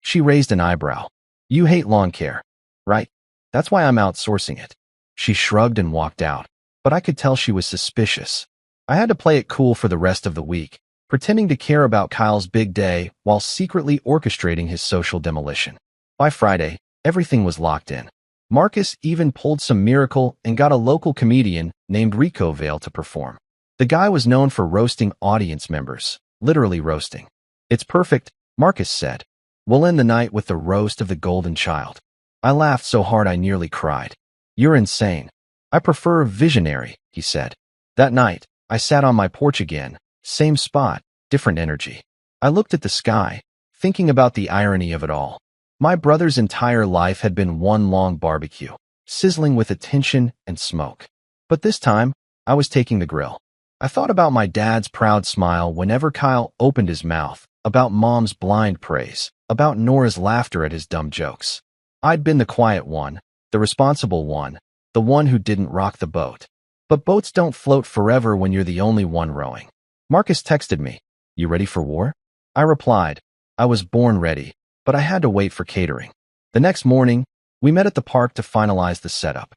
She raised an eyebrow. "You hate lawn care, right? That's why I'm outsourcing it." She shrugged and walked out, but I could tell she was suspicious. I had to play it cool for the rest of the week, pretending to care about Kyle's big day while secretly orchestrating his social demolition. By Friday, everything was locked in. Marcus even pulled some miracle and got a local comedian named Rico Vale to perform. The guy was known for roasting audience members, literally roasting. "It's perfect," Marcus said. "We'll end the night with the roast of the golden child." I laughed so hard I nearly cried. "You're insane." "I prefer visionary," he said. That night, I sat on my porch again. Same spot, different energy. I looked at the sky, thinking about the irony of it all. My brother's entire life had been one long barbecue, sizzling with attention and smoke. But this time, I was taking the grill. I thought about my dad's proud smile whenever Kyle opened his mouth, about Mom's blind praise, about Nora's laughter at his dumb jokes. I'd been the quiet one, the responsible one, the one who didn't rock the boat. But boats don't float forever when you're the only one rowing. Marcus texted me, "You ready for war?" I replied, I was born ready, but I had to wait for catering. The next morning, we met at the park to finalize the setup.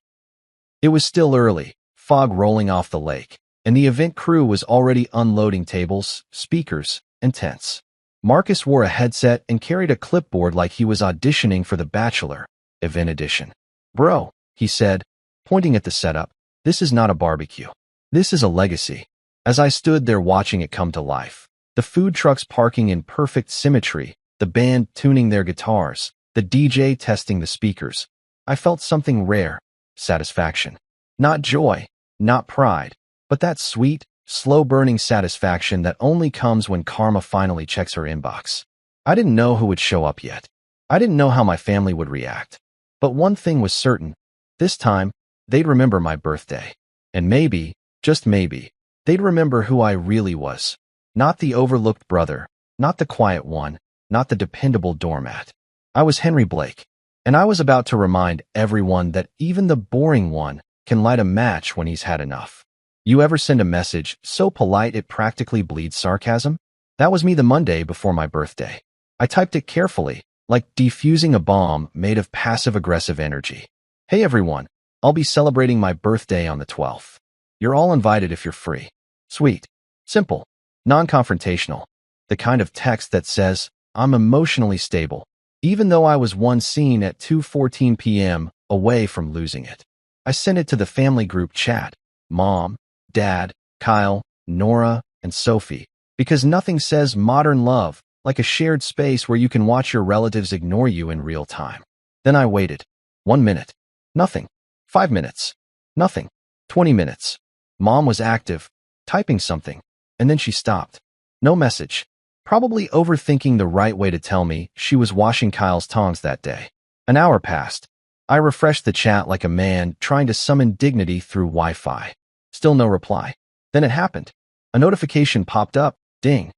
It was still early, fog rolling off the lake, and the event crew was already unloading tables, speakers, and tents. Marcus wore a headset and carried a clipboard like he was auditioning for The Bachelor, Event Edition. "Bro," he said, pointing at the setup, "this is not a barbecue. This is a legacy." As I stood there watching it come to life, the food trucks parking in perfect symmetry, the band tuning their guitars, the DJ testing the speakers, I felt something rare, satisfaction. Not joy, not pride, but that sweet, slow-burning satisfaction that only comes when karma finally checks her inbox. I didn't know who would show up yet. I didn't know how my family would react. But one thing was certain. This time, they'd remember my birthday. And maybe, just maybe, they'd remember who I really was. Not the overlooked brother, not the quiet one, not the dependable doormat. I was Henry Blake, and I was about to remind everyone that even the boring one can light a match when he's had enough. You ever send a message so polite it practically bleeds sarcasm? That was me the Monday before my birthday. I typed it carefully, like defusing a bomb made of passive-aggressive energy. "Hey everyone, I'll be celebrating my birthday on the 12th. You're all invited if you're free." Sweet. Simple. Non-confrontational. The kind of text that says, I'm emotionally stable, even though I was one scene at 2:14 p.m. away from losing it. I sent it to the family group chat, Mom, Dad, Kyle, Nora, and Sophie, because nothing says modern love like a shared space where you can watch your relatives ignore you in real time. Then I waited. 1 minute. Nothing. 5 minutes. Nothing. 20 minutes. Mom was active, typing something, and then she stopped. No message. Probably overthinking the right way to tell me she was washing Kyle's tongs that day. An hour passed. I refreshed the chat like a man trying to summon dignity through Wi-Fi. Still no reply. Then it happened. A notification popped up. Ding.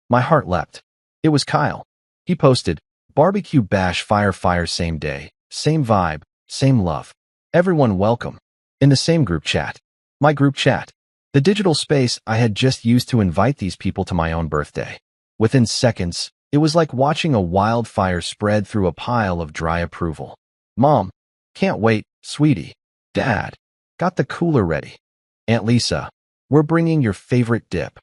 My heart leapt. It was Kyle. He posted, "Barbecue bash fire same day, same vibe, same love. Everyone welcome." In the same group chat. My group chat. The digital space I had just used to invite these people to my own birthday. Within seconds, it was like watching a wildfire spread through a pile of dry approval. "Mom, can't wait, sweetie. Dad, got the cooler ready. Aunt Lisa, we're bringing your favorite dip."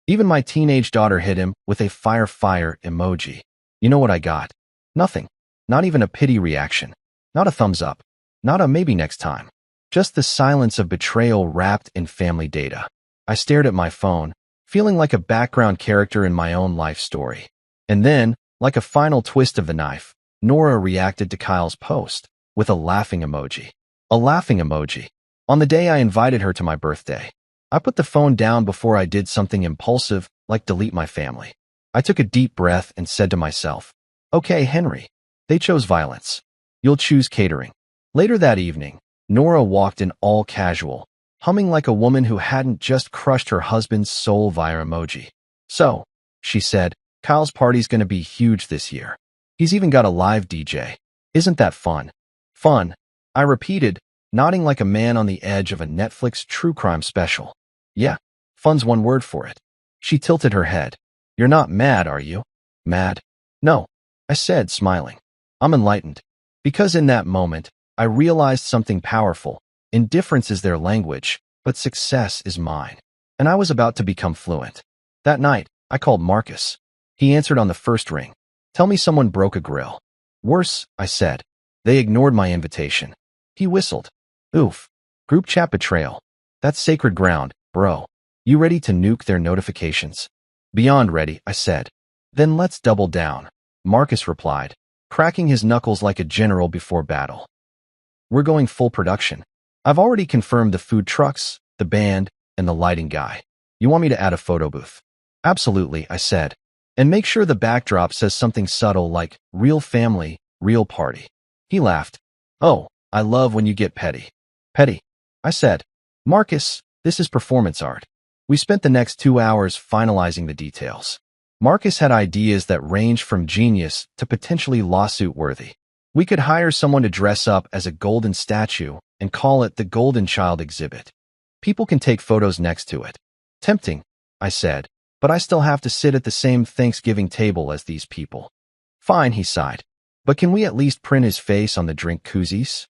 Even my teenage daughter hit him with a fire emoji. You know what I got? Nothing. Not even a pity reaction. Not a thumbs up. Not a maybe next time. Just the silence of betrayal wrapped in family data. I stared at my phone, feeling like a background character in my own life story. And then, like a final twist of the knife, Nora reacted to Kyle's post with a laughing emoji. A laughing emoji. On the day I invited her to my birthday. I put the phone down before I did something impulsive, like delete my family. I took a deep breath and said to myself, "Okay, Henry, they chose violence. You'll choose catering." Later that evening, Nora walked in all casual, humming like a woman who hadn't just crushed her husband's soul via emoji. "So," she said, "Kyle's party's gonna be huge this year. He's even got a live DJ. Isn't that fun?" "Fun," I repeated, nodding like a man on the edge of a Netflix true crime special. "Yeah, fun's one word for it." She tilted her head. "You're not mad, are you?" "Mad?" "No," I said, smiling. "I'm enlightened." Because in that moment, I realized something powerful. Indifference is their language, but success is mine. And I was about to become fluent. That night, I called Marcus. He answered on the first ring. "Tell me someone broke a grill." "Worse," I said. "They ignored my invitation." He whistled. "Oof. Group chat betrayal. That's sacred ground, bro. You ready to nuke their notifications?" "Beyond ready," I said. "Then let's double down," Marcus replied, cracking his knuckles like a general before battle. "We're going full production. I've already confirmed the food trucks, the band, and the lighting guy. You want me to add a photo booth? Absolutely, I said. And make sure the backdrop says something subtle like, real family, real party. He laughed. Oh, I love when you get petty. Petty, I said. Marcus, this is performance art. We spent the next 2 hours finalizing the details. Marcus had ideas that ranged from genius to potentially lawsuit-worthy. We could hire someone to dress up as a golden statue and call it the Golden Child exhibit. People can take photos next to it. Tempting, I said, but I still have to sit at the same Thanksgiving table as these people. Fine, he sighed. But can we at least print his face on the drink koozies?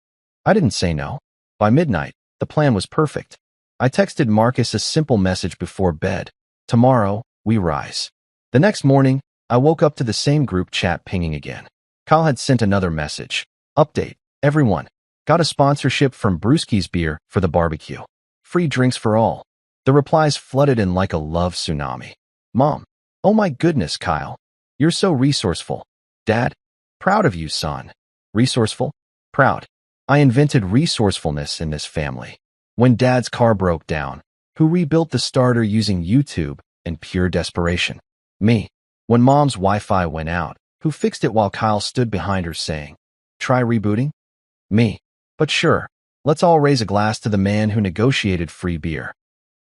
I didn't say no. By midnight, the plan was perfect. I texted Marcus a simple message before bed. Tomorrow, we rise. The next morning, I woke up to the same group chat pinging again. Kyle had sent another message. Update, everyone. Got a sponsorship from Brewski's Beer for the barbecue. Free drinks for all. The replies flooded in like a love tsunami. Mom, oh my goodness, Kyle. You're so resourceful. Dad, proud of you, son. Resourceful? Proud. I invented resourcefulness in this family. When Dad's car broke down, who rebuilt the starter using YouTube and pure desperation? Me. When Mom's Wi-Fi went out, who fixed it while Kyle stood behind her saying, try rebooting? Me. But sure, let's all raise a glass to the man who negotiated free beer.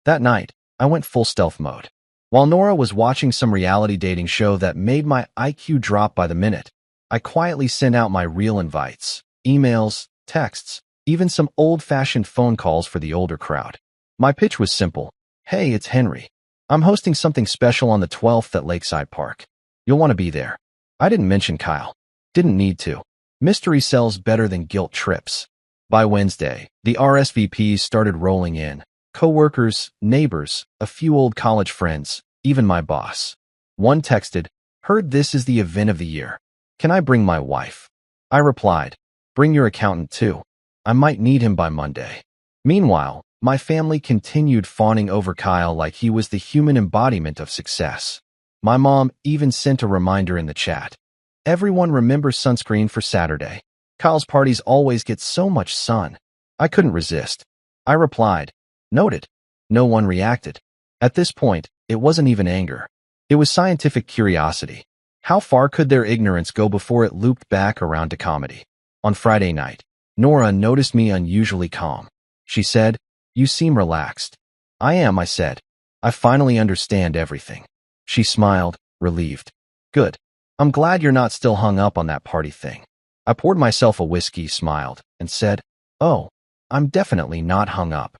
That night, I went full stealth mode. While Nora was watching some reality dating show that made my IQ drop by the minute, I quietly sent out my real invites, emails, texts, even some old-fashioned phone calls for the older crowd. My pitch was simple. Hey, it's Henry. I'm hosting something special on the 12th at Lakeside Park. You'll want to be there. I didn't mention Kyle. Didn't need to. Mystery sells better than guilt trips. By Wednesday, the RSVPs started rolling in. Co-workers, neighbors, a few old college friends, even my boss. One texted, heard this is the event of the year. Can I bring my wife? I replied, bring your accountant too. I might need him by Monday. Meanwhile, my family continued fawning over Kyle like he was the human embodiment of success. My mom even sent a reminder in the chat. Everyone remembers sunscreen for Saturday. Kyle's parties always get so much sun. I couldn't resist. I replied, noted. No one reacted. At this point, it wasn't even anger. It was scientific curiosity. How far could their ignorance go before it looped back around to comedy? On Friday night, Nora noticed me unusually calm. She said, you seem relaxed. I am, I said. I finally understand everything. She smiled, relieved. Good. I'm glad you're not still hung up on that party thing. I poured myself a whiskey, smiled, and said, oh, I'm definitely not hung up.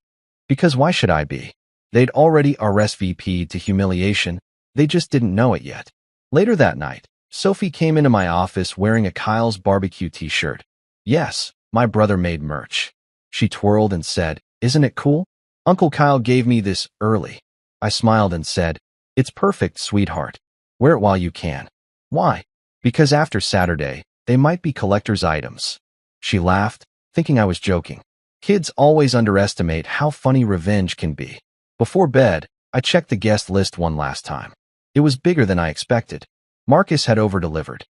Because why should I be? They'd already RSVP'd to humiliation, they just didn't know it yet. Later that night, Sophie came into my office wearing a Kyle's barbecue t-shirt. Yes, my brother made merch. She twirled and said, isn't it cool? Uncle Kyle gave me this early. I smiled and said, it's perfect, sweetheart. Wear it while you can. Why? Because after Saturday, they might be collector's items. She laughed, thinking I was joking. Kids always underestimate how funny revenge can be. Before bed, I checked the guest list one last time. It was bigger than I expected. Marcus had over-delivered.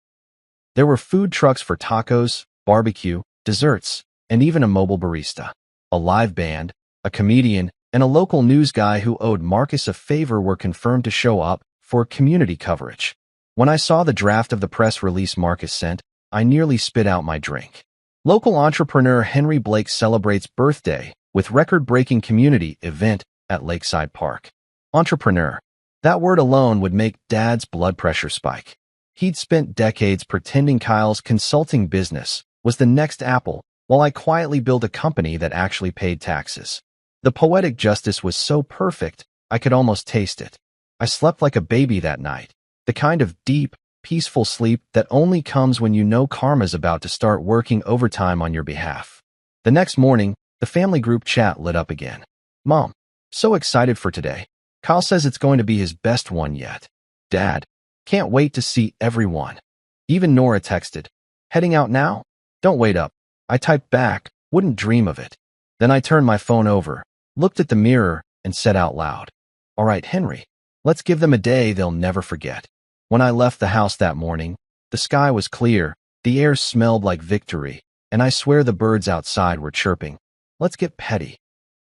There were food trucks for tacos, barbecue, desserts, and even a mobile barista. A live band, a comedian, and a local news guy who owed Marcus a favor were confirmed to show up for community coverage. When I saw the draft of the press release Marcus sent, I nearly spit out my drink. Local entrepreneur Henry Blake celebrates birthday with record-breaking community event at Lakeside Park. Entrepreneur. That word alone would make Dad's blood pressure spike. He'd spent decades pretending Kyle's consulting business was the next Apple, while I quietly built a company that actually paid taxes. The poetic justice was so perfect, I could almost taste it. I slept like a baby that night, the kind of deep, peaceful sleep that only comes when you know karma's about to start working overtime on your behalf. The next morning, the family group chat lit up again. Mom, so excited for today. Kyle says it's going to be his best one yet. Dad, can't wait to see everyone. Even Nora texted, heading out now? Don't wait up. I typed back, wouldn't dream of it. Then I turned my phone over, looked at the mirror, and said out loud, all right, Henry, let's give them a day they'll never forget. When I left the house that morning, the sky was clear, the air smelled like victory, and I swear the birds outside were chirping. Let's get petty.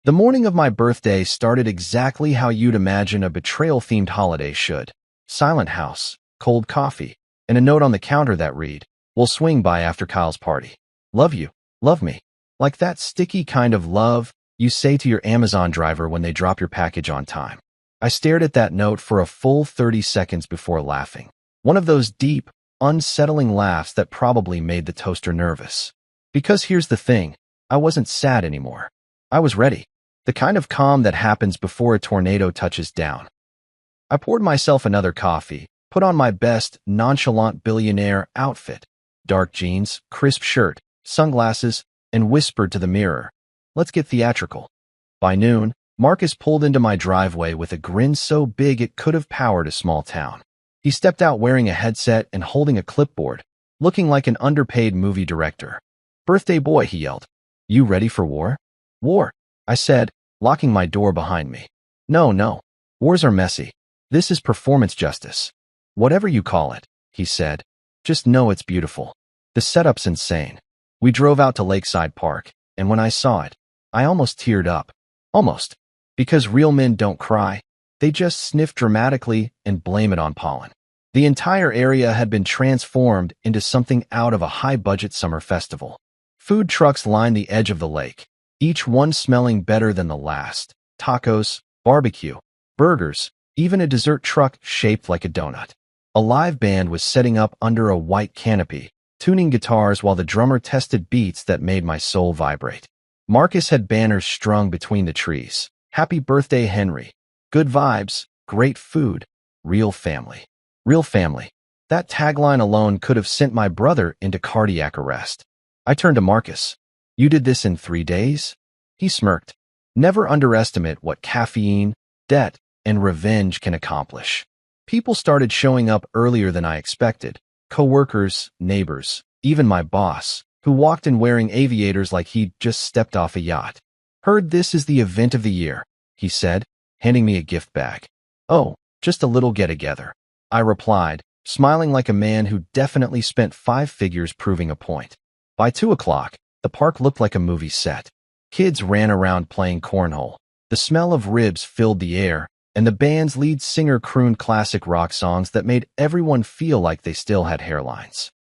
The morning of my birthday started exactly how you'd imagine a betrayal-themed holiday should. Silent house, cold coffee, and a note on the counter that read, "We'll swing by after Kyle's party. Love you. Love me." Like that sticky kind of love you say to your Amazon driver when they drop your package on time. I stared at that note for a full 30 seconds before laughing. One of those deep, unsettling laughs that probably made the toaster nervous. Because here's the thing, I wasn't sad anymore. I was ready. The kind of calm that happens before a tornado touches down. I poured myself another coffee, put on my best nonchalant billionaire outfit, dark jeans, crisp shirt, sunglasses, and whispered to the mirror, "Let's get theatrical." By noon, Marcus pulled into my driveway with a grin so big it could have powered a small town. He stepped out wearing a headset and holding a clipboard, looking like an underpaid movie director. "Birthday boy," he yelled. "You ready for war?" "War," I said, locking my door behind me. No. Wars are messy. This is performance justice. "Whatever you call it," he said. "Just know it's beautiful. The setup's insane." We drove out to Lakeside Park, and when I saw it, I almost teared up. Almost. Because real men don't cry. They just sniff dramatically and blame it on pollen. The entire area had been transformed into something out of a high-budget summer festival. Food trucks lined the edge of the lake, each one smelling better than the last. Tacos, barbecue, burgers, even a dessert truck shaped like a donut. A live band was setting up under a white canopy, tuning guitars while the drummer tested beats that made my soul vibrate. Marcus had banners strung between the trees. "Happy birthday, Henry. Good vibes, great food, real family." Real family. That tagline alone could have sent my brother into cardiac arrest. I turned to Marcus. "You did this in 3 days?" He smirked. Never underestimate what caffeine, debt, and revenge can accomplish. People started showing up earlier than I expected. Coworkers, neighbors, even my boss, who walked in wearing aviators like he'd just stepped off a yacht. "Heard this is the event of the year," he said, handing me a gift bag. "Oh, just a little get-together," I replied, smiling like a man who definitely spent 5 figures proving a point. By 2 o'clock, the park looked like a movie set. Kids ran around playing cornhole. The smell of ribs filled the air, and the band's lead singer crooned classic rock songs that made everyone feel like they still had hairlines.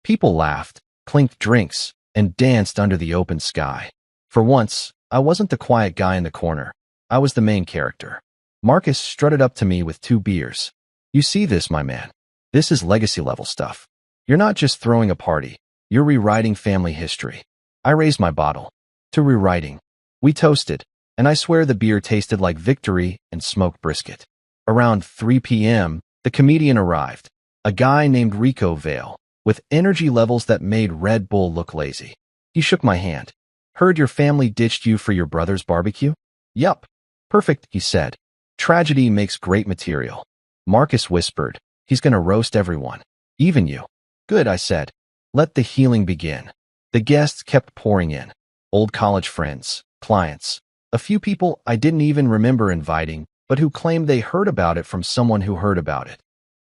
People laughed, clinked drinks, and danced under the open sky. For once, I wasn't the quiet guy in the corner. I was the main character. Marcus strutted up to me with 2 beers. "You see this, my man? This is legacy-level stuff. You're not just throwing a party. You're rewriting family history." I raised my bottle. To rewriting. We toasted, and I swear the beer tasted like victory and smoked brisket. Around 3 p.m., the comedian arrived, a guy named Rico Vale, with energy levels that made Red Bull look lazy. He shook my hand. "Heard your family ditched you for your brother's barbecue?" "Yup." "Perfect," he said. "Tragedy makes great material." Marcus whispered, "He's gonna roast everyone. Even you." "Good," I said. "Let the healing begin." The guests kept pouring in. Old college friends, clients, a few people I didn't even remember inviting, but who claimed they heard about it from someone who heard about it.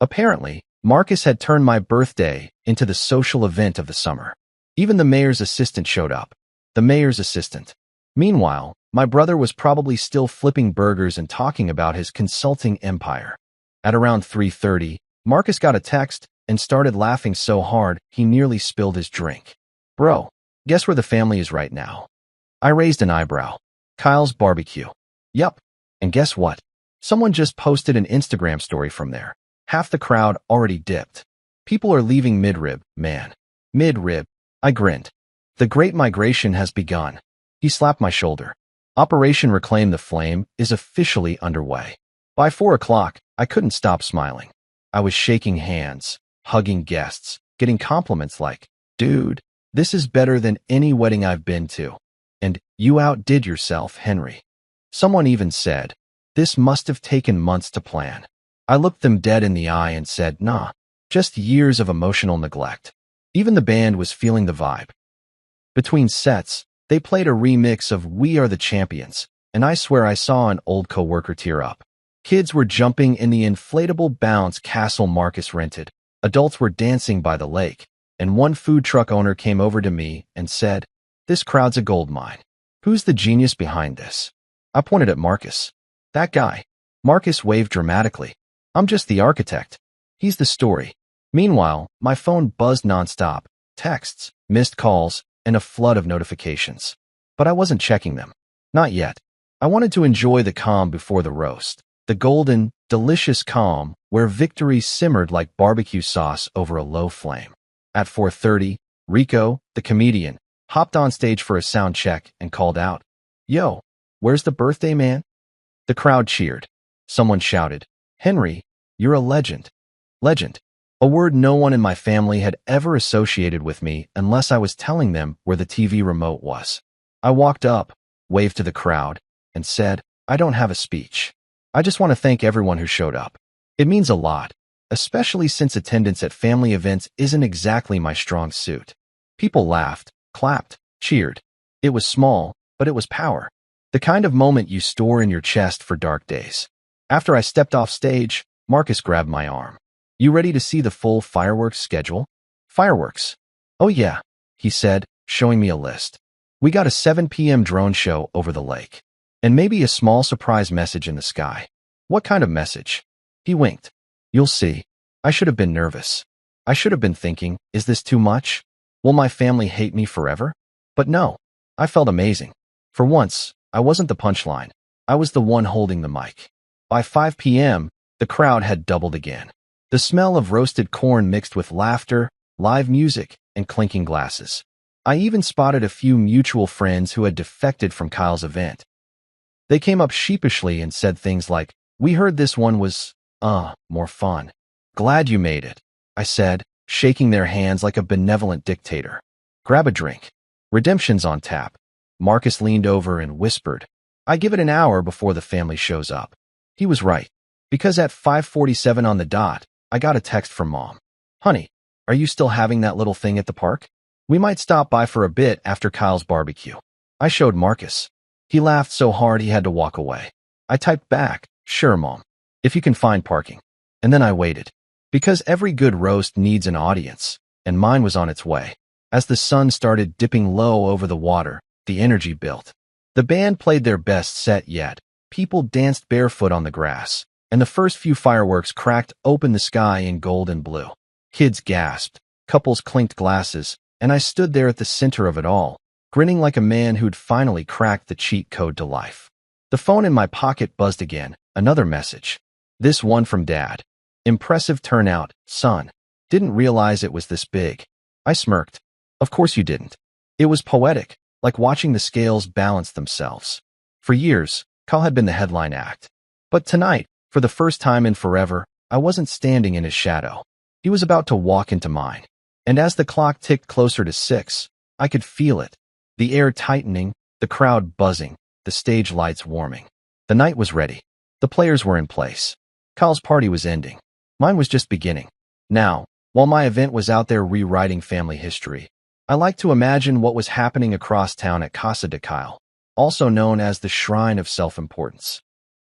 Apparently, Marcus had turned my birthday into the social event of the summer. Even the mayor's assistant showed up. The mayor's assistant. Meanwhile, my brother was probably still flipping burgers and talking about his consulting empire. At around 3:30, Marcus got a text and started laughing so hard he nearly spilled his drink. "Bro, guess where the family is right now?" I raised an eyebrow. "Kyle's barbecue." "Yup. And guess what? Someone just posted an Instagram story from there. Half the crowd already dipped. People are leaving mid-rib, man. Mid-rib." I grinned. "The Great Migration has begun." He slapped my shoulder. "Operation Reclaim the Flame is officially underway." By 4 o'clock, I couldn't stop smiling. I was shaking hands, hugging guests, getting compliments like, "Dude, this is better than any wedding I've been to." And "You outdid yourself, Henry." Someone even said, "This must have taken months to plan." I looked them dead in the eye and said, "Nah, just years of emotional neglect." Even the band was feeling the vibe. Between sets, they played a remix of "We Are the Champions," and I swear I saw an old coworker tear up. Kids were jumping in the inflatable bounce castle Marcus rented. Adults were dancing by the lake, and one food truck owner came over to me and said, "This crowd's a gold mine." Who's the genius behind this? I pointed at Marcus. That guy. Marcus waved dramatically. I'm just the architect. He's the story. Meanwhile, my phone buzzed nonstop. Texts, missed calls, and a flood of notifications. But I wasn't checking them. Not yet. I wanted to enjoy the calm before the roast. The golden, delicious calm where victory simmered like barbecue sauce over a low flame. At 4:30, Rico, the comedian, hopped on stage for a sound check and called out, "Yo, where's the birthday man?" The crowd cheered. Someone shouted, "Henry, you're a legend." Legend. A word no one in my family had ever associated with me unless I was telling them where the TV remote was. I walked up, waved to the crowd, and said, "I don't have a speech. I just want to thank everyone who showed up. It means a lot, especially since attendance at family events isn't exactly my strong suit." People laughed, clapped, cheered. It was small, but it was power. The kind of moment you store in your chest for dark days. After I stepped off stage, Marcus grabbed my arm. "You ready to see the full fireworks schedule?" "Fireworks?" "Oh yeah," he said, showing me a list. "We got a 7 p.m. drone show over the lake. And maybe a small surprise message in the sky." "What kind of message?" He winked. "You'll see." I should have been nervous. I should have been thinking, is this too much? Will my family hate me forever? But no, I felt amazing. For once, I wasn't the punchline. I was the one holding the mic. By 5 p.m., the crowd had doubled again. The smell of roasted corn mixed with laughter, live music, and clinking glasses. I even spotted a few mutual friends who had defected from Kyle's event. They came up sheepishly and said things like, "We heard this one was, more fun." "Glad you made it," I said, shaking their hands like a benevolent dictator. "Grab a drink. Redemption's on tap." Marcus leaned over and whispered, "I give it an hour before the family shows up." He was right, because at 5:47 on the dot, I got a text from Mom. "Honey, are you still having that little thing at the park? We might stop by for a bit after Kyle's barbecue." I showed Marcus. He laughed so hard he had to walk away. I typed back, "Sure, Mom, if you can find parking." And then I waited. Because every good roast needs an audience, and mine was on its way. As the sun started dipping low over the water, the energy built. The band played their best set yet. People danced barefoot on the grass, and the first few fireworks cracked open the sky in gold and blue. Kids gasped, couples clinked glasses, and I stood there at the center of it all, grinning like a man who'd finally cracked the cheat code to life. The phone in my pocket buzzed again, another message. This one from Dad. "Impressive turnout, son. Didn't realize it was this big." I smirked. "Of course you didn't." It was poetic, like watching the scales balance themselves. For years, Kyle had been the headline act. But tonight, for the first time in forever, I wasn't standing in his shadow. He was about to walk into mine. And as the clock ticked closer to 6, I could feel it. The air tightening, the crowd buzzing, the stage lights warming. The night was ready. The players were in place. Kyle's party was ending. Mine was just beginning. Now, while my event was out there rewriting family history, I like to imagine what was happening across town at Casa de Kyle, also known as the Shrine of Self-Importance.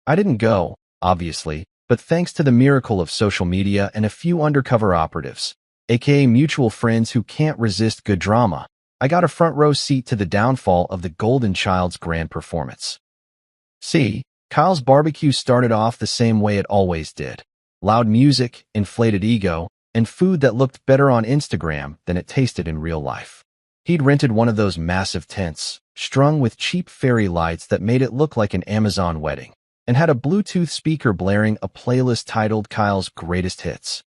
I didn't go, obviously, but thanks to the miracle of social media and a few undercover operatives, aka mutual friends who can't resist good drama, I got a front row seat to the downfall of the Golden Child's grand performance. See, Kyle's barbecue started off the same way it always did. Loud music, inflated ego, and food that looked better on Instagram than it tasted in real life. He'd rented one of those massive tents, strung with cheap fairy lights that made it look like an Amazon wedding, and had a Bluetooth speaker blaring a playlist titled Kyle's Greatest Hits.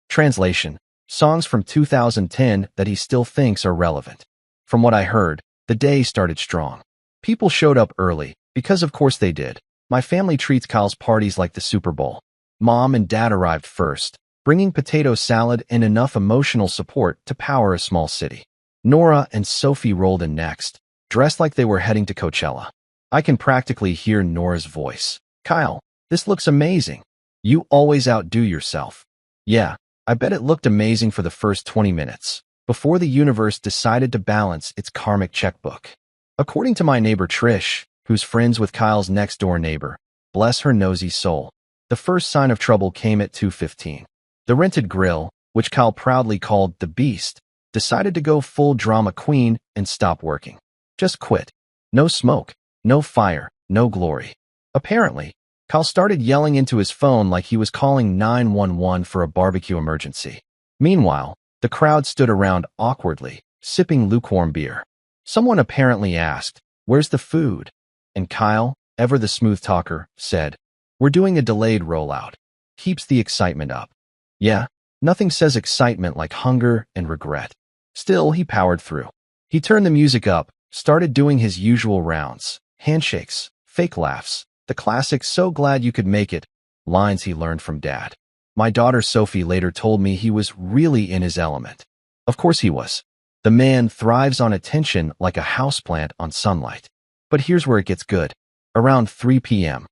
Translation: songs from 2010 that he still thinks are relevant. From what I heard, the day started strong. People showed up early, because of course they did. My family treats Kyle's parties like the Super Bowl. Mom and Dad arrived first, bringing potato salad and enough emotional support to power a small city. Nora and Sophie rolled in next, dressed like they were heading to Coachella. I can practically hear Nora's voice. "Kyle, this looks amazing. You always outdo yourself." Yeah, I bet it looked amazing for the first 20 minutes, before the universe decided to balance its karmic checkbook. According to my neighbor Trish, who's friends with Kyle's next-door neighbor, bless her nosy soul, the first sign of trouble came at 2:15. The rented grill, which Kyle proudly called the Beast, decided to go full drama queen and stop working. Just quit. No smoke, no fire, no glory. Apparently, Kyle started yelling into his phone like he was calling 911 for a barbecue emergency. Meanwhile, the crowd stood around awkwardly, sipping lukewarm beer. Someone apparently asked, "Where's the food?" And Kyle, ever the smooth talker, said, "We're doing a delayed rollout." Keeps the excitement up. Yeah, nothing says excitement like hunger and regret. Still, he powered through. He turned the music up, started doing his usual rounds, handshakes, fake laughs, the classic "so glad you could make it" lines he learned from Dad. My daughter Sophie later told me he was really in his element. Of course he was. The man thrives on attention like a houseplant on sunlight. But here's where it gets good. Around 3 p.m.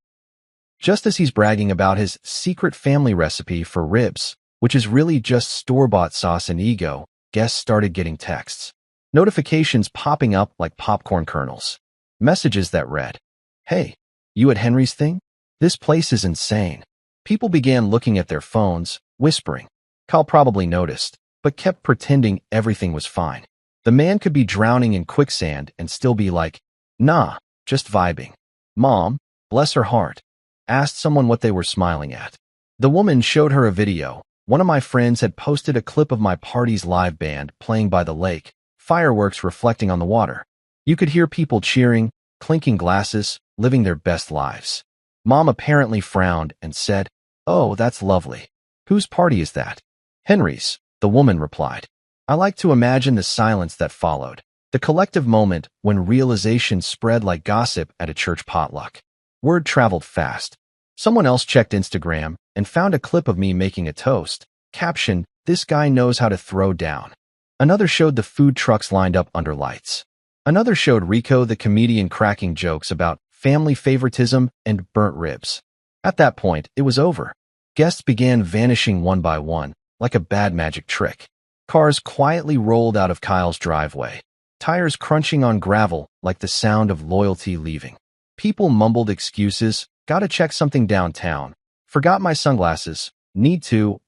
Just as he's bragging about his secret family recipe for ribs, which is really just store-bought sauce and ego, guests started getting texts. Notifications popping up like popcorn kernels. Messages that read, "Hey, you at Henry's thing? This place is insane." People began looking at their phones, whispering. Kyle probably noticed, but kept pretending everything was fine. The man could be drowning in quicksand and still be like, "Nah, just vibing." Mom, bless her heart, asked someone what they were smiling at. The woman showed her a video. One of my friends had posted a clip of my party's live band playing by the lake, fireworks reflecting on the water. You could hear people cheering, clinking glasses, living their best lives. Mom apparently frowned and said, "Oh, that's lovely. Whose party is that?" "Henry's," the woman replied. I like to imagine the silence that followed, the collective moment when realization spread like gossip at a church potluck. Word traveled fast. Someone else checked Instagram and found a clip of me making a toast. Caption, "This guy knows how to throw down." Another showed the food trucks lined up under lights. Another showed Rico the comedian cracking jokes about family favoritism and burnt ribs. At that point, it was over. Guests began vanishing one by one, like a bad magic trick. Cars quietly rolled out of Kyle's driveway, tires crunching on gravel like the sound of loyalty leaving. People mumbled excuses, "Gotta check something downtown. Forgot my sunglasses. Need to,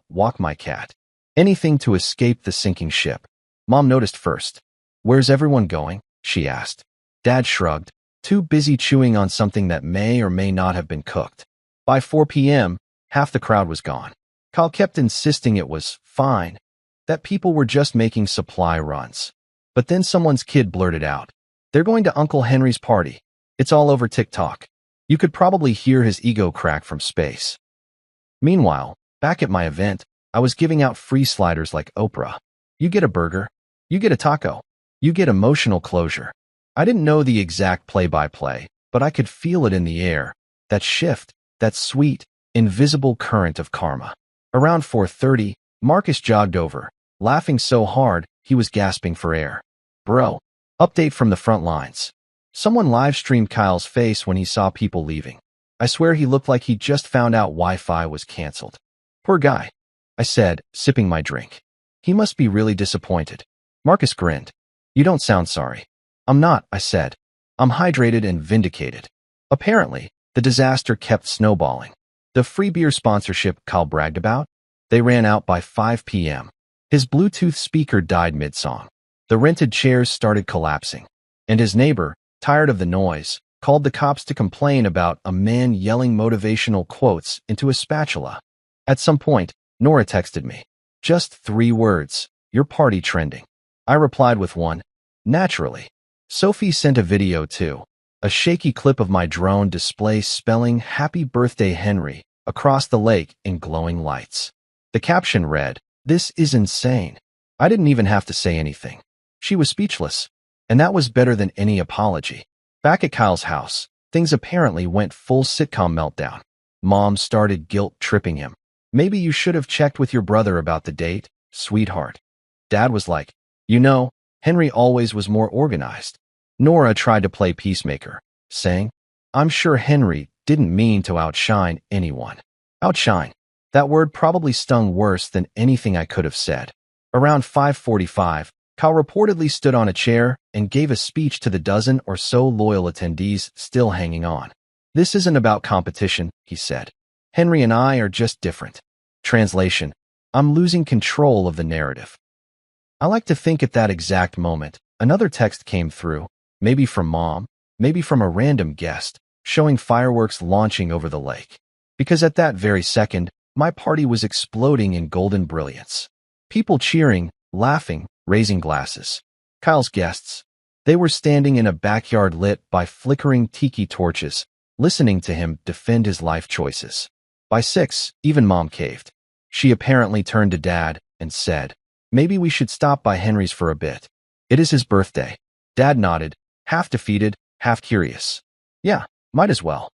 walk my cat." Anything to escape the sinking ship. Mom noticed first. "Where's everyone going?" she asked. Dad shrugged, too busy chewing on something that may or may not have been cooked. By 4 p.m., half the crowd was gone. Kyle kept insisting it was fine, that people were just making supply runs. But then someone's kid blurted out, "They're going to Uncle Henry's party. It's all over TikTok." You could probably hear his ego crack from space. Meanwhile, back at my event, I was giving out free sliders like Oprah. You get a burger. You get a taco. You get emotional closure. I didn't know the exact play-by-play, but I could feel it in the air. That shift, that sweet, invisible current of karma. Around 4:30, Marcus jogged over, laughing so hard he was gasping for air. "Bro, update from the front lines." Someone live-streamed Kyle's face when he saw people leaving. I swear he looked like he just found out Wi-Fi was canceled. "Poor guy," I said, sipping my drink. "He must be really disappointed." Marcus grinned. "You don't sound sorry." "I'm not," I said. "I'm hydrated and vindicated." Apparently, the disaster kept snowballing. The free beer sponsorship Kyle bragged about? They ran out by 5 p.m. His Bluetooth speaker died mid-song. The rented chairs started collapsing. And his neighbor, tired of the noise, called the cops to complain about a man yelling motivational quotes into a spatula. At some point, Nora texted me. "Just 3 words. Your party trending." I replied with one. Naturally. Sophie sent a video too. A shaky clip of my drone display spelling "Happy Birthday Henry" across the lake in glowing lights. The caption read, "This is insane." I didn't even have to say anything. She was speechless. And that was better than any apology. Back at Kyle's house, things apparently went full sitcom meltdown. Mom started guilt-tripping him. "Maybe you should have checked with your brother about the date, sweetheart." Dad was like, "You know, Henry always was more organized." Nora tried to play peacemaker, saying, "I'm sure Henry didn't mean to outshine anyone." Outshine. That word probably stung worse than anything I could have said. Around 5:45, Kyle reportedly stood on a chair and gave a speech to the dozen or so loyal attendees still hanging on. "This isn't about competition," he said. "Henry and I are just different." Translation: I'm losing control of the narrative. I like to think at that exact moment, another text came through. Maybe from Mom, maybe from a random guest, showing fireworks launching over the lake. Because at that very second, my party was exploding in golden brilliance. People cheering, laughing, raising glasses. Kyle's guests. They were standing in a backyard lit by flickering tiki torches, listening to him defend his life choices. By 6, even Mom caved. She apparently turned to Dad and said, "Maybe we should stop by Henry's for a bit. It is his birthday." Dad nodded, half defeated, half curious. "Yeah, might as well."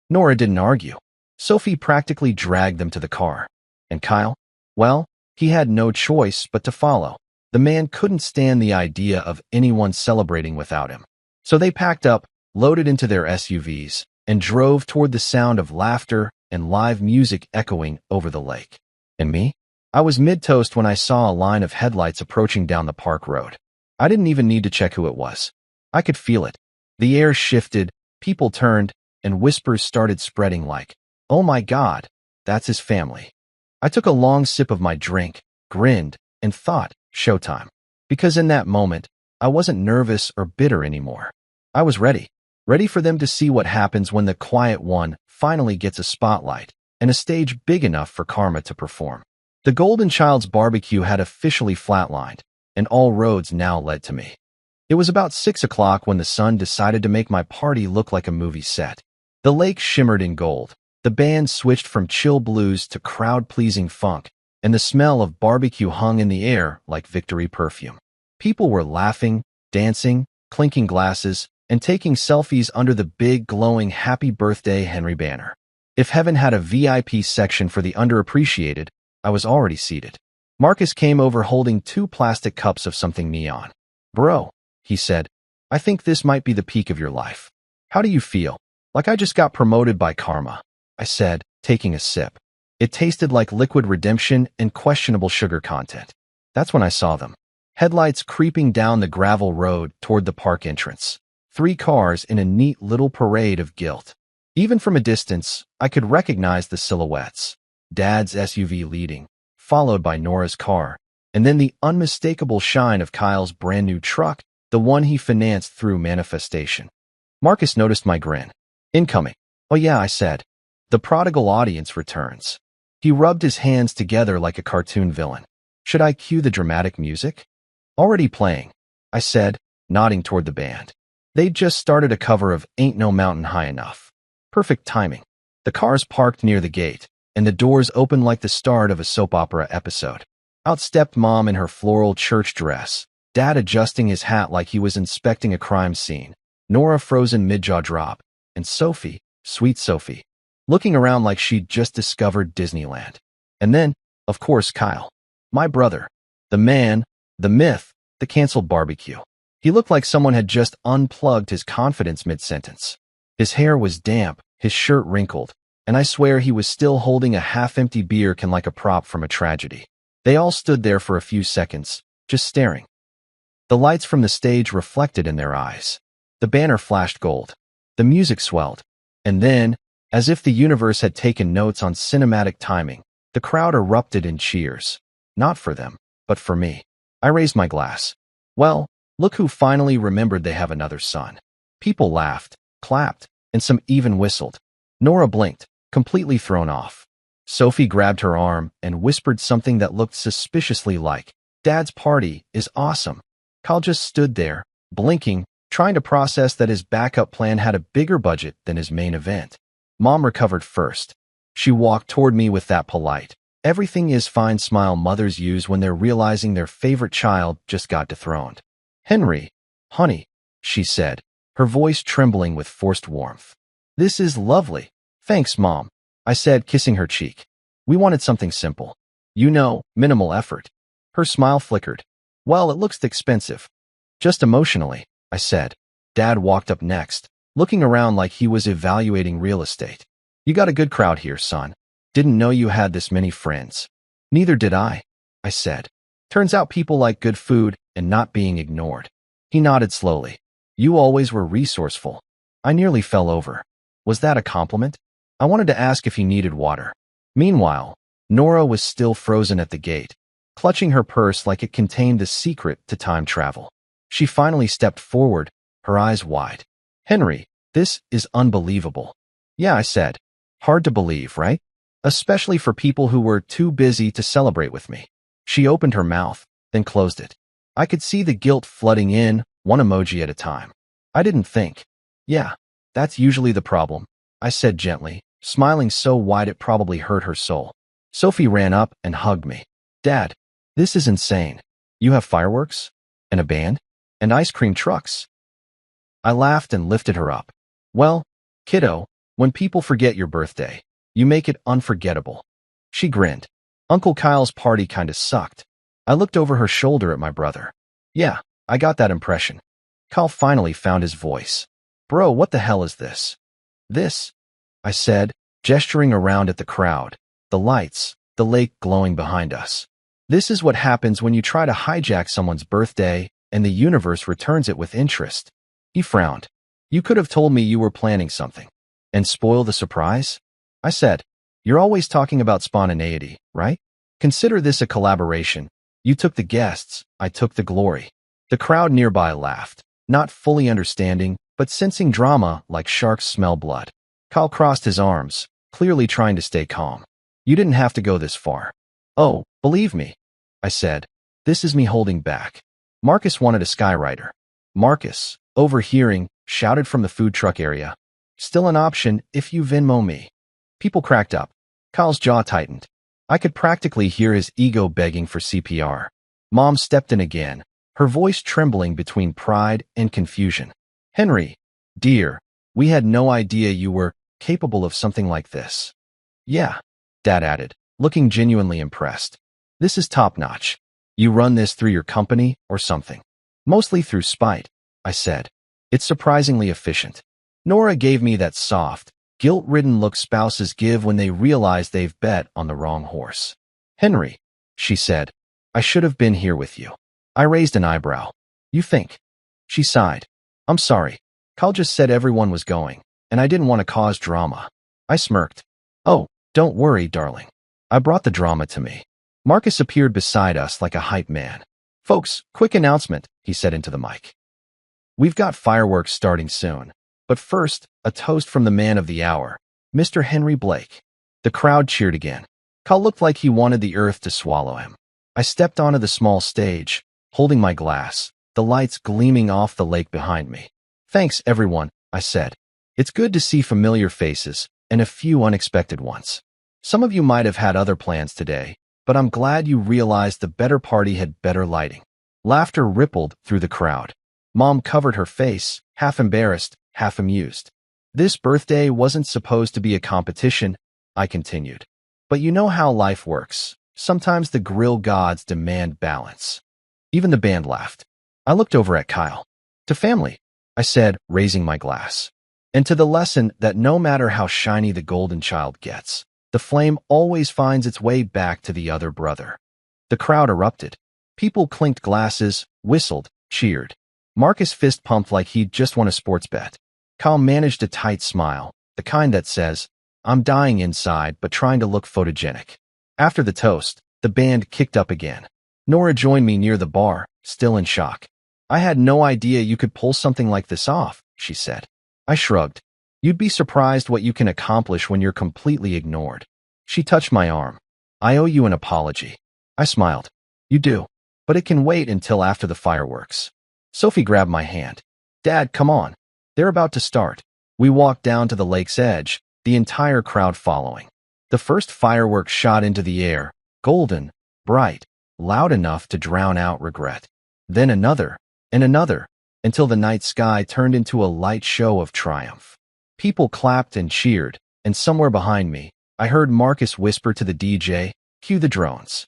Nora didn't argue. Sophie practically dragged them to the car. And Kyle? Well, he had no choice but to follow. The man couldn't stand the idea of anyone celebrating without him. So they packed up, loaded into their SUVs, and drove toward the sound of laughter and live music echoing over the lake. And me? I was mid-toast when I saw a line of headlights approaching down the park road. I didn't even need to check who it was. I could feel it. The air shifted, people turned, and whispers started spreading like, "Oh my God, that's his family." I took a long sip of my drink, grinned, and thought, showtime. Because in that moment, I wasn't nervous or bitter anymore. I was ready. Ready for them to see what happens when the quiet one finally gets a spotlight and a stage big enough for Karma to perform. The Golden Child's barbecue had officially flatlined, and all roads now led to me. It was about 6 o'clock when the sun decided to make my party look like a movie set. The lake shimmered in gold. The band switched from chill blues to crowd-pleasing funk, and the smell of barbecue hung in the air like victory perfume. People were laughing, dancing, clinking glasses, and taking selfies under the big, glowing Happy Birthday Henry banner. If heaven had a VIP section for the underappreciated, I was already seated. Marcus came over holding 2 plastic cups of something neon. "Bro," he said, "I think this might be the peak of your life. How do you feel?" "Like I just got promoted by Karma," I said, taking a sip. It tasted like liquid redemption and questionable sugar content. That's when I saw them. Headlights creeping down the gravel road toward the park entrance. 3 cars in a neat little parade of guilt. Even from a distance, I could recognize the silhouettes. Dad's SUV leading, followed by Nora's car, and then the unmistakable shine of Kyle's brand new truck, the one he financed through Manifestation. Marcus noticed my grin. "Incoming." "Oh yeah," I said. The prodigal audience returns. He rubbed his hands together like a cartoon villain. "Should I cue the dramatic music?" "Already playing," I said, nodding toward the band. They'd just started a cover of Ain't No Mountain High Enough. Perfect timing. The cars parked near the gate, and the doors opened like the start of a soap opera episode. Out stepped Mom in her floral church dress, Dad adjusting his hat like he was inspecting a crime scene, Nora frozen mid-jaw drop, and Sophie, sweet Sophie, looking around like she'd just discovered Disneyland. And then, of course, Kyle. My brother. The man, the myth, the canceled barbecue. He looked like someone had just unplugged his confidence mid-sentence. His hair was damp, his shirt wrinkled, and I swear he was still holding a half-empty beer can like a prop from a tragedy. They all stood there for a few seconds, just staring. The lights from the stage reflected in their eyes. The banner flashed gold. The music swelled. And then, as if the universe had taken notes on cinematic timing, the crowd erupted in cheers. Not for them, but for me. I raised my glass. Well, look who finally remembered they have another son. People laughed, clapped, and some even whistled. Nora blinked, completely thrown off. Sophie grabbed her arm and whispered something that looked suspiciously like, "Dad's party is awesome." Kyle just stood there, blinking, trying to process that his backup plan had a bigger budget than his main event. Mom recovered first. She walked toward me with that polite, everything is fine smile mothers use when they're realizing their favorite child just got dethroned. "Henry, honey," she said, her voice trembling with forced warmth. "This is lovely." "Thanks, Mom," I said, kissing her cheek. "We wanted something simple. You know, minimal effort." Her smile flickered. "Well, it looks expensive." "Just emotionally," I said. Dad walked up next, looking around like he was evaluating real estate. "You got a good crowd here, son. Didn't know you had this many friends." "Neither did I," I said. "Turns out people like good food and not being ignored." He nodded slowly. "You always were resourceful." I nearly fell over. Was that a compliment? I wanted to ask if he needed water. Meanwhile, Nora was still frozen at the gate, clutching her purse like it contained the secret to time travel. She finally stepped forward, her eyes wide. Henry, this is unbelievable. Yeah, I said. Hard to believe, right? Especially for people who were too busy to celebrate with me. She opened her mouth, then closed it. I could see the guilt flooding in, one emoji at a time. I didn't think. Yeah, that's usually the problem, I said gently, smiling so wide it probably hurt her soul. Sophie ran up and hugged me. Dad, this is insane. You have fireworks? And a band? And ice cream trucks? I laughed and lifted her up. Well, kiddo, when people forget your birthday, you make it unforgettable. She grinned. Uncle Kyle's party kinda sucked. I looked over her shoulder at my brother. Yeah, I got that impression. Kyle finally found his voice. Bro, what the hell is this? This, I said, gesturing around at the crowd, the lights, the lake glowing behind us. This is what happens when you try to hijack someone's birthday and the universe returns it with interest. He frowned. You could have told me you were planning something. And spoil the surprise? I said, you're always talking about spontaneity, right? Consider this a collaboration. You took the guests, I took the glory. The crowd nearby laughed, not fully understanding, but sensing drama like sharks smell blood. Kyle crossed his arms, clearly trying to stay calm. You didn't have to go this far. Oh, believe me, I said. This is me holding back. Marcus wanted a skywriter. Marcus, overhearing, shouted from the food truck area. Still an option if you Venmo me. People cracked up. Kyle's jaw tightened. I could practically hear his ego begging for CPR. Mom stepped in again, her voice trembling between pride and confusion. Henry, dear, we had no idea you were capable of something like this. Yeah, Dad added, looking genuinely impressed. This is top-notch. You run this through your company or something. Mostly through spite, I said. It's surprisingly efficient. Nora gave me that soft, guilt-ridden look spouses give when they realize they've bet on the wrong horse. Henry, she said, I should have been here with you. I raised an eyebrow. You think? She sighed. I'm sorry. Kyle just said everyone was going, and I didn't want to cause drama. I smirked. Oh, don't worry, darling. I brought the drama to me. Marcus appeared beside us like a hype man. Folks, quick announcement, he said into the mic. We've got fireworks starting soon. But first, a toast from the man of the hour, Mr. Henry Blake. The crowd cheered again. Kyle looked like he wanted the earth to swallow him. I stepped onto the small stage, holding my glass, the lights gleaming off the lake behind me. Thanks, everyone, I said. It's good to see familiar faces and a few unexpected ones. Some of you might have had other plans today, but I'm glad you realized the better party had better lighting. Laughter rippled through the crowd. Mom covered her face, half embarrassed, half amused. This birthday wasn't supposed to be a competition, I continued. But you know how life works. Sometimes the grill gods demand balance. Even the band laughed. I looked over at Kyle. To family, I said, raising my glass. And to the lesson that no matter how shiny the golden child gets, the flame always finds its way back to the other brother. The crowd erupted. People clinked glasses, whistled, cheered. Marcus fist pumped like he'd just won a sports bet. Kyle managed a tight smile, the kind that says, I'm dying inside but trying to look photogenic. After the toast, the band kicked up again. Nora joined me near the bar, still in shock. I had no idea you could pull something like this off, she said. I shrugged. You'd be surprised what you can accomplish when you're completely ignored. She touched my arm. I owe you an apology. I smiled. You do, but it can wait until after the fireworks. Sophie grabbed my hand. Dad, come on. They're about to start. We walked down to the lake's edge, the entire crowd following. The first firework shot into the air, golden, bright, loud enough to drown out regret. Then another, and another, until the night sky turned into a light show of triumph. People clapped and cheered, and somewhere behind me, I heard Marcus whisper to the DJ, cue the drones.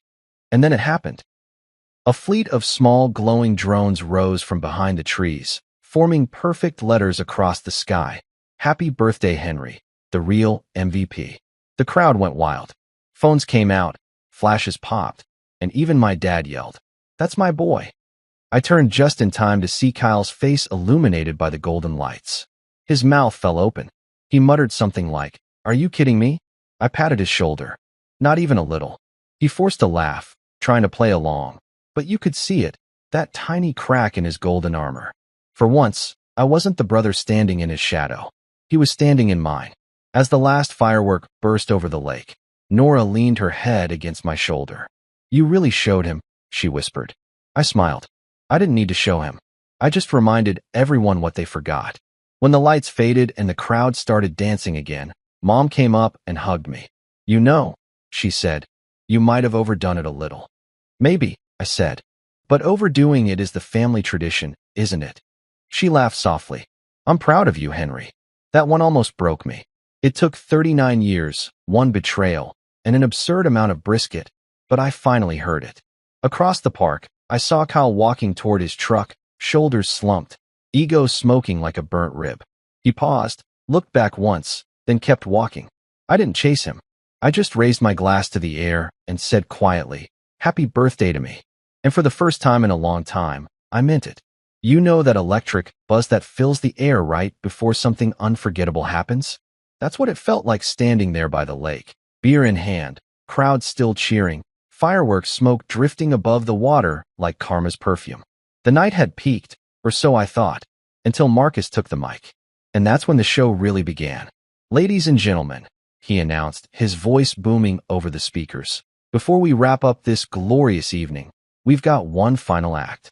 And then it happened. A fleet of small glowing drones rose from behind the trees, forming perfect letters across the sky. Happy birthday, Henry, the real MVP. The crowd went wild. Phones came out, flashes popped, and even my dad yelled, That's my boy. I turned just in time to see Kyle's face illuminated by the golden lights. His mouth fell open. He muttered something like, Are you kidding me? I patted his shoulder. Not even a little. He forced a laugh, trying to play along, but you could see it, that tiny crack in his golden armor. For once, I wasn't the brother standing in his shadow. He was standing in mine. As the last firework burst over the lake, Nora leaned her head against my shoulder. You really showed him, she whispered. I smiled. I didn't need to show him. I just reminded everyone what they forgot. When the lights faded and the crowd started dancing again, Mom came up and hugged me. You know, she said, you might have overdone it a little. Maybe, I said. But overdoing it is the family tradition, isn't it? She laughed softly. I'm proud of you, Henry. That one almost broke me. It took 39 years, one betrayal, and an absurd amount of brisket, but I finally heard it. Across the park, I saw Kyle walking toward his truck, shoulders slumped, ego smoking like a burnt rib. He paused, looked back once, then kept walking. I didn't chase him. I just raised my glass to the air and said quietly, "Happy birthday to me." And for the first time in a long time, I meant it. You know that electric buzz that fills the air right before something unforgettable happens? That's what it felt like standing there by the lake, beer in hand, crowd still cheering, fireworks smoke drifting above the water like karma's perfume. The night had peaked, or so I thought, until Marcus took the mic. And that's when the show really began. Ladies and gentlemen, he announced, his voice booming over the speakers. Before we wrap up this glorious evening, we've got one final act.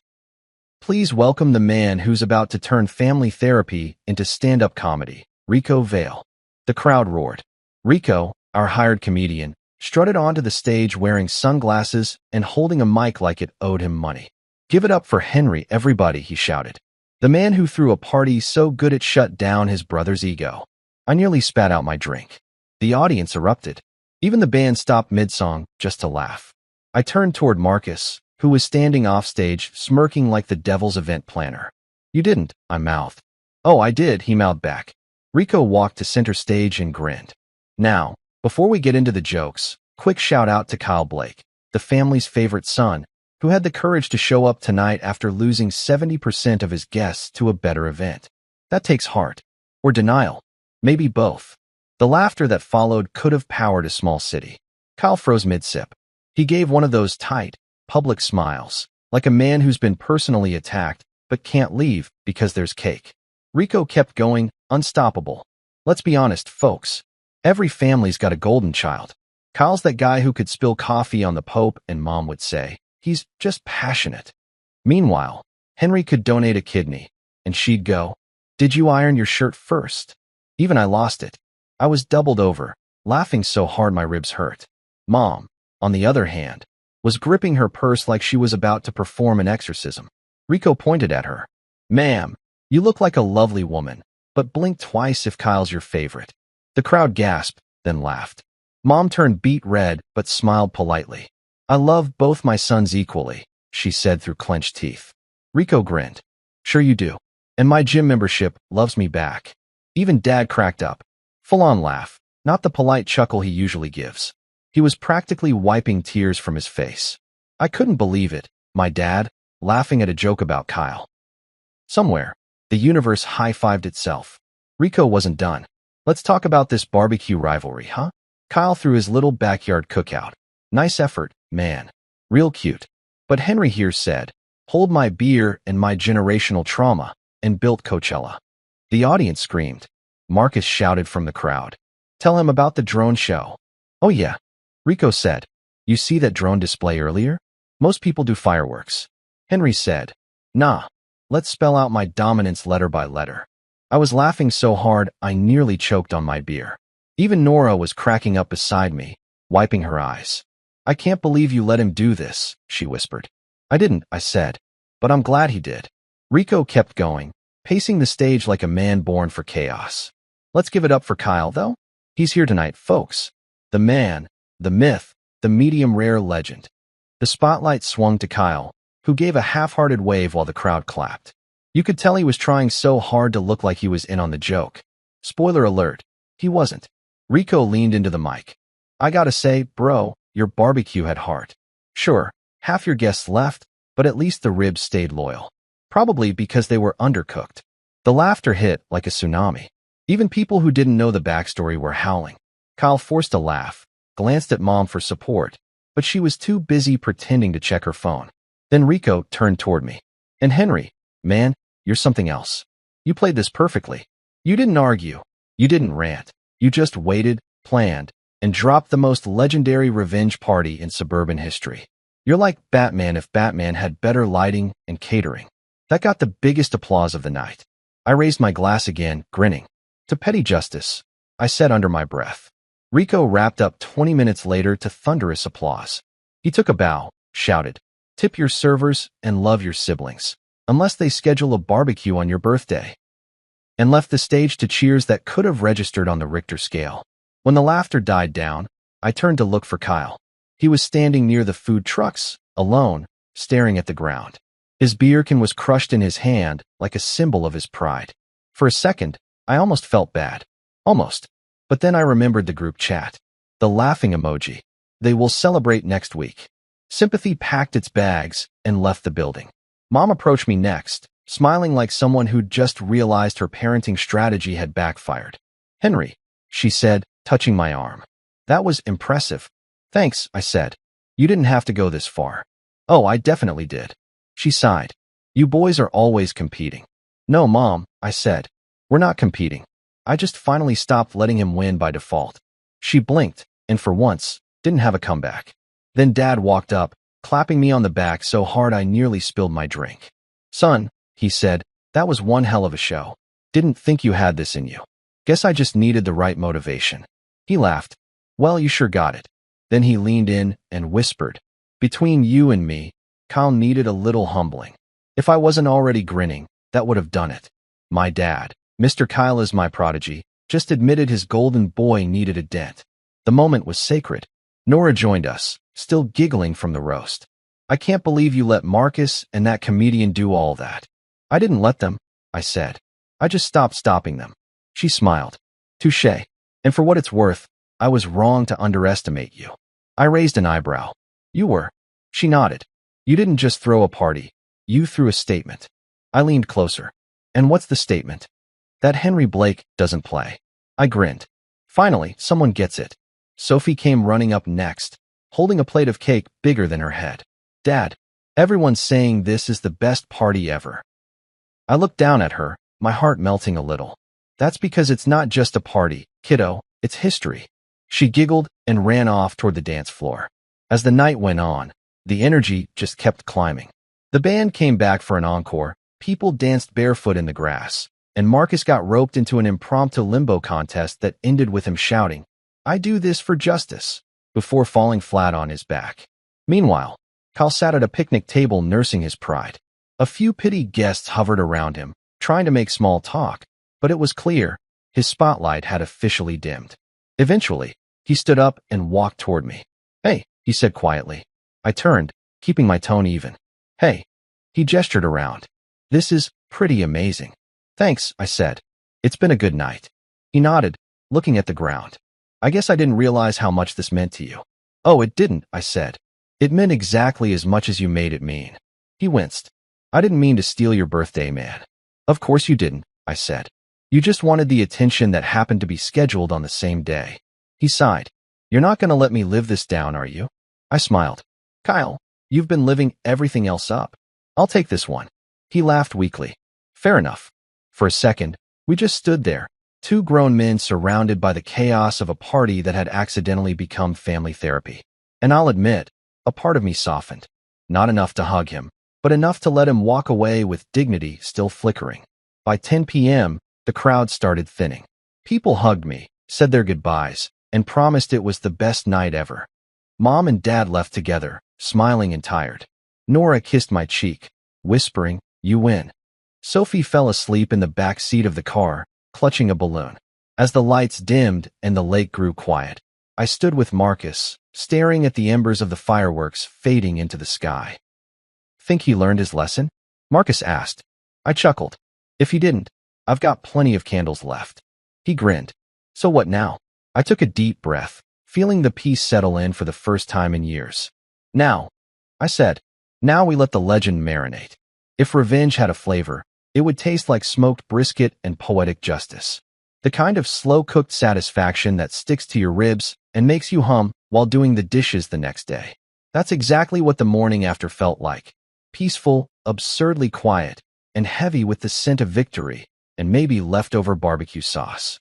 Please welcome the man who's about to turn family therapy into stand-up comedy, Rico Vale. The crowd roared. Rico, our hired comedian, strutted onto the stage wearing sunglasses and holding a mic like it owed him money. Give it up for Henry, everybody, he shouted. The man who threw a party so good it shut down his brother's ego. I nearly spat out my drink. The audience erupted. Even the band stopped mid-song just to laugh. I turned toward Marcus, who was standing offstage, smirking like the devil's event planner. You didn't, I mouthed. Oh, I did, he mouthed back. Rico walked to center stage and grinned. Now, before we get into the jokes, quick shout out to Kyle Blake, the family's favorite son, who had the courage to show up tonight after losing 70% of his guests to a better event. That takes heart. Or denial. Maybe both. The laughter that followed could have powered a small city. Kyle froze mid-sip. He gave one of those tight, public smiles, like a man who's been personally attacked but can't leave because there's cake. Rico kept going, unstoppable. Let's be honest, folks. Every family's got a golden child. Kyle's that guy who could spill coffee on the Pope and Mom would say, he's just passionate. Meanwhile, Henry could donate a kidney, and she'd go, did you iron your shirt first? Even I lost it. I was doubled over, laughing so hard my ribs hurt. Mom, on the other hand, was gripping her purse like she was about to perform an exorcism. Rico pointed at her. Ma'am, you look like a lovely woman, but blink twice if Kyle's your favorite. The crowd gasped, then laughed. Mom turned beet red but smiled politely. I love both my sons equally, she said through clenched teeth. Rico grinned. Sure you do. And my gym membership loves me back. Even Dad cracked up. Full-on laugh, not the polite chuckle he usually gives. He was practically wiping tears from his face. I couldn't believe it, my dad, laughing at a joke about Kyle. Somewhere, the universe high-fived itself. Rico wasn't done. Let's talk about this barbecue rivalry, huh? Kyle threw his little backyard cookout. Nice effort, man. Real cute. But Henry here said, hold my beer and my generational trauma, and built Coachella. The audience screamed. Marcus shouted from the crowd. Tell him about the drone show. Oh yeah. Rico said. You see that drone display earlier? Most people do fireworks. Henry said. Nah. Let's spell out my dominance letter by letter. I was laughing so hard I nearly choked on my beer. Even Nora was cracking up beside me, wiping her eyes. I can't believe you let him do this, she whispered. I didn't, I said. But I'm glad he did. Rico kept going, pacing the stage like a man born for chaos. Let's give it up for Kyle, though. He's here tonight, folks. The man, the myth, the medium-rare legend. The spotlight swung to Kyle, who gave a half-hearted wave while the crowd clapped. You could tell he was trying so hard to look like he was in on the joke. Spoiler alert, he wasn't. Rico leaned into the mic. I gotta say, bro, your barbecue had heart. Sure, half your guests left, but at least the ribs stayed loyal. Probably because they were undercooked. The laughter hit like a tsunami. Even people who didn't know the backstory were howling. Kyle forced a laugh, glanced at Mom for support, but she was too busy pretending to check her phone. Then Rico turned toward me. And Henry, man, you're something else. You played this perfectly. You didn't argue. You didn't rant. You just waited, planned, and dropped the most legendary revenge party in suburban history. You're like Batman if Batman had better lighting and catering. That got the biggest applause of the night. I raised my glass again, grinning. To petty justice, I said under my breath. Rico wrapped up 20 minutes later to thunderous applause. He took a bow, shouted, "Tip your servers and love your siblings, unless they schedule a barbecue on your birthday," and left the stage to cheers that could have registered on the Richter scale. When the laughter died down, I turned to look for Kyle. He was standing near the food trucks, alone, staring at the ground. His beer can was crushed in his hand like a symbol of his pride. For a second, I almost felt bad. Almost. But then I remembered the group chat. The laughing emoji. They will celebrate next week. Sympathy packed its bags and left the building. Mom approached me next, smiling like someone who'd just realized her parenting strategy had backfired. "Henry," she said, touching my arm. "That was impressive." "Thanks," I said. "You didn't have to go this far." "Oh, I definitely did." She sighed. "You boys are always competing." "No, Mom," I said. "We're not competing. I just finally stopped letting him win by default." She blinked, and for once, didn't have a comeback. Then Dad walked up, clapping me on the back so hard I nearly spilled my drink. "Son," he said, "that was one hell of a show. Didn't think you had this in you. Guess I just needed the right motivation." He laughed. "Well, you sure got it." Then he leaned in and whispered, "Between you and me, Kyle needed a little humbling. If I wasn't already grinning, that would have done it. My dad, Mr. Kyle is my prodigy, just admitted his golden boy needed a dent." The moment was sacred. Nora joined us, still giggling from the roast. "I can't believe you let Marcus and that comedian do all that." "I didn't let them," I said. "I just stopped stopping them." She smiled. "Touché. And for what it's worth, I was wrong to underestimate you." I raised an eyebrow. "You were." She nodded. "You didn't just throw a party. You threw a statement." I leaned closer. "And what's the statement?" "That Henry Blake doesn't play." I grinned. Finally, someone gets it. Sophie came running up next, holding a plate of cake bigger than her head. "Dad, everyone's saying this is the best party ever." I looked down at her, my heart melting a little. "That's because it's not just a party, kiddo, it's history." She giggled and ran off toward the dance floor. As the night went on, the energy just kept climbing. The band came back for an encore, people danced barefoot in the grass, and Marcus got roped into an impromptu limbo contest that ended with him shouting, "I do this for justice," before falling flat on his back. Meanwhile, Kyle sat at a picnic table nursing his pride. A few pity guests hovered around him, trying to make small talk, but it was clear his spotlight had officially dimmed. Eventually, he stood up and walked toward me. "Hey," he said quietly. I turned, keeping my tone even. "Hey." He gestured around. "This is pretty amazing." "Thanks," I said. "It's been a good night." He nodded, looking at the ground. "I guess I didn't realize how much this meant to you." "Oh, it didn't," I said. "It meant exactly as much as you made it mean." He winced. "I didn't mean to steal your birthday, man." "Of course you didn't," I said. "You just wanted the attention that happened to be scheduled on the same day." He sighed. "You're not going to let me live this down, are you?" I smiled. "Kyle, you've been living everything else up. I'll take this one." He laughed weakly. "Fair enough." For a second, we just stood there, two grown men surrounded by the chaos of a party that had accidentally become family therapy. And I'll admit, a part of me softened. Not enough to hug him, but enough to let him walk away with dignity still flickering. By 10 p.m., the crowd started thinning. People hugged me, said their goodbyes, and promised it was the best night ever. Mom and Dad left together, smiling and tired. Nora kissed my cheek, whispering, "You win." Sophie fell asleep in the back seat of the car, clutching a balloon. As the lights dimmed and the lake grew quiet, I stood with Marcus, staring at the embers of the fireworks fading into the sky. "Think he learned his lesson?" Marcus asked. I chuckled. "If he didn't, I've got plenty of candles left." He grinned. "So what now?" I took a deep breath, feeling the peace settle in for the first time in years. "Now," I said, "now we let the legend marinate. If revenge had a flavor, it would taste like smoked brisket and poetic justice. The kind of slow-cooked satisfaction that sticks to your ribs and makes you hum while doing the dishes the next day." That's exactly what the morning after felt like. Peaceful, absurdly quiet, and heavy with the scent of victory, and maybe leftover barbecue sauce.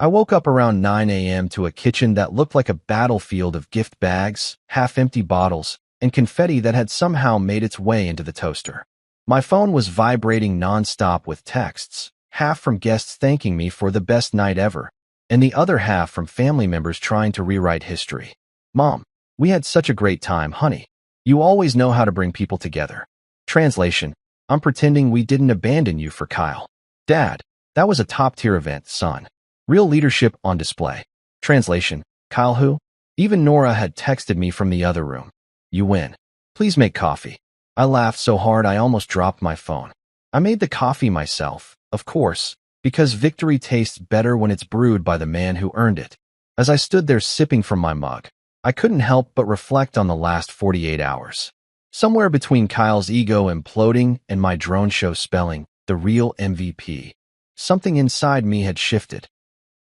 I woke up around 9 a.m. to a kitchen that looked like a battlefield of gift bags, half-empty bottles, and confetti that had somehow made its way into the toaster. My phone was vibrating nonstop with texts, half from guests thanking me for the best night ever, and the other half from family members trying to rewrite history. Mom, we had such a great time, honey. You always know how to bring people together. Translation: I'm pretending we didn't abandon you for Kyle. Dad, that was a top-tier event, son. Real leadership on display. Translation: Kyle who? Even Nora had texted me from the other room. You win. Please make coffee. I laughed so hard I almost dropped my phone. I made the coffee myself, of course, because victory tastes better when it's brewed by the man who earned it. As I stood there sipping from my mug, I couldn't help but reflect on the last 48 hours. Somewhere between Kyle's ego imploding and my drone show spelling the real MVP, something inside me had shifted.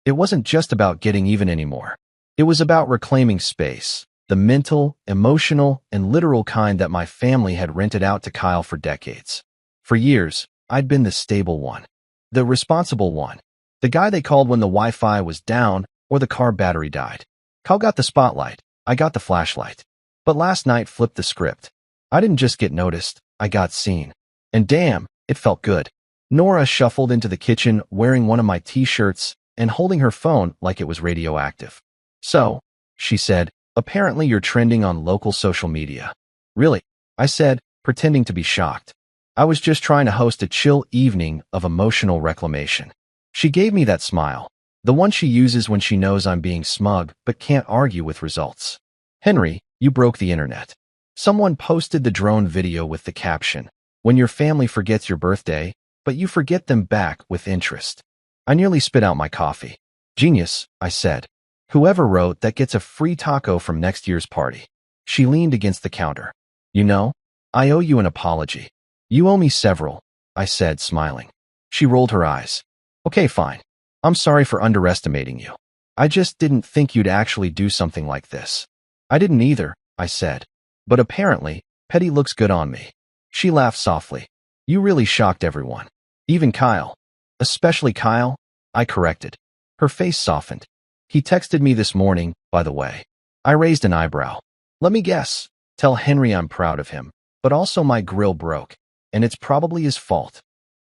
It wasn't just about getting even anymore. It was about reclaiming space, the mental, emotional, and literal kind that my family had rented out to Kyle for decades. For years, I'd been the stable one, the responsible one, the guy they called when the Wi-Fi was down or the car battery died. Kyle got the spotlight, I got the flashlight. But last night flipped the script. I didn't just get noticed, I got seen. And damn, it felt good. Nora shuffled into the kitchen wearing one of my t-shirts and holding her phone like it was radioactive. So, she said, apparently you're trending on local social media. Really? I said, pretending to be shocked. I was just trying to host a chill evening of emotional reclamation. She gave me that smile, the one she uses when she knows I'm being smug but can't argue with results. Henry, you broke the internet. Someone posted the drone video with the caption, "When your family forgets your birthday, but you forget them back with interest." I nearly spit out my coffee. Genius, I said. Whoever wrote that gets a free taco from next year's party. She leaned against the counter. You know, I owe you an apology. You owe me several, I said, smiling. She rolled her eyes. Okay, fine. I'm sorry for underestimating you. I just didn't think you'd actually do something like this. I didn't either, I said. But apparently, petty looks good on me. She laughed softly. You really shocked everyone. Even Kyle. Especially Kyle, I corrected. Her face softened. He texted me this morning, by the way. I raised an eyebrow. Let me guess. Tell Henry I'm proud of him, but also my grill broke, and it's probably his fault.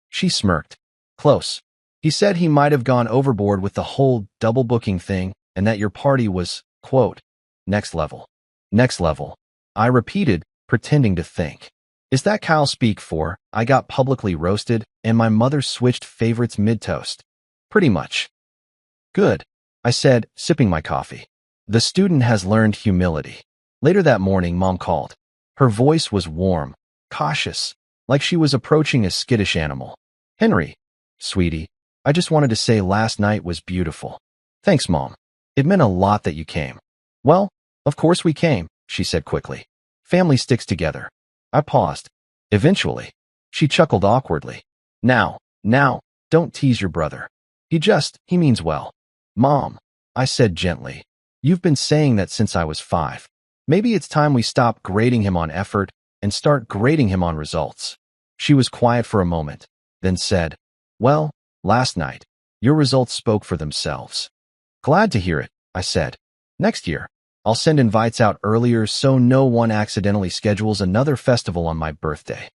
She smirked. Close. He said he might have gone overboard with the whole double booking thing and that your party was, quote, next level. Next level. I repeated, pretending to think. Is that Kyle speak for, I got publicly roasted and my mother switched favorites mid-toast? Pretty much. Good, I said, sipping my coffee. The student has learned humility. Later that morning, Mom called. Her voice was warm, cautious, like she was approaching a skittish animal. Henry, sweetie, I just wanted to say last night was beautiful. Thanks, Mom. It meant a lot that you came. Well, of course we came, she said quickly. Family sticks together. I paused. Eventually, she chuckled awkwardly. Now, don't tease your brother. He means well. Mom, I said gently. You've been saying that since I was 5. Maybe it's time we stop grading him on effort and start grading him on results. She was quiet for a moment, then said, well, last night, your results spoke for themselves. Glad to hear it, I said. Next year, I'll send invites out earlier so no one accidentally schedules another festival on my birthday.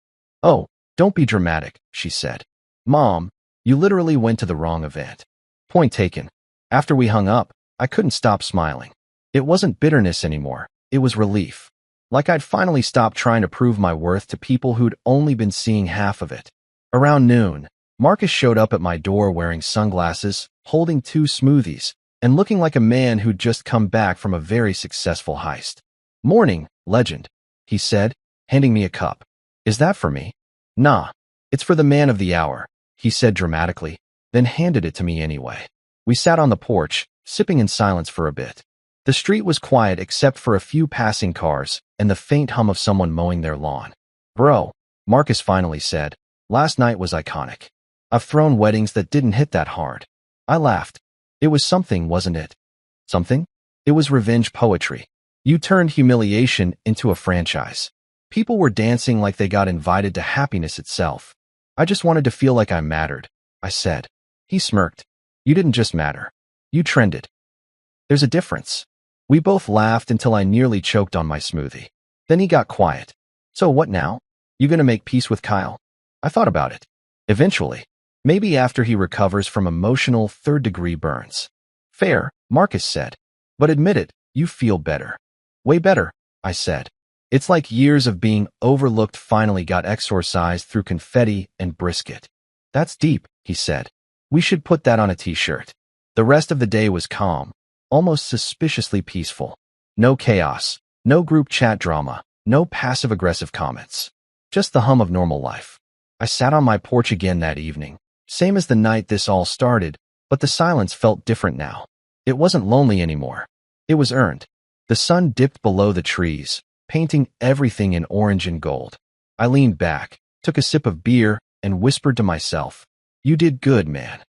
Oh, don't be dramatic, she said. Mom, you literally went to the wrong event. Point taken. After we hung up, I couldn't stop smiling. It wasn't bitterness anymore. It was relief. Like I'd finally stopped trying to prove my worth to people who'd only been seeing half of it. Around noon, Marcus showed up at my door wearing sunglasses, holding 2 smoothies, and looking like a man who'd just come back from a very successful heist. Morning, legend, he said, handing me a cup. Is that for me? Nah, it's for the man of the hour, he said dramatically, then handed it to me anyway. We sat on the porch, sipping in silence for a bit. The street was quiet except for a few passing cars and the faint hum of someone mowing their lawn. Bro, Marcus finally said, last night was iconic. I've thrown weddings that didn't hit that hard. I laughed. It was something, wasn't it? Something? It was revenge poetry. You turned humiliation into a franchise. People were dancing like they got invited to happiness itself. I just wanted to feel like I mattered. I said. He smirked. You didn't just matter. You trended. There's a difference. We both laughed until I nearly choked on my smoothie. Then he got quiet. So what now? You gonna make peace with Kyle? I thought about it. Eventually. Maybe after he recovers from emotional third-degree burns. Fair, Marcus said. But admit it, you feel better. Way better, I said. It's like years of being overlooked finally got exorcised through confetti and brisket. That's deep, he said. We should put that on a t-shirt. The rest of the day was calm, almost suspiciously peaceful. No chaos, no group chat drama, no passive-aggressive comments. Just the hum of normal life. I sat on my porch again that evening, same as the night this all started, but the silence felt different now. It wasn't lonely anymore. It was earned. The sun dipped below the trees, painting everything in orange and gold. I leaned back, took a sip of beer, and whispered to myself, "You did good, man."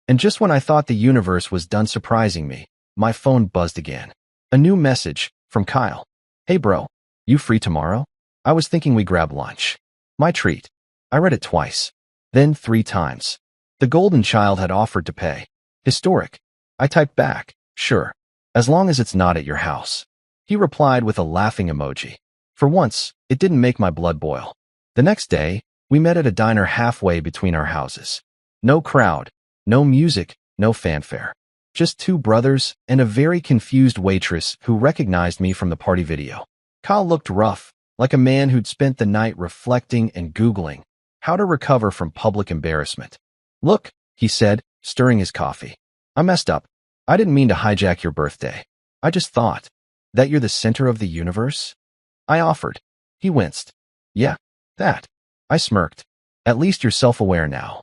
And just when I thought the universe was done surprising me, my phone buzzed again. A new message from Kyle. "Hey bro, you free tomorrow? I was thinking we grab lunch." My treat. I read it twice, then 3 times. The golden child had offered to pay. Historic. I typed back, "Sure, as long as it's not at your house." He replied with a laughing emoji. For once, it didn't make my blood boil. The next day, we met at a diner halfway between our houses. No crowd, no music, no fanfare. Just 2 brothers and a very confused waitress who recognized me from the party video. Kyle looked rough, like a man who'd spent the night reflecting and Googling how to recover from public embarrassment. "Look," he said, stirring his coffee. "I messed up. I didn't mean to hijack your birthday. I just thought that you're the center of the universe." I offered. He winced. "Yeah, that." I smirked. "At least you're self-aware now."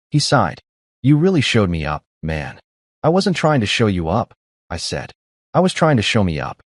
He sighed. "You really showed me up, man." "I wasn't trying to show you up," I said. "I was trying to show me up.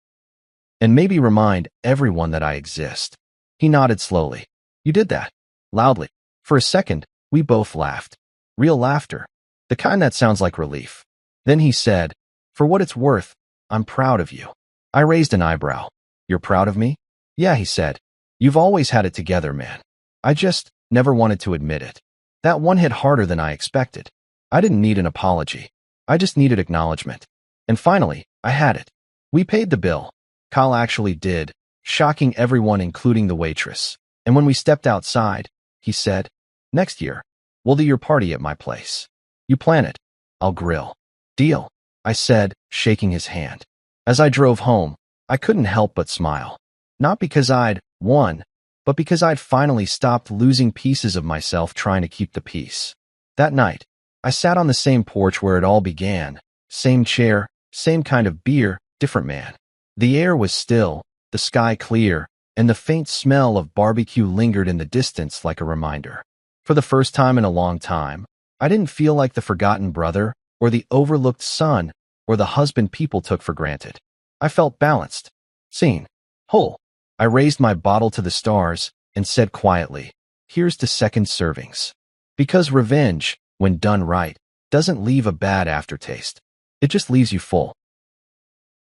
And maybe remind everyone that I exist." He nodded slowly. "You did that." Loudly. For a second, we both laughed. Real laughter. The kind that sounds like relief. Then he said, "For what it's worth, I'm proud of you." I raised an eyebrow. "You're proud of me?" "Yeah," he said. "You've always had it together, man. I just never wanted to admit it." That one hit harder than I expected. I didn't need an apology. I just needed acknowledgement. And finally, I had it. We paid the bill. Kyle actually did, shocking everyone including the waitress. And when we stepped outside, he said, "Next year, we'll do your party at my place. You plan it. I'll grill." "Deal," I said, shaking his hand. As I drove home, I couldn't help but smile. Not because I'd won, but because I'd finally stopped losing pieces of myself trying to keep the peace. That night, I sat on the same porch where it all began. Same chair, same kind of beer, different man. The air was still, the sky clear, and the faint smell of barbecue lingered in the distance like a reminder. For the first time in a long time, I didn't feel like the forgotten brother, or the overlooked son, or the husband people took for granted. I felt balanced, seen, whole. I raised my bottle to the stars and said quietly, "Here's to second servings." Because revenge, when done right, doesn't leave a bad aftertaste. It just leaves you full.